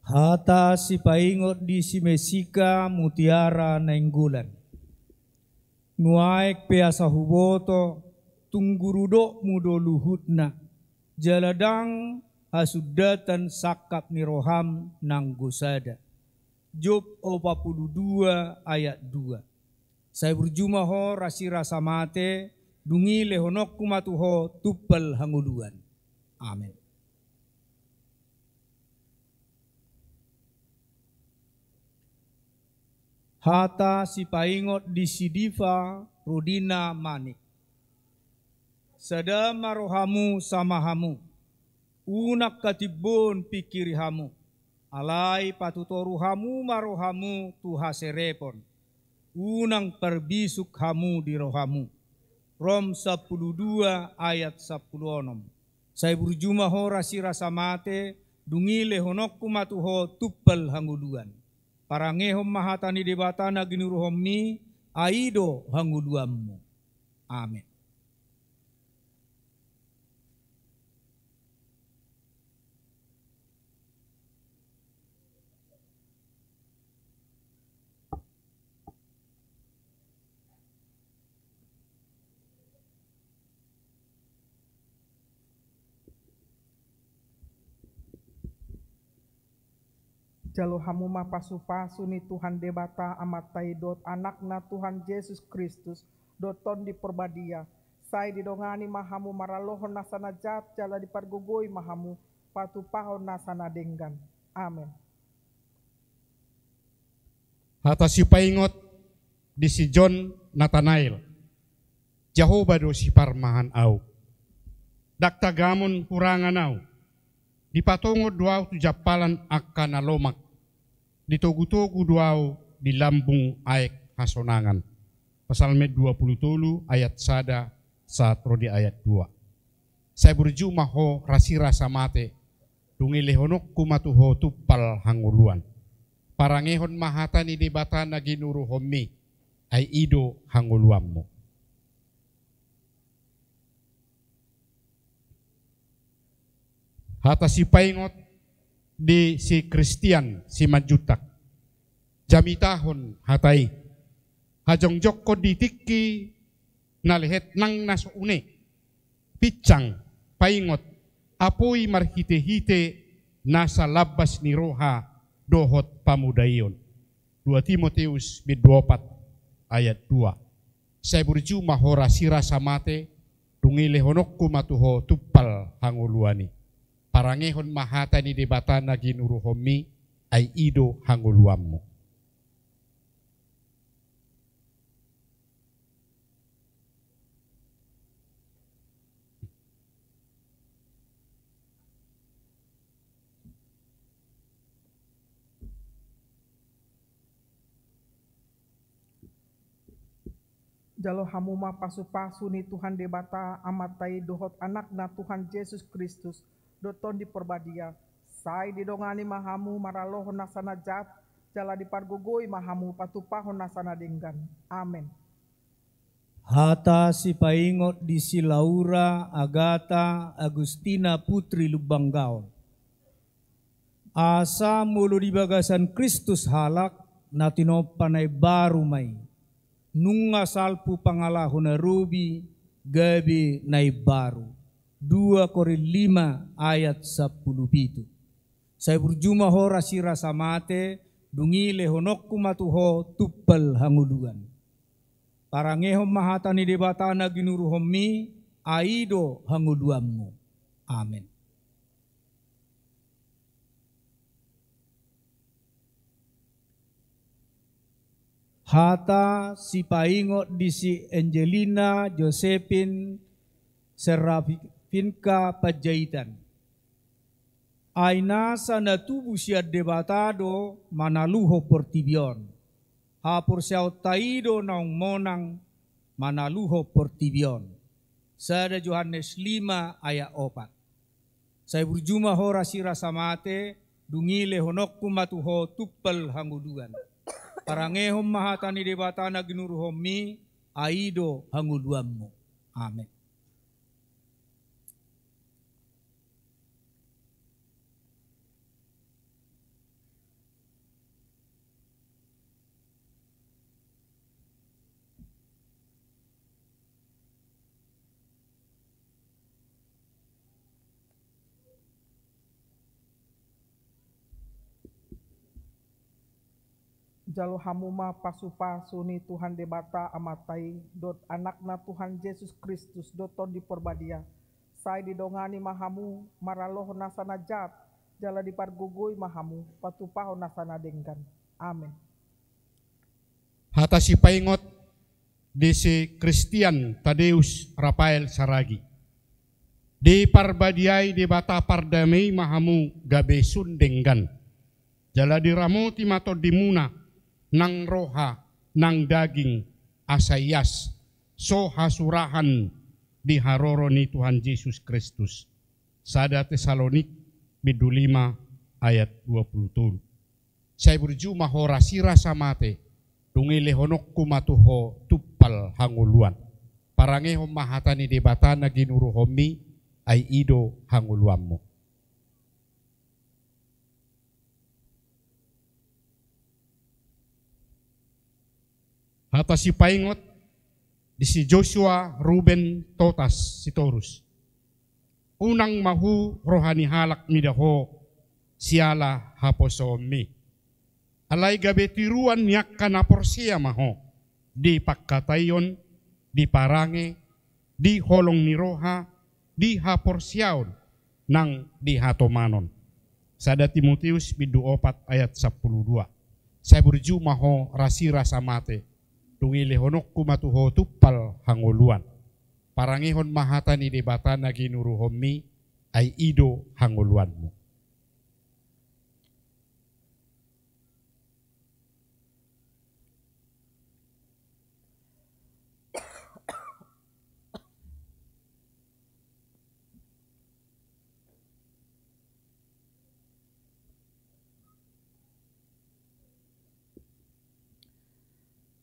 Hata si paingot di si Mesika mutiara nainggulan. Nuaik peasa huboto tunggurudok mudo luhutna. Jaladang asudatan sakap ni roham nang gusada. Job 42 ayat 2. Saya berjumah ho rasira samate dungile honok kumatuho tupal hanguluan. Amin. Hata si paingot di Sidiva Rodina Manik. Sadama rohamu samahamu. Unak katibon pikirihamu, alai patutoruhamu marohamu tuhaserepon, unang perbisuk hamu di rohamu. Rom 12 ayat 16. Saya berjumah ho rasira samate, dungile honok kumatuho tuppal hanguluan. Parangehom mahatani debatana ginuruhomi, aido hanguluanmu. Amin. Jalo hamuma pasu-pasu ni Tuhan debata amatai dot anakna Tuhan Yesus Kristus doton di porbadia. Saya didongani mahamu maralohon nasana jat jala di pargogoi mahamu patupahon nasana denggan. Amin. Hata si paingot di si John Nathanael. Jehovah do si parmahan au. Daktagamon hurangan au. Di patongo duaw tu japalan akan alomak. Di togu-togu duaw di lambung aek hasonangan. Pasalme 27 ayat 1 saat rodi ayat 2. Saya berjumah ho rasira samate. Dungile honok kumatuho tupal hanguluan. Parangehon mahata ni debatana ginuru homi. Ay ido hanguluanmu. Hata si paingot di si Kristian si Majutak. Jamitahon hatai. hajong jokko ditiki nalihet nang nasune picang paingot apoi marhite-hite nasa labas ni roha dohot pamudayon. 2 Timoteus 4 ayat 2. Saya berjumah hora sira samate tungile honokku matuho tupal hanguluani. Parangehon mahata ni debatana ginuruhomi ay ido hanguluammu. Jalo hamuma pasu-pasu ni Tuhan debata amatai dohot anak na Tuhan Yesus Kristus doton di perbadia. Sai didongani mahamu maraloh nasana jat jala dipargugoi mahamu patupahon nasana denggan. Amin. Hata si paingot di si Laura Agata Agustina Putri Lubanggaon. Asa mulu di bagasan Kristus halak na tinopanay baru may. Nunga salpu pangalahu na rubi gabi nai baru. 2 Korin 5 ayat 17. Saya berjumah hora sira samate dungile honokku matuho tuppal hanguluan. Parangehom mahatani debatana ginuruhomi aido hanguluammu. Amin. Hata si paingot di si Angelina Josephine Serafinka Pajaitan. Aina sana tubuh siya debatado manaluho portibion. Hapur siya taido naong monang manaluho portibion. Sada Yohanes 5 ayat 4. Saya berjumah hora sira samate dungile honokku matuho tuppal hanguluan. Parangehom mahatani debatana ginuruhomi aido hanguluammu. Amin. Jalo hamuma pasu-pasu ni Tuhan debata amatai dot anak na Tuhan Yesus Kristus doton di perbadia. Sai didongani mahamu maraloh nasana jat jala dipargugui mahamu patupahon nasana denggan. Amin. Hata si paingot di si Christian Tadeus Rafael Saragi. Di parbadiai di bata pardamai mahamu gabe sundenggan. Jala diramu timato dimuna nang roha, nang daging, asayas, so hasurahan di haroro ni Tuhan Yesus Kristus. Sada Tesalonik 5 ayat 20. Saya berjumah hora sira samate, tungile honokku matuho tuppal hanguluan. Parangehom mahatani debatana ginuruhomi ay ido hanguluammu. Hata si paingot di si Joshua Ruben Totas Sitorus. Unang mahu rohani halak midaho siala haposomi. Alay gabe tiruan niyak kanaporsia maho di pakkatayon, di parange, di holong ni roha, di haporsiaon nang di hatomanon. Sada Timoteus 4 ayat 12. Saya berjumah ho rasira samate. Tungile honokku matuho tuppal hanguluan. Parangehon mahatani debatana ginuruhomi ay ido hanguluanmu.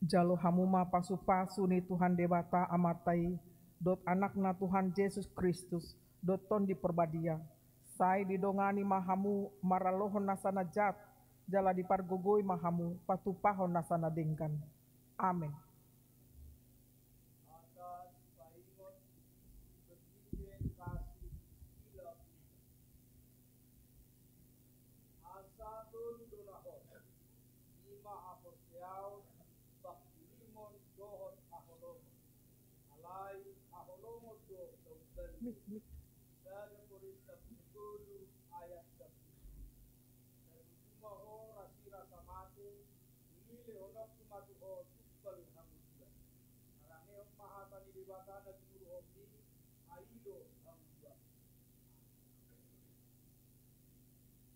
Jalo hamuma pasu-pasu ni Tuhan debata amatai dot anak na Tuhan Yesus Kristus doton di perbadia. Sai didongani mahamu maralohon nasana jat jala dipargugoi mahamu patupahon nasana denggan. Amin.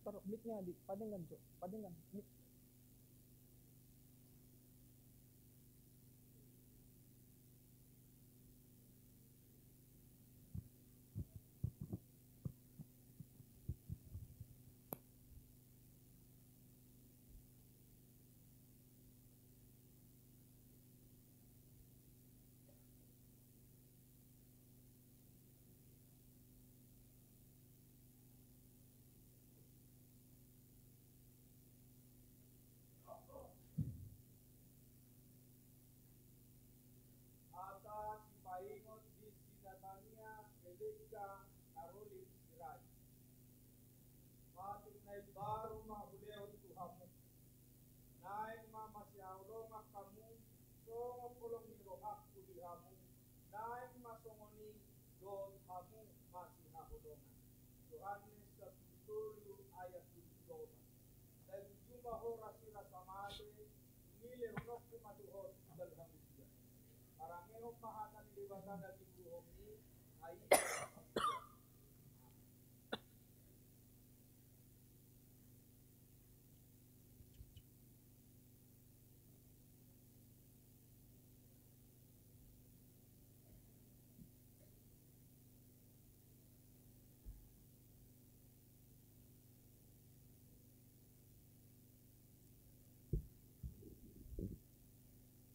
Taruh mic-nya di padengan, Cok. Padengan mic.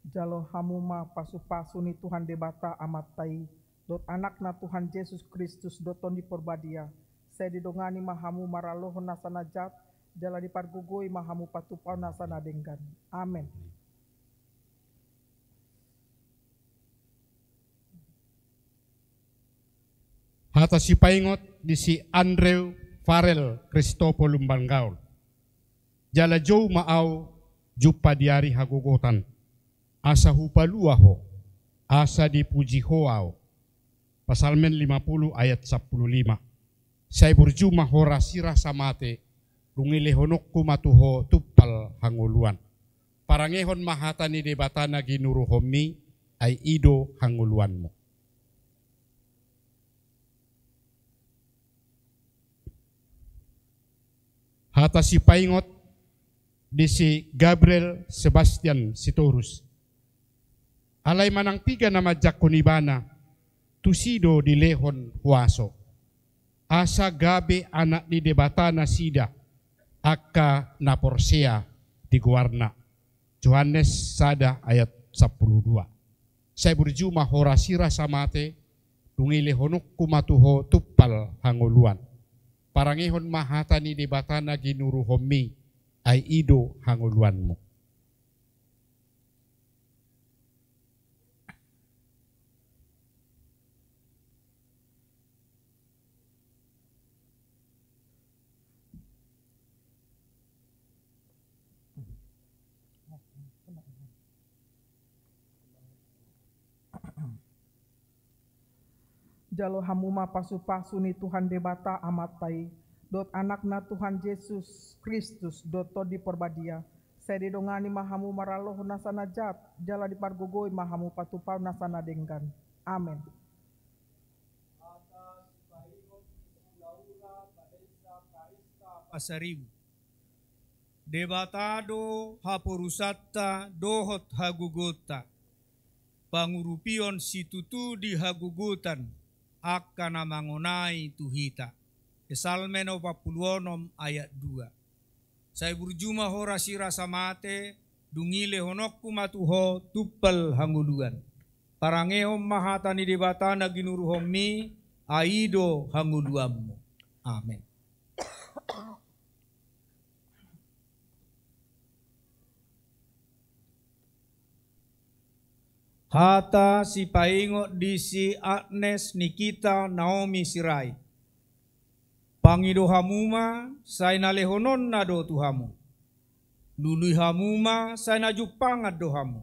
Jalo hamuma pasu-pasu ni Tuhan debata amatai dot anak na Tuhan Yesus Kristus doton di porbadia saya didongani mahamu maralohon nasana jat jala dipargugoi mahamu patupau nasana denggan. Amin. Hata si paingot di si Andrew Farel Cristopolo Lumbangaul. Jala jau maau jupa diari hagogotan. Asa hupaluaho, asa dipuji hoao. Pasalmen 50 ayat 15. Saya berjumah hora sirah samate, rungile honokku matuho tupal hanguluan. Parangehon mahatani debatana ginuruhomi, ay ido hanguluanmu. Hata si paingot di si Gabriel Sebastian Sitorus. Alay manang tiga na madyak kunibana, tusido di lehon huaso. Asa gabi anak di debata na sida, akka na porsea di guarna. Johannes sada ayat 12. Saya berjumah horasira samate, tungile honok kumatuho tupal hanguluan. Parangehon mahata ni debata na ginuruhomi, ay ido hanguluanmu. Jalo hamuma pasu-pasu ni Tuhan debata amatai dot anak na Tuhan Yesus Kristus doto di porbadia saya didongani mahamu maraloh nasana jat jala dipargogoi mahamu patupau nasana denggan. Amin. Pasaribu debatado hapurusatta dohot hagugota pangurupion situtu di hagugutan akan mangonai tuhita. Salmen 46 ayat 2. Saya berjumah hora sira samate dungile honokku matuho tupal hanguluan. Parangehom mahatani debatana ginuruhomi aido hanguluammu. Amin. Hata si paingot di si Agnes Nikita Naomi Sirai. Pangido hamuma say nalehonon na do tuhamu. Lului hamuma sai na jupangat do hamu.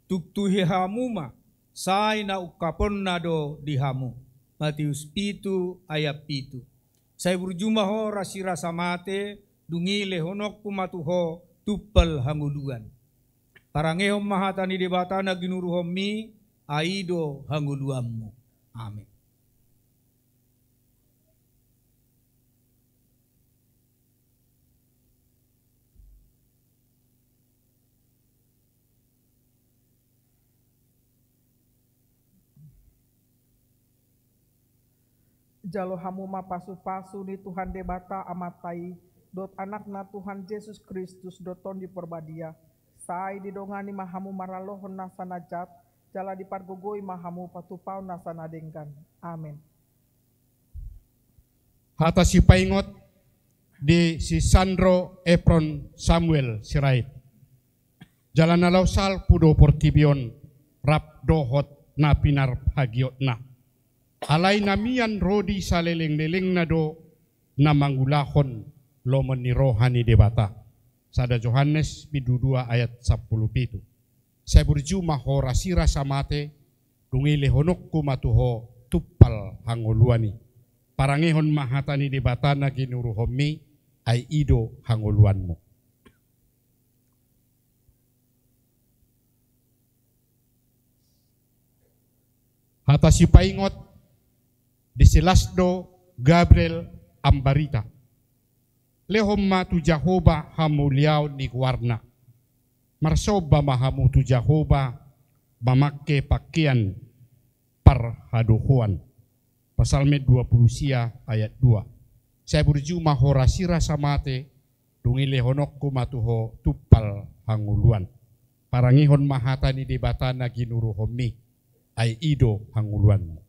Tuktuhi hamuma sai na ukaponna do di hamu. Matius 7 ayat 7. Sai berjumaho rasira samate dungile honok pumatuho tupal hanguluan. Parangehom mahatani debatana ginuruhomi aido hanguluammu. Amin. Jalo hamuma pasu-pasu ni Tuhan debata amatai dot anakna Tuhan Yesus Kristus doton di perbadia sai didongani mahamu maralohon nasanajat jala dipargogoi mahamu patupau nasanadengkan. Amin. Hata si paingot di si Sandro Epron Samuel Sirait. Jalan alausal pudo portibion rap dohot na pinar hagiot na. Alay namian rodi sa leleng-leleng na do na mangulahon lomen ni rohani debata. Sada Johannes 2 ayat 17. Saya berjumah ho rasira samate dungile honok kumatuho tupal hangoluani. Parangehon mahatani debata na ginuruhomi ay ido hangoluanmu. Hata si paingot di Silasdo Gabriel Ambarita. Lehomma tu Jahoba hamuliao ni warna. Marsoba mahamu tu Jahoba mamakke pakaian parhaduhuan. Pasalme 20 sia ayat 2. Saya berjumah horasira samate dungile honok kumatuho tupal hanguluan. Parangihon mahatani debatana ginuruhomi ay ido hanguluanmu.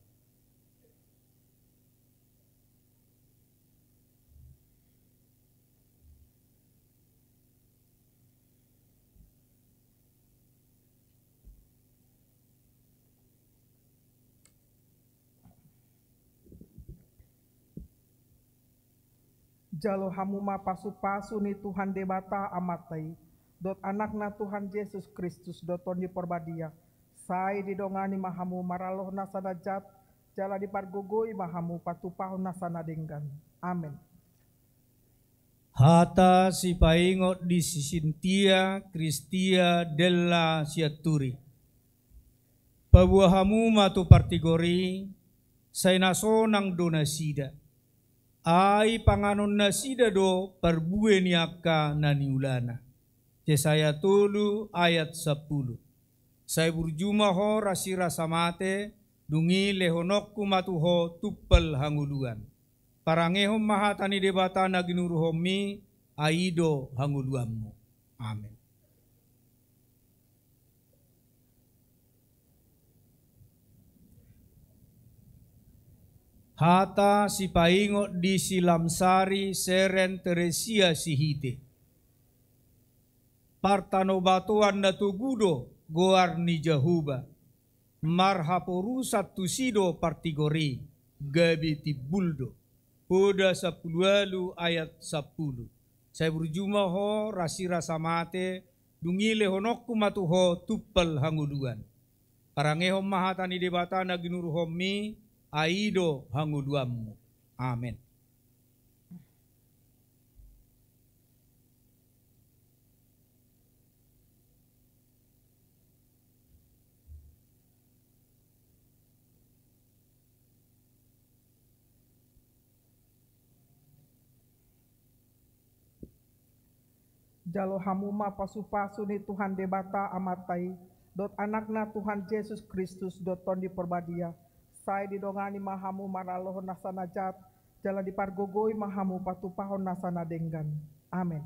Jalo hamuma pasu-pasu ni Tuhan debata amatai dot anakna Tuhan Yesus Kristus doton di perbadia sai didongani mahamu maraloh nasanajat jala dipargogoi mahamu patupahon nasanadenggan. Amin. Hata si paingot di Sintia Kristia della Siaturi. Pabuahamu matu partigori sai nasonang donasida. Ai panganon nasida do perbue niaka naniulana. Yesaya 3 ayat 10. Saya berjumaho rasira samate dungi lehonokku matuho tupel hanguluan. Parangehom mahatani debata naginuruhomi aido hanguluanmu. Amin. Hata si paingot di Silamsari Seren Teresia Sihite. Partano batuan na tugudo goar ni Jahuba. Marhaporusat tusido partigori gabi tibuldo. Hoda 10 ayat 10. Saya berjumaho rasira samate dungile honokku matuho tupal hanguluan. Parangehom mahatani debata naginuruhomi aido hanguluanmu. Amin. Jalo hamuma pasu-pasu ni Tuhan debata amatai dot anakna Tuhan Yesus Kristus doton di perbadia sai didongani mahamu maraloh nasanajat jala dipargogoi mahamu patupahon nasanadenggan. Amin.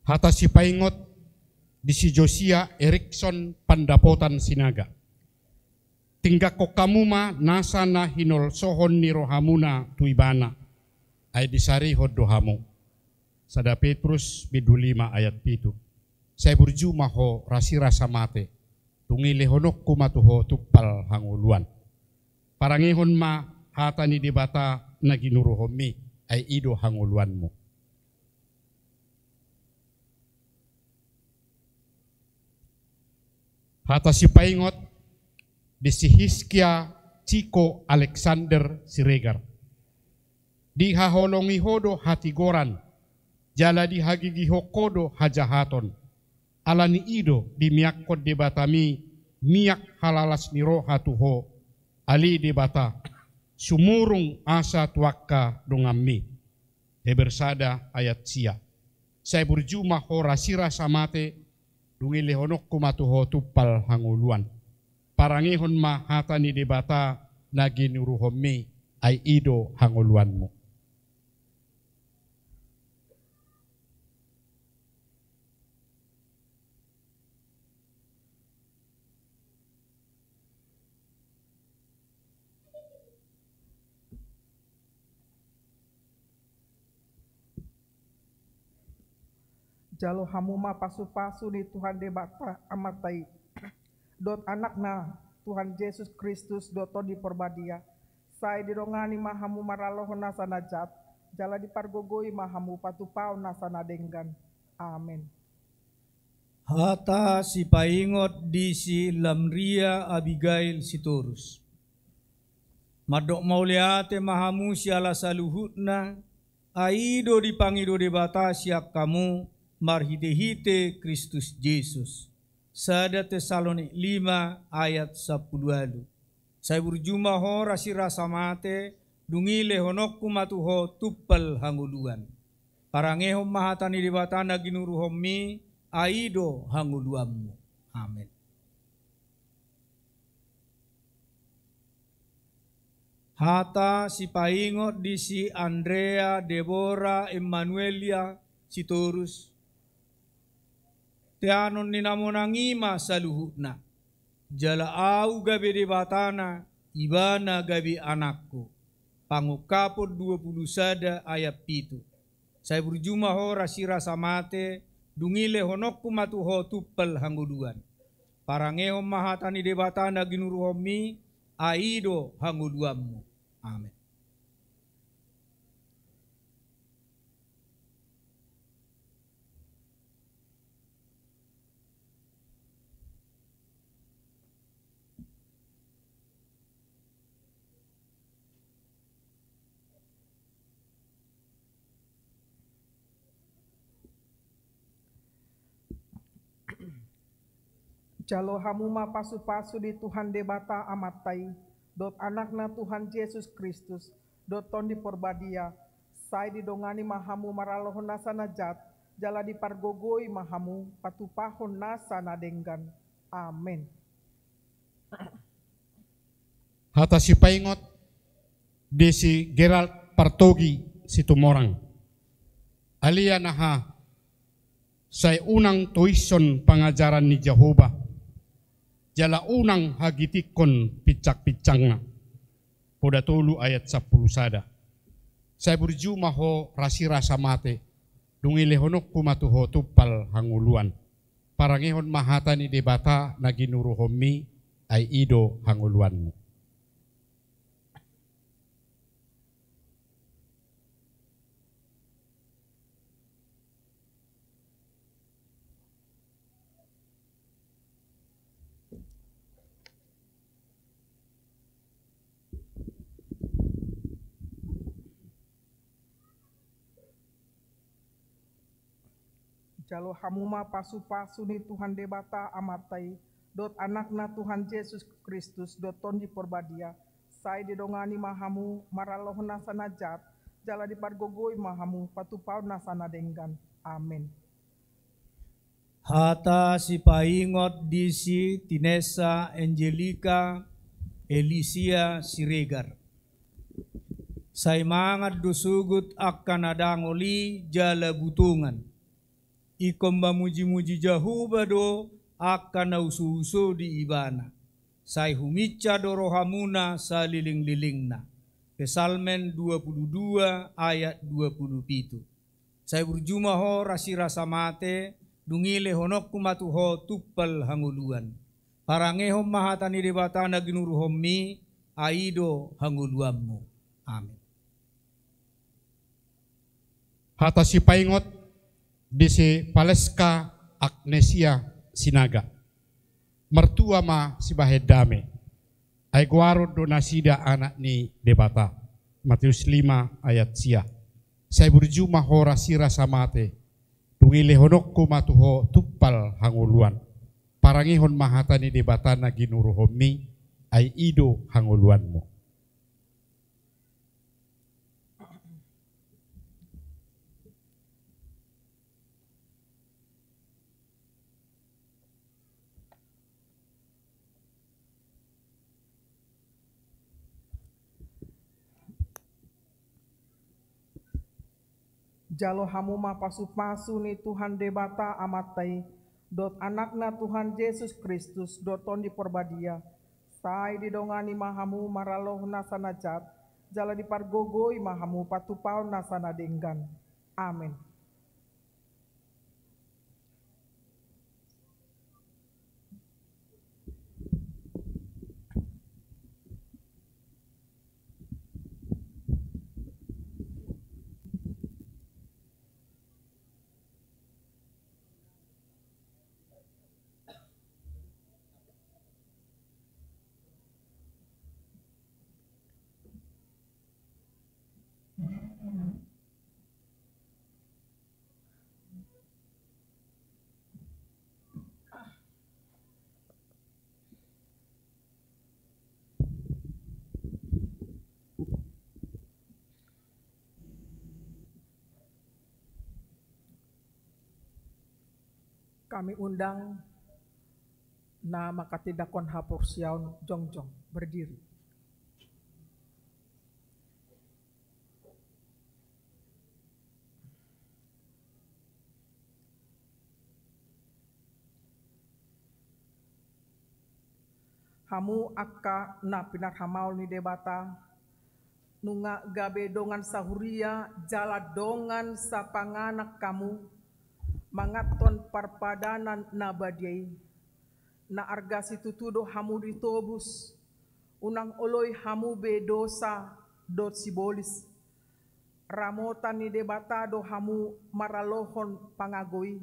Hata si paingot di si Josia Erikson Pandapotan Sinaga. Tingga ko kamuma nasana hinol sohon ni rohamuna tuibana ay disari hodohamu. Sada Petrus 5 ayat 7. Saya berjumaho rasira samate tungile honok kumatuho tupal hanguluan. Parangihon ma hatani debata naginuruhomi ay ido hanguluanmu. Hata si paingot di si Hiskia Ciko Alexander Siregar. Di haholongi hodo hatigoran, jala di hagigi hokodo hajahaton. Alani ido di miakod debatami, miak halalas niro hatuho, ali debata, sumurung asa tuakka dongammi. Hebersada ayat sia. Saya berjumah ho rasira samate, dungi lehonok kumatuho tupal hanguluan. Parangihon ma hatani debata nagi nuruhomi ay ido hanguluanmu. Jalo hamuma pasu-pasu di Tuhan debata amatai. Dot anakna Tuhan Yesus Kristus doto di perbadia. Saya dirongani mahamu maraloh nasana jat. Jala dipargogoi mahamu patupau nasana denggan. Amin. Hata si paingot di si Lamria Abigail Sitorus. Madok mauliate mahamu si ala saluhutna. Aido dipangido debata siak kamu. Marhite-hite Kristus Yesus. Sada Tesalonik 5 ayat 10. Saya berjumah ho rasira samate dungile honokku matuho tuppal hanguluan. Parangehom mahatani dibatana ginuruhomi aido hanguluammu. Amin. Hata si paingot di si Andrea Deborah Emmanuelia Sitorus. Tianon ni namonangima saluhutna. Jala au gabi debatana, ibana gabi anakku. Pangukapod 21 ayat 7. Saya berjumah ho rasira samate, dungile honokku matuho tuppal hanguluan. Parangehom mahatani debatana ginuruhomi, aido hanguluammu. Amin. Jalo hamuma pasu-pasu di Tuhan debata amatai. Dot anakna Tuhan Yesus Kristus. Dot ton di perbadia. Saya didongani mahamu maralohon nasana jat. Jala dipargogoi mahamu patupahon nasana denggan. Amin. Hata si paingot di si Gerald Partogi Situmorang. Alia naha say unang tuition pangajaran ni Jehovah. Jala unang hagitikon picak-picangna. Poda tulu ayat 10 sada. Saya berjumah ho rasira samate. Dungile honok pumatuho tupal hanguluan. Parangehon mahata ni debata naginuruhomi ay ido hanguluanmu. Jalo hamuma pasu-pasu ni Tuhan debata amatai. Dot anakna Tuhan Yesus Kristus dot ton di perbadia. Saya didongani mahamu maraloh nasana jat. Jala dipargogoi mahamu patupau nasana denggan. Amin. Hata si paingot di si Tinesa Angelica Elisia Siregar. Say mangat dusugut akan adangoli jala butungan. Ikom bamuji-muji Jehovah do akan nausu-usu di ibana. Say humica dorohamuna saliling-lilingna. Pesalmen 22 ayat 27. Saya berjumah ho rasira samate dungile honok kumatuho tuppal hanguluan. Parangehom mahatani debatana ginuruhomi aido hanguluammu. Amin. Hata si paingot di si Paleska Agnesia Sinaga. mertua ma si bahedame. Ai guaro do nasida anak ni debata. Matius 5 ayat sia. Saya berjumah hora sira samate. Tungile honokku matuho tuppal hanguluan. Parangihon mahatani debatana ginuruhomi ai ido hanguluanmu. Jalo hamu ma pasu-pasu ni Tuhan debata amatai dot anakna Tuhan Yesus Kristus doton di porbadia sai didongani mahamu maraloh nasana jat jala di pargogoi mahamu patupau nasana denggan. Amin. Kami undang na makatidakon hapursiaun jongjong berdiri. Hamu akka na pinarhamaul ni debata nunga gabe dongan sahuria jala dongan sa panganak kamu mangaton parpadanan na badiay na arga situtudo hamu ditobus unang oloy hamu be dosa dot sibolis ramotan ni debatado hamu maralohon pangagoy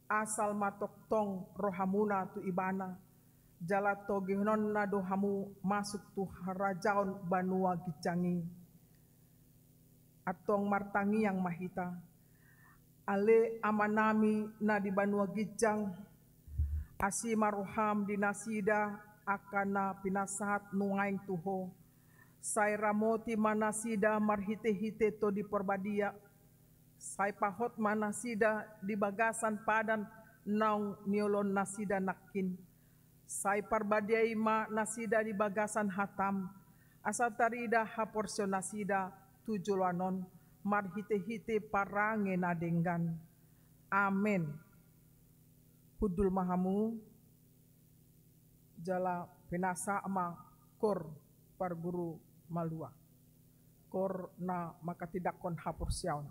asal matoktong rohamuna tu ibana jala togehnon na do hamu masuk tu harajaon banua gicangi atong martangi yang mahita ale amanami na di Banua Gijang asi maruham di nasida akana pinasahat nungaing tuho say ramoti manasida marhite-hite to di porbadia say pahot manasida di bagasan padan naung niolon nasida nakin say parbadiay ma nasida di bagasan hatam asa tarida haporsyon nasida tujulanon marhite-hite parange na denggan. Amin. Hudul mahamu jala pinasa ama kor parguru malua kor na makatidakon hapursiaun.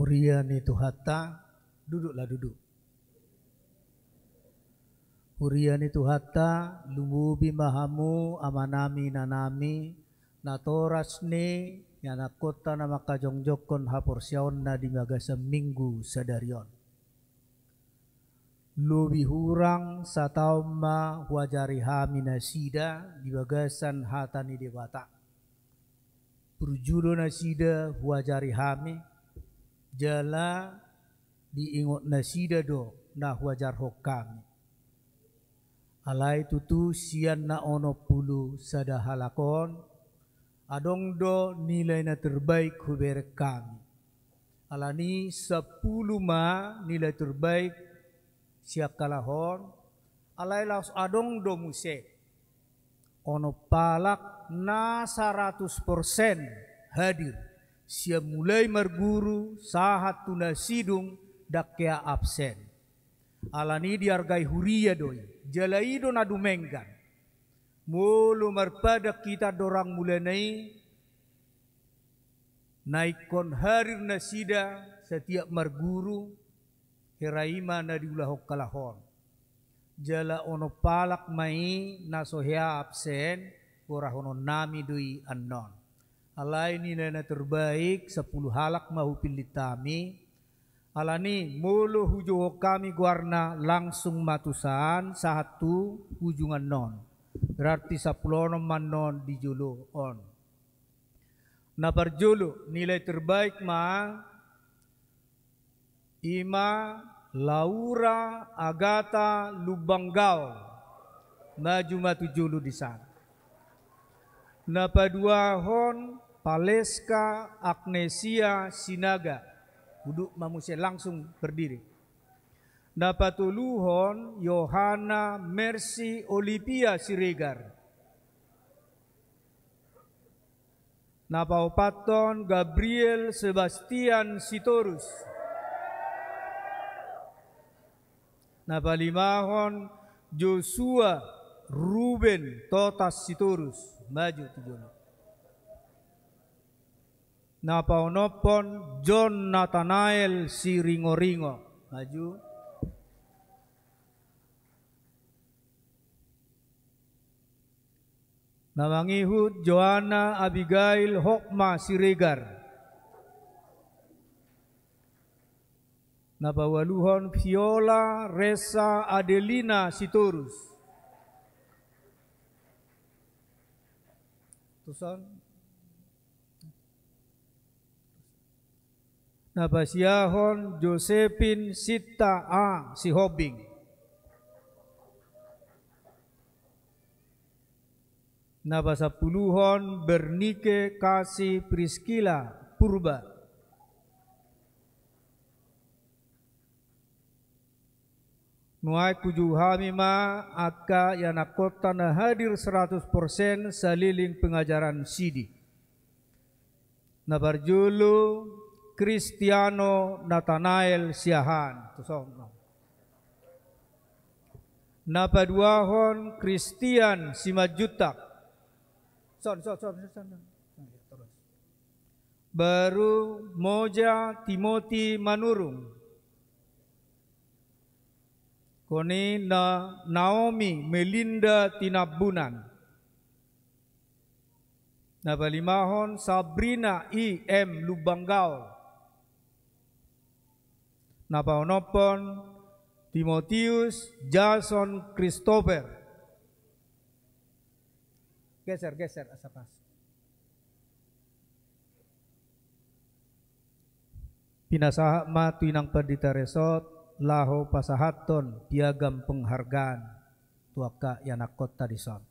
Uriani Tuhata, duduklah duduk. Uriani Tuhata, lumubi mahamu amanami nanami, natorasne yana kota nama kajongjokon haporsiaon na di magasa minggu sadarion. Lubi hurang sa tauma wajari hami nasida di bagasan hatani dewata. Perjudo nasida wajari hami jala diingot nasida do na wajar hokami. Alai tutu sian na ono pulu sada halakon adong do nilai na terbaik huber kami. Alani 10 ma nilai terbaik siap kalahon. Alai laos adong do muse ono palak na 100% hadir. Siap mulai marguru sahat tuna sidung dakya absen. Alani dihargai huria doi. Jalaido na dumenggan. Mulu marpada kita dorang mulanai. Naikon harir nasida setiap marguru. Heraima na diulahok kalahon. Jala ono palak mai nasohea absen. Korahono nami doi anon. Alai nilai na terbaik 10 halak mahu pilitami. Alani mulu hujo kami guarna langsung matusan satu hujungan non. Berarti 10 manon di julu on. Na parjulu nilai terbaik ma Ima Laura Agata Lubanggau maju matu julu di sana. Na padua hon Paleska Agnesia Sinaga. Duduk mamusia langsung berdiri. Napatuluhon Yohana Mercy Olivia Siregar. Napaupaton Gabriel Sebastian Sitorus. Napalimahon Joshua Ruben Totas Sitorus. Maju tujuan. Napaunopon John Nathanael Siringo-ringo. Maju. Namangihut Joanna Abigail Hokma Siregar. Napawaluhon Viola Resa Adelina Sitorus. Tuson. Napasiahon Josephine Sita A. Sihobing. Napasapuluhon Bernike Kasih Priskila Purba. Nuai kujuhamima aka yanakota na hadir 100% saliling pengajaran sidi. Nabarjulu Cristiano Nathanael Siahan. Napaduahon Christian Simajutak. Baru Moja Timothy Manurung. Koni Naomi Melinda Tinabunan. Napalimahon Sabrina I.M. Lubanggao. Napaunopon Timotius Jason Christopher. Geser asapas. Pinasaha matuinang pendita resort laho pasahaton piagam penghargaan tuaka yanakot tadison.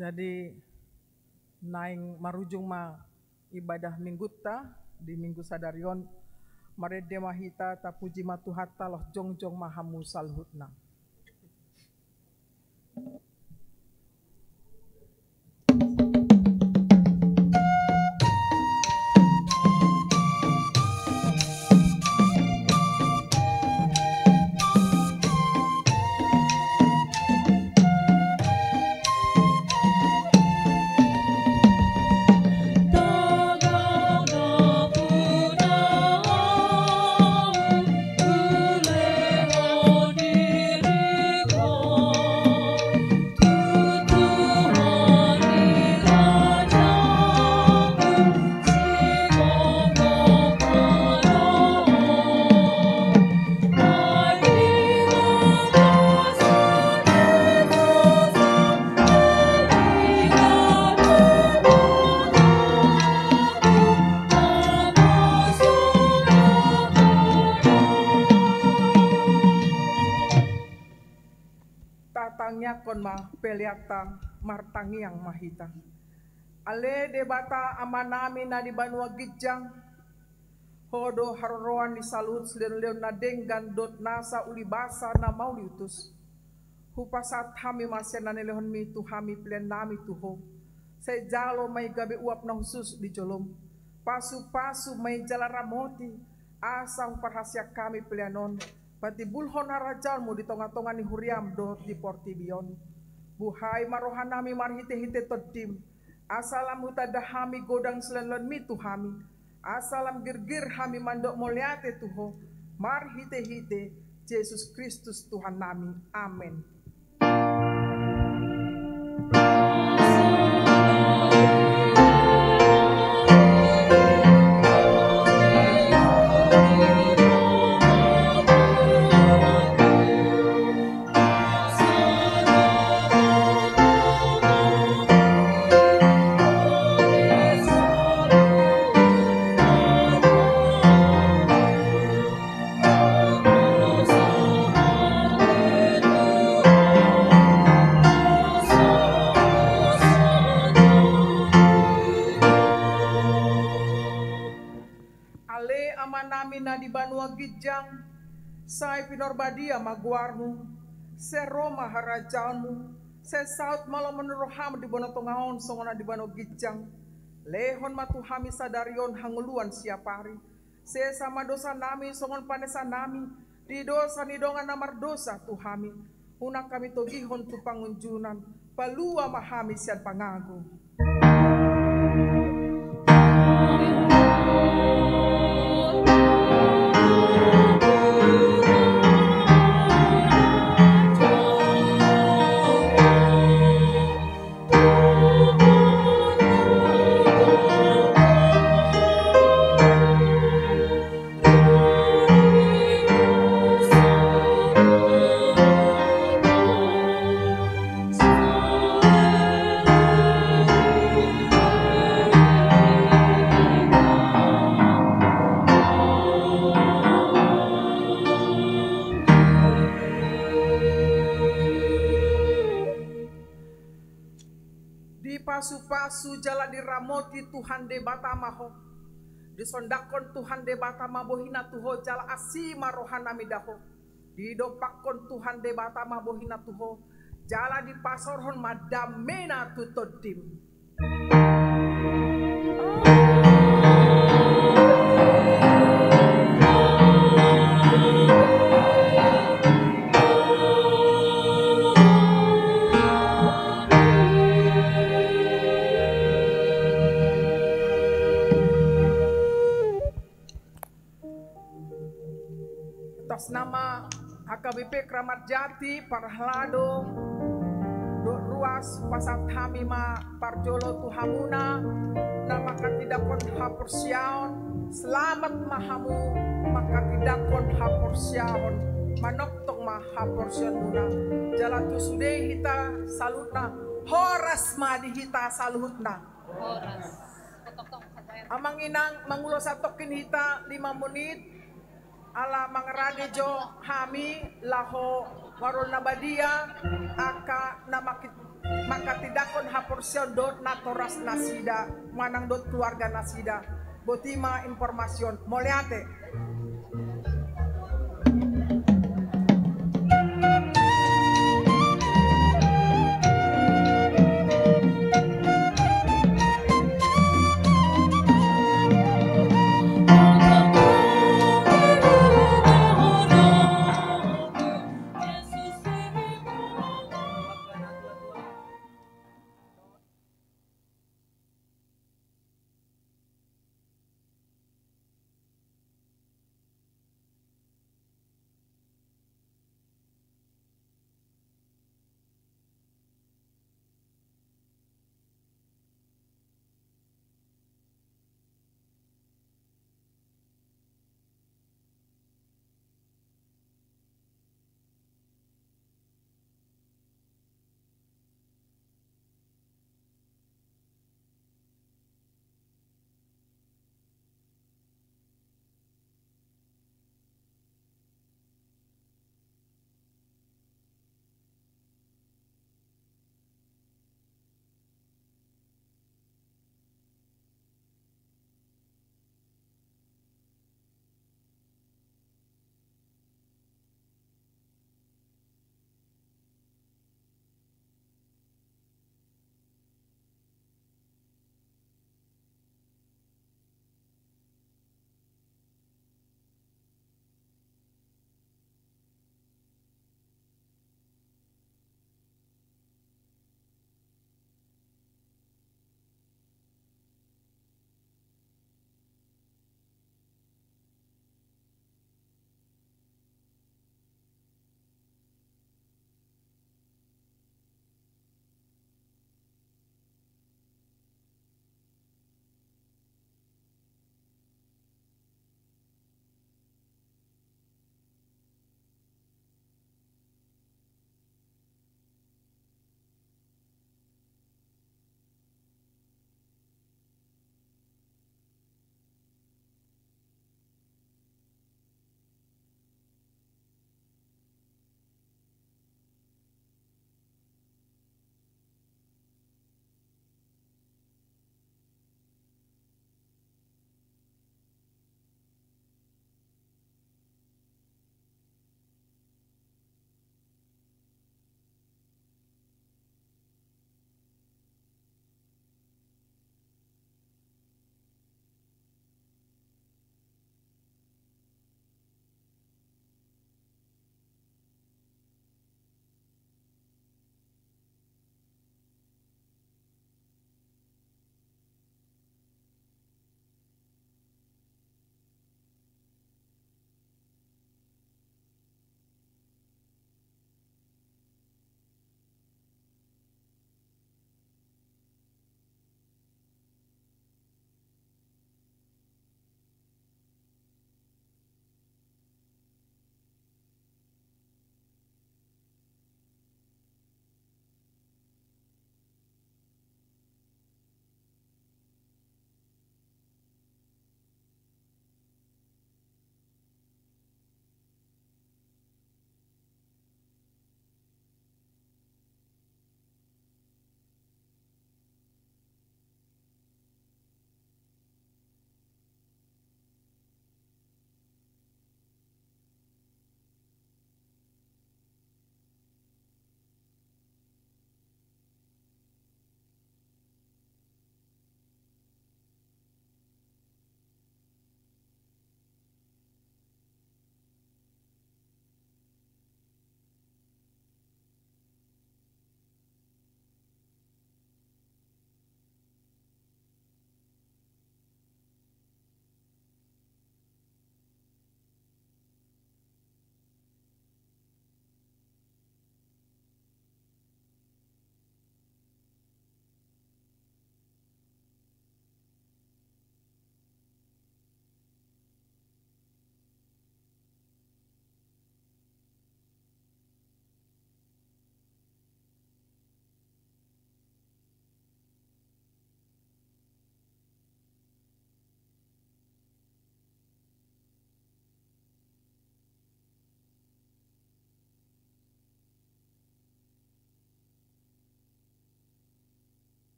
Jadi naing marujung ma ibadah mingguta di minggu sadarion marede mahita ta puji matuhatta loh jongjong mahamu salhutna. Tatangnya kon ma peliata martangi yang mahita. Ale debata amanami na di Banua Gijang. Hodo haroroan di salut selen-len na denggan dot nasa ulibasa na mau diutus. Hupasat hami masya na nilehon mi tu hami plen nami tuho. Say jalo may gabi uap na husus di jolom. Pasu-pasu may jalaramoti. Asa huparhasya kami pelianon. Pati bulhon harajan mo di tonga-tonga ni huriam do di portibion. Buhay marohan nami marhite-hite todim. Asalam hutadahami godang selenlon mi tuhami. Asalam girgir hami mandok moliate tuho. Marhite-hite Yesus Kristus Tuhan nami. Amin. Na di Banua Gijang, say pinorbadia maguarmu, se Roma harajanmu, se saut malam meneroham di Bonotongaon songona di Banua Gijang, lehon matuhami sadarion hanguluan siapari, se sama dosa nami songon panesa nami, di dosa nidongan namar dosa tuhami, una kami togihon tu pangunjunan, palua mahami sian pangagu. Pasu-pasu jala diramoti Tuhan de batamaho. Disondakon Tuhan de batamabohina tuho jala asima rohana midaho. Didopakon Tuhan de batamabohina tuho. Jala di pasorhon madamena tutodim. Nama HKBP Kramat Jati Parhlado do ruas pasat hami ma parjolo tuhamuna nama katidakon hapursiaon selamat mahamu maka tidakon hapursiaon manoktong ma hapursion muna jalan tusude hita salutna horas madi hita salutna horas amang inang mangulo satokin hita 5 menit ala mangrade jo hami laho warol nabadia aka namakit maka tidakon haporsion dot natoras nasida manang dot keluarga nasida botima informasion moleate.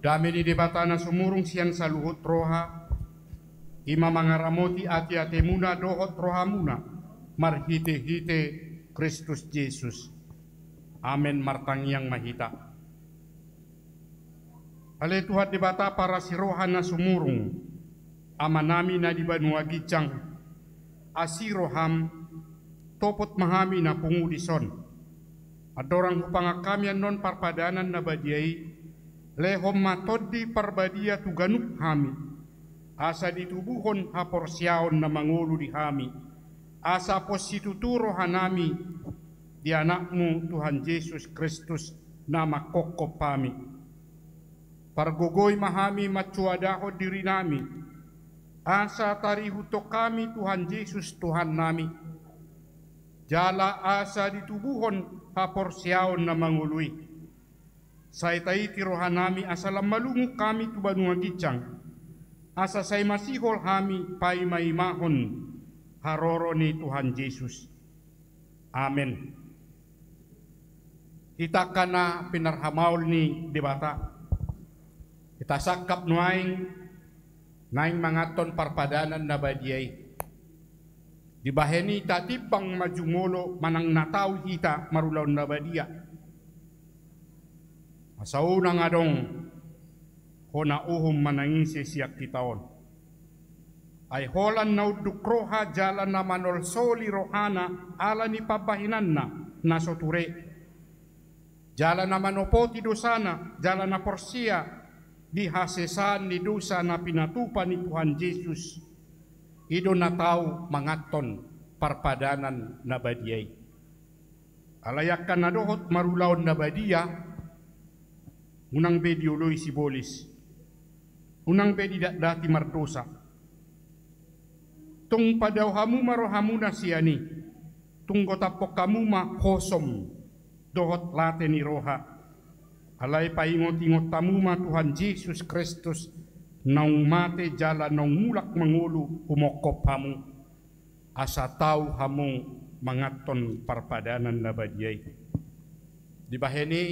Dami di debatana sumurung sian saluhut roha, ima mangaramoti ati muna dohot roha muna, marhite-hite Kristus Yesus. Amen martangyang mahita. Ale Tuhan debata para siroha na sumurung, amanami na di Banua Gijang, asiroham, topot mahami na pungudison. Adorang hupangakamian non parpadanan na badiay, lehom matodi parbadia tuganuk hami, asa ditubuhon haporsyaon na mangulu di hami, asa posituturo hanami, di anakmu Tuhan Yesus Kristus na makokop kami. Pargogoy mahami matsuadaho diri nami, asa tarihuto kami Tuhan Yesus Tuhan nami, jala asa ditubuhon haporsyaon na mangului. Saitay tirohan nami asa lamalungu kami tu Banua Gijang, asa say masihol hami pay maimahon haroro ni Tuhan Yesus. Amen. Kita kana pinarhamaul ni debata. Kita sakap nuaing naing mangaton parpadanan na badiyay. Di baheni tatipang majumolo manang nataw kita marulaw na badiya. Asauna nga dong hona uhum manangisi siyak kitaon. Ay holan na udukroha jalan na manol soli rohana ala ni pabahinan na soture. Jalan na manopoti dosana, jalan na porsia di hasesan ni dosa na pinatupan ni Tuhan Yesus. Ido na tao mangaton parpadanan na badiyay. Alayakan na dohot marulaw na badiya, unang bediuloy si bolis, unang bedi dati mardosa. Tung padaw hamu marohamu na siyani, tung gotapok kamu mahosom, dohot late ni roha. Alay paingot-ingot tamuma Tuhan Yesus Kristus, naung mate jala naung mulak mangulu umokop hamu, asa tau hamu mangaton parpadanan na badiyay. Di baheni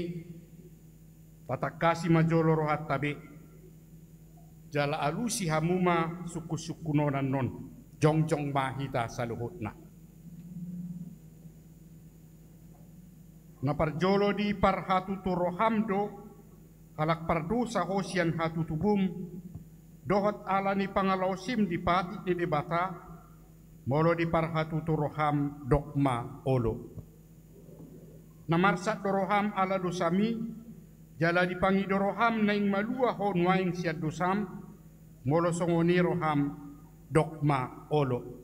patakasi majolo rohat tabi, jala alusi hamuma suku-sukunonan non, jongjong mahita sa luhut na. Naparjolo di parhatu turohamdo, kalak pardo sa hosyan hatutubum, dohot ala ni pangalausim di pati ni debata, molo di parhatu turoham dokma olo. Namarsat doroham ala dosami, jala di pangidoroham naing malua honwaing siad dosam, molo songoni roham dokma olo.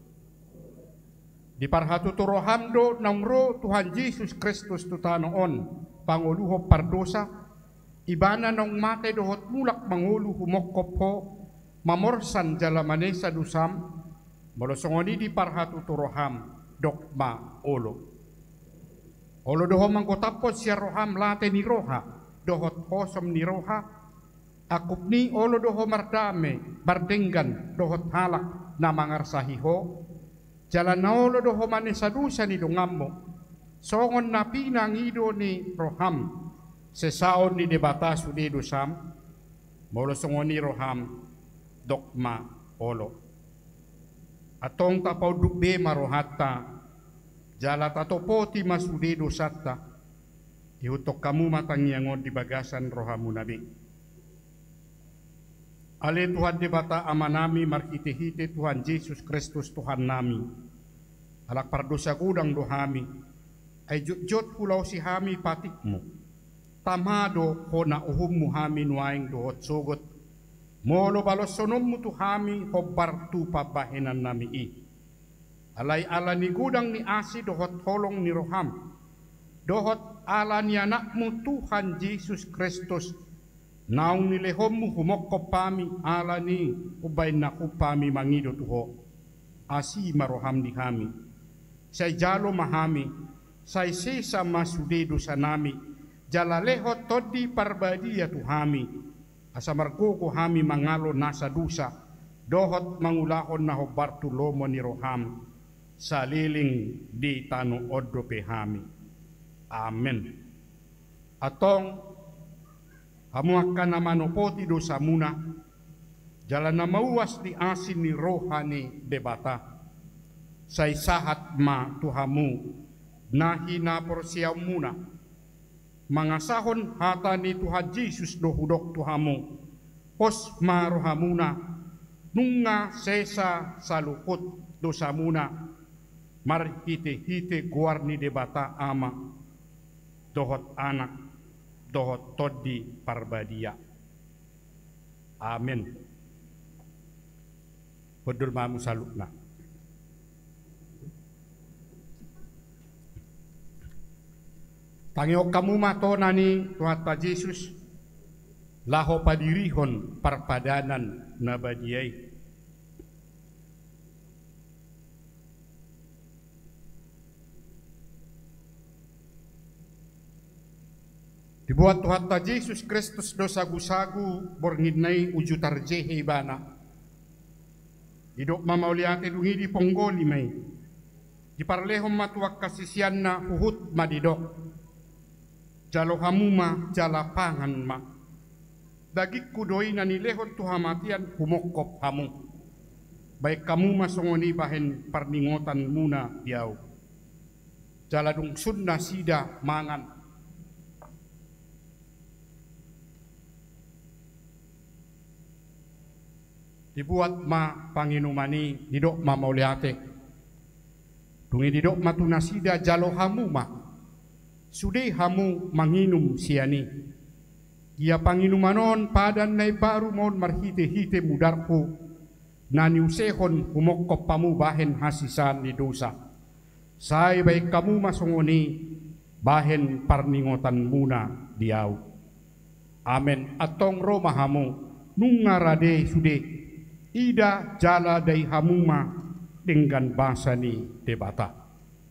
Di parhatu turoham do nangro Tuhan Yesus Kristus tutanoon, panguluho pardosa, ibana nang mate dohot mulak mangulu humokop ho, mamorsan jala manesa dosam, molo songoni di parhatu turoham dokma olo. Olo doho mangkotapot siya roham late ni roha, dohot hosom ni roha, akup ni olo doho mardame, bardenggan dohot halak na mangarsahiho, jalan na olo doho manesadusa ni dongammo, songon na pinang ido ni roham, sesaon ni debata sudi dosam, molo songon ni roham, dokma olo. Atong tapaw dukbe marohata, jala tatopoti masudi dosata, ihutok kamu matangyangon di bagasan rohamu nabi. Ale Tuhan debata amanami markite-hite Tuhan Yesus Kristus Tuhan nami. Alak pardosa gudang dohami, ay jut-jut pulau si hami patikmo. Tamado hona uhum muhami nuaing dohot sogot. Molo balos sonom mutu hami hobar tu pabahenan nami i. Alay ala ni gudang ni asi dohot holong ni roham. Dohot ala ni anakmu Tuhan Yesus Kristus. Naung nilehommu humokop pami ala ni ubay na upami mangido tuho. Asi maroham di kami. Say jalo mahami. Say sesa masudedo sa nami. Jala lehot todi parbadia tuhami. Asa margogo hami mangalo nasa dusa. Dohot mangulahon na hobartu lomo ni roham. Sa liling di tanu odo pehami. Amen. Atong Hamu akan namanopoti dosa muna, jalan namauas di asin ni rohani debata. Say sahat ma tuhamu, nahi na porsiyaw muna. Mga sahon hata ni Tuhan Yesus dohudok tuhamu, pos marohamuna, nunga sesa salukot dosa muna, marhite-hite guar ni debata ama, dohot anak, dohot todi parbadia. Amin. Bedul mamu salukna. Tangiok kamu mato nani Tuhan Yesus, laho padirihon parpadanan nabadiai. Dibuat Tuhan Yesus Kristus dosa gusagu bornginai ujutar jehe bana. Hidup mamauliate dungi di ponggoli mai. Di parlehom matuak kasisian na uhut madidok. Jalo hamuma jala pangan ma. Dagik kudoi na nilehon tuhamatian humokop hamu. Baik kamu masongoni bahen parningotan muna diau. Jala dungsun na sida mangan. Dibuat ma panginumani didok ma mauliate. Dungi didok matunasida jalo hamuma. Sudah hamu manginum siani. Ia panginumanon padan nai baru mon marhite-hite mudarku. Nani usehon humokop pamu bahen hasisan di dosa. Sai baik kamu masongoni bahen parningotan muna diau. Amen. Atong roma hamu nungarade sude. Ida jala dai hamuma dengan basani debata.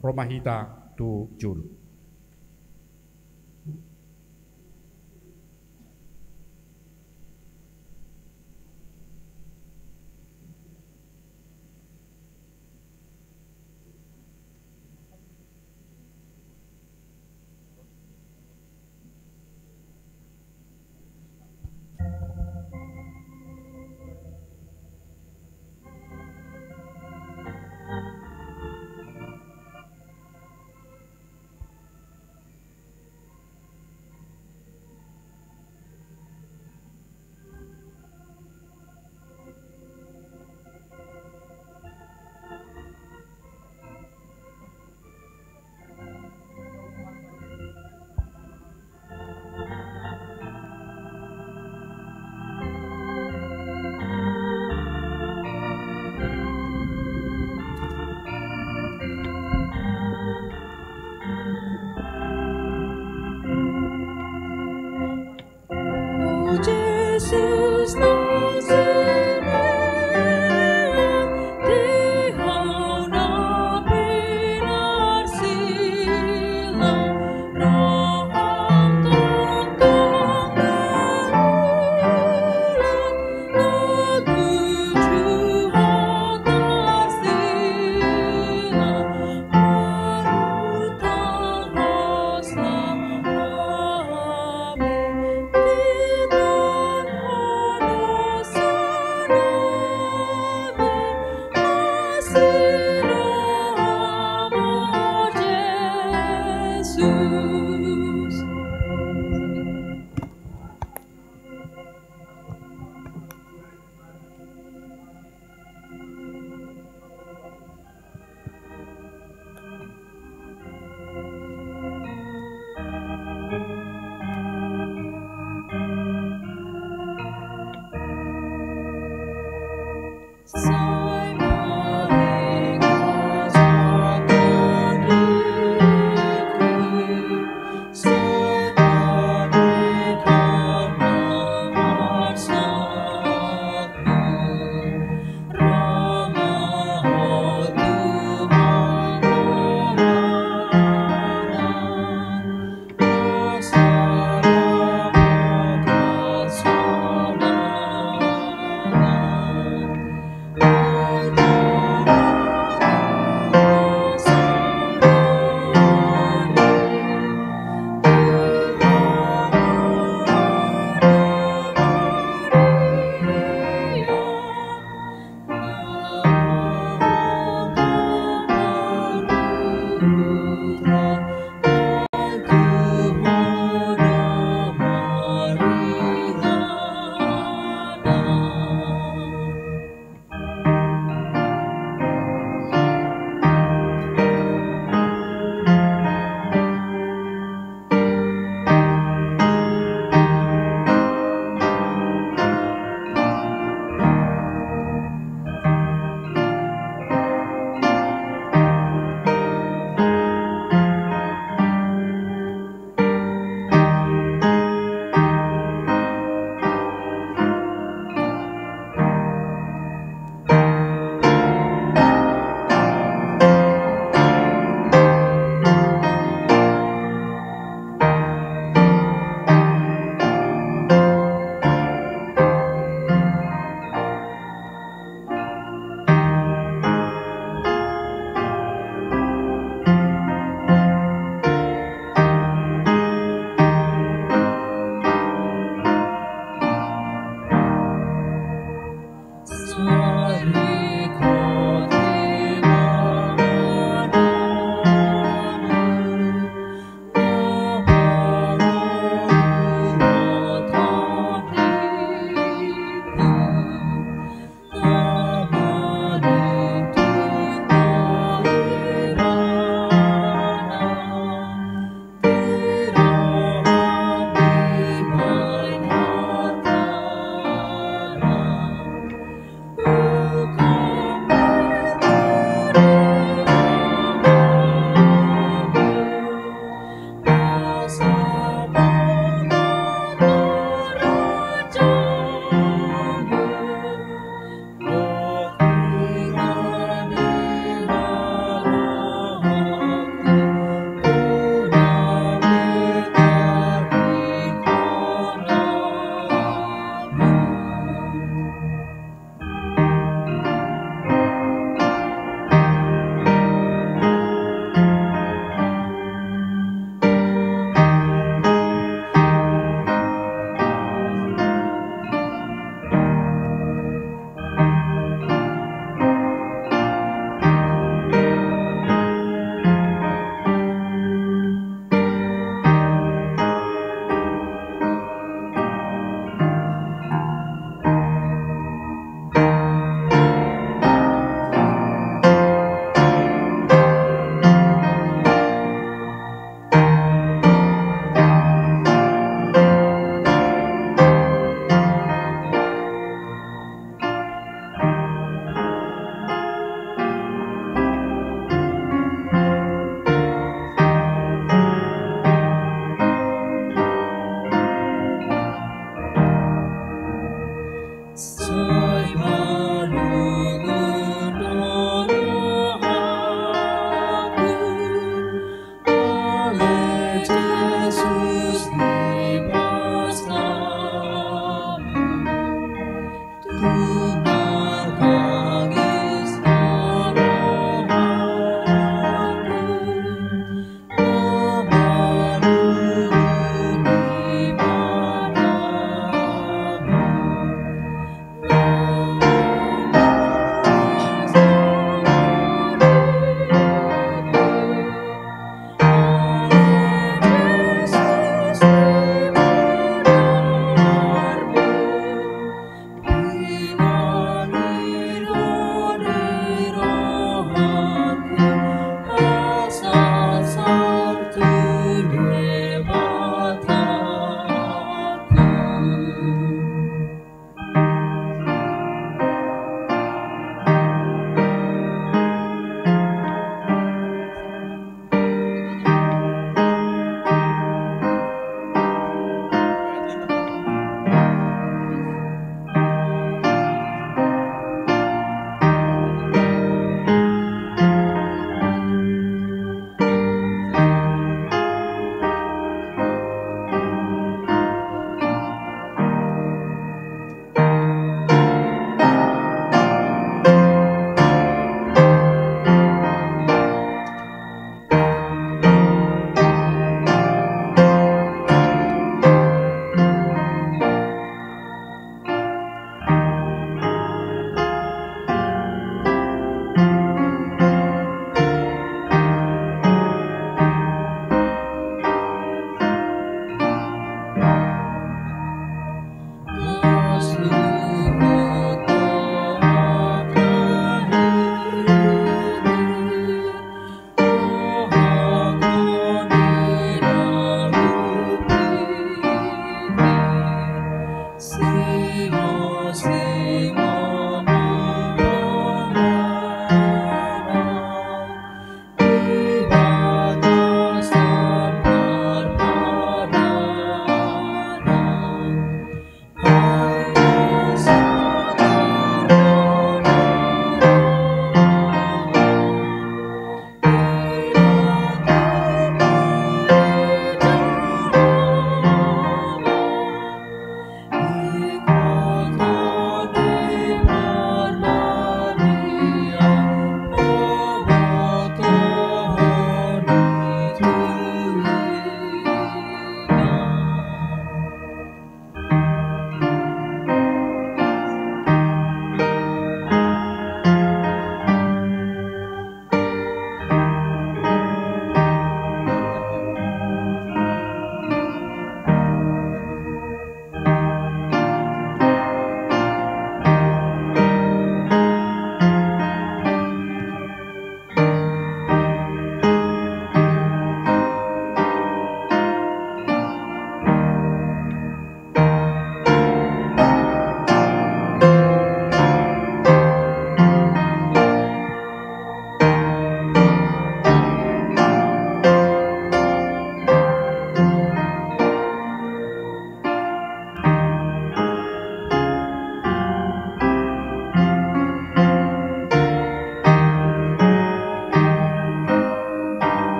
Romahita tu jul.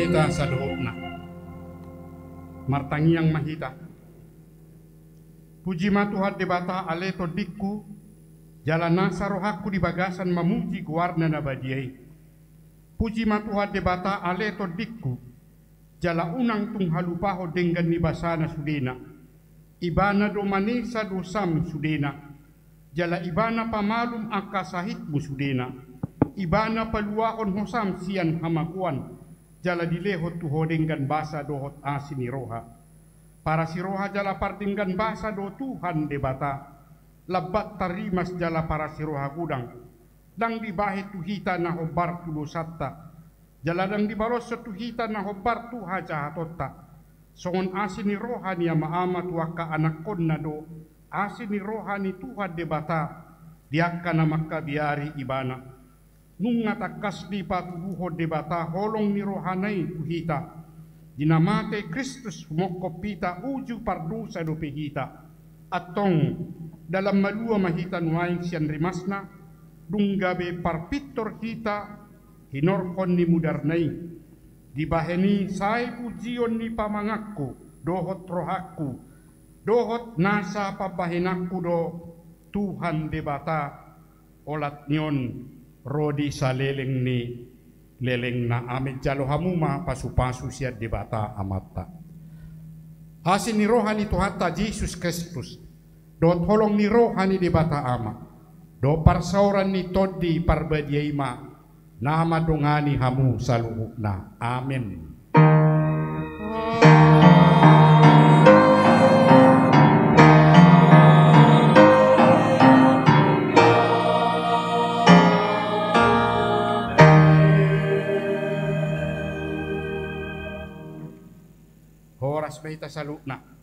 mahita sa loob na. Martangiang mahita. Puji matuhat de bata aleto dikku, jalana sarohaku di bagasan mamuji guarna na badiai. Puji matuhat de bata aleto dikku, jala unang tung halupaho dengan ni basana sudena. Ibana do manisa do sam sudena. Jala ibana pamalum akasahitmu sudena. Ibana paluaon hosam sian hamakuan. Jala dilehot tuho dengan basa dohot asini roha. Para si roha jala partinggan basa do Tuhan de bata. Labat tarimas jala para si roha gudang. Dang dibahit tuhita na hobar tulo satta. Jala dang dibaros sa tuhita na hobar tuha jahatotta. Songon asini roha niya maamat waka anakon na do. Asini roha ni Tuhan de bata. Diaka na makabiari ibana. Nung ngatakas di patubuho de bata holong ni rohanay tuhita. Dinamate Kristus mokopita uju pardusa do pehita. Atong dalam malua mahita nuaing sian rimasna. Dunggabe parpitor kita hinorkon ni mudarnay. Dibaheni say pujion ni pamangakku dohot rohaku. Dohot nasa pabahinakku do Tuhan de bata olat nyon. Rodi sa leleng ni leleng na amit jalo hamuma pasu-pasu siya di bata amata. Hasin ni rohani Tuhata Jesus Kristus. Do tolong ni rohani di bata ama. Do parsauran ni todi parbadiyaima. Nama dongani hamu saluhuk na. Amin. Horas bahita saluk na.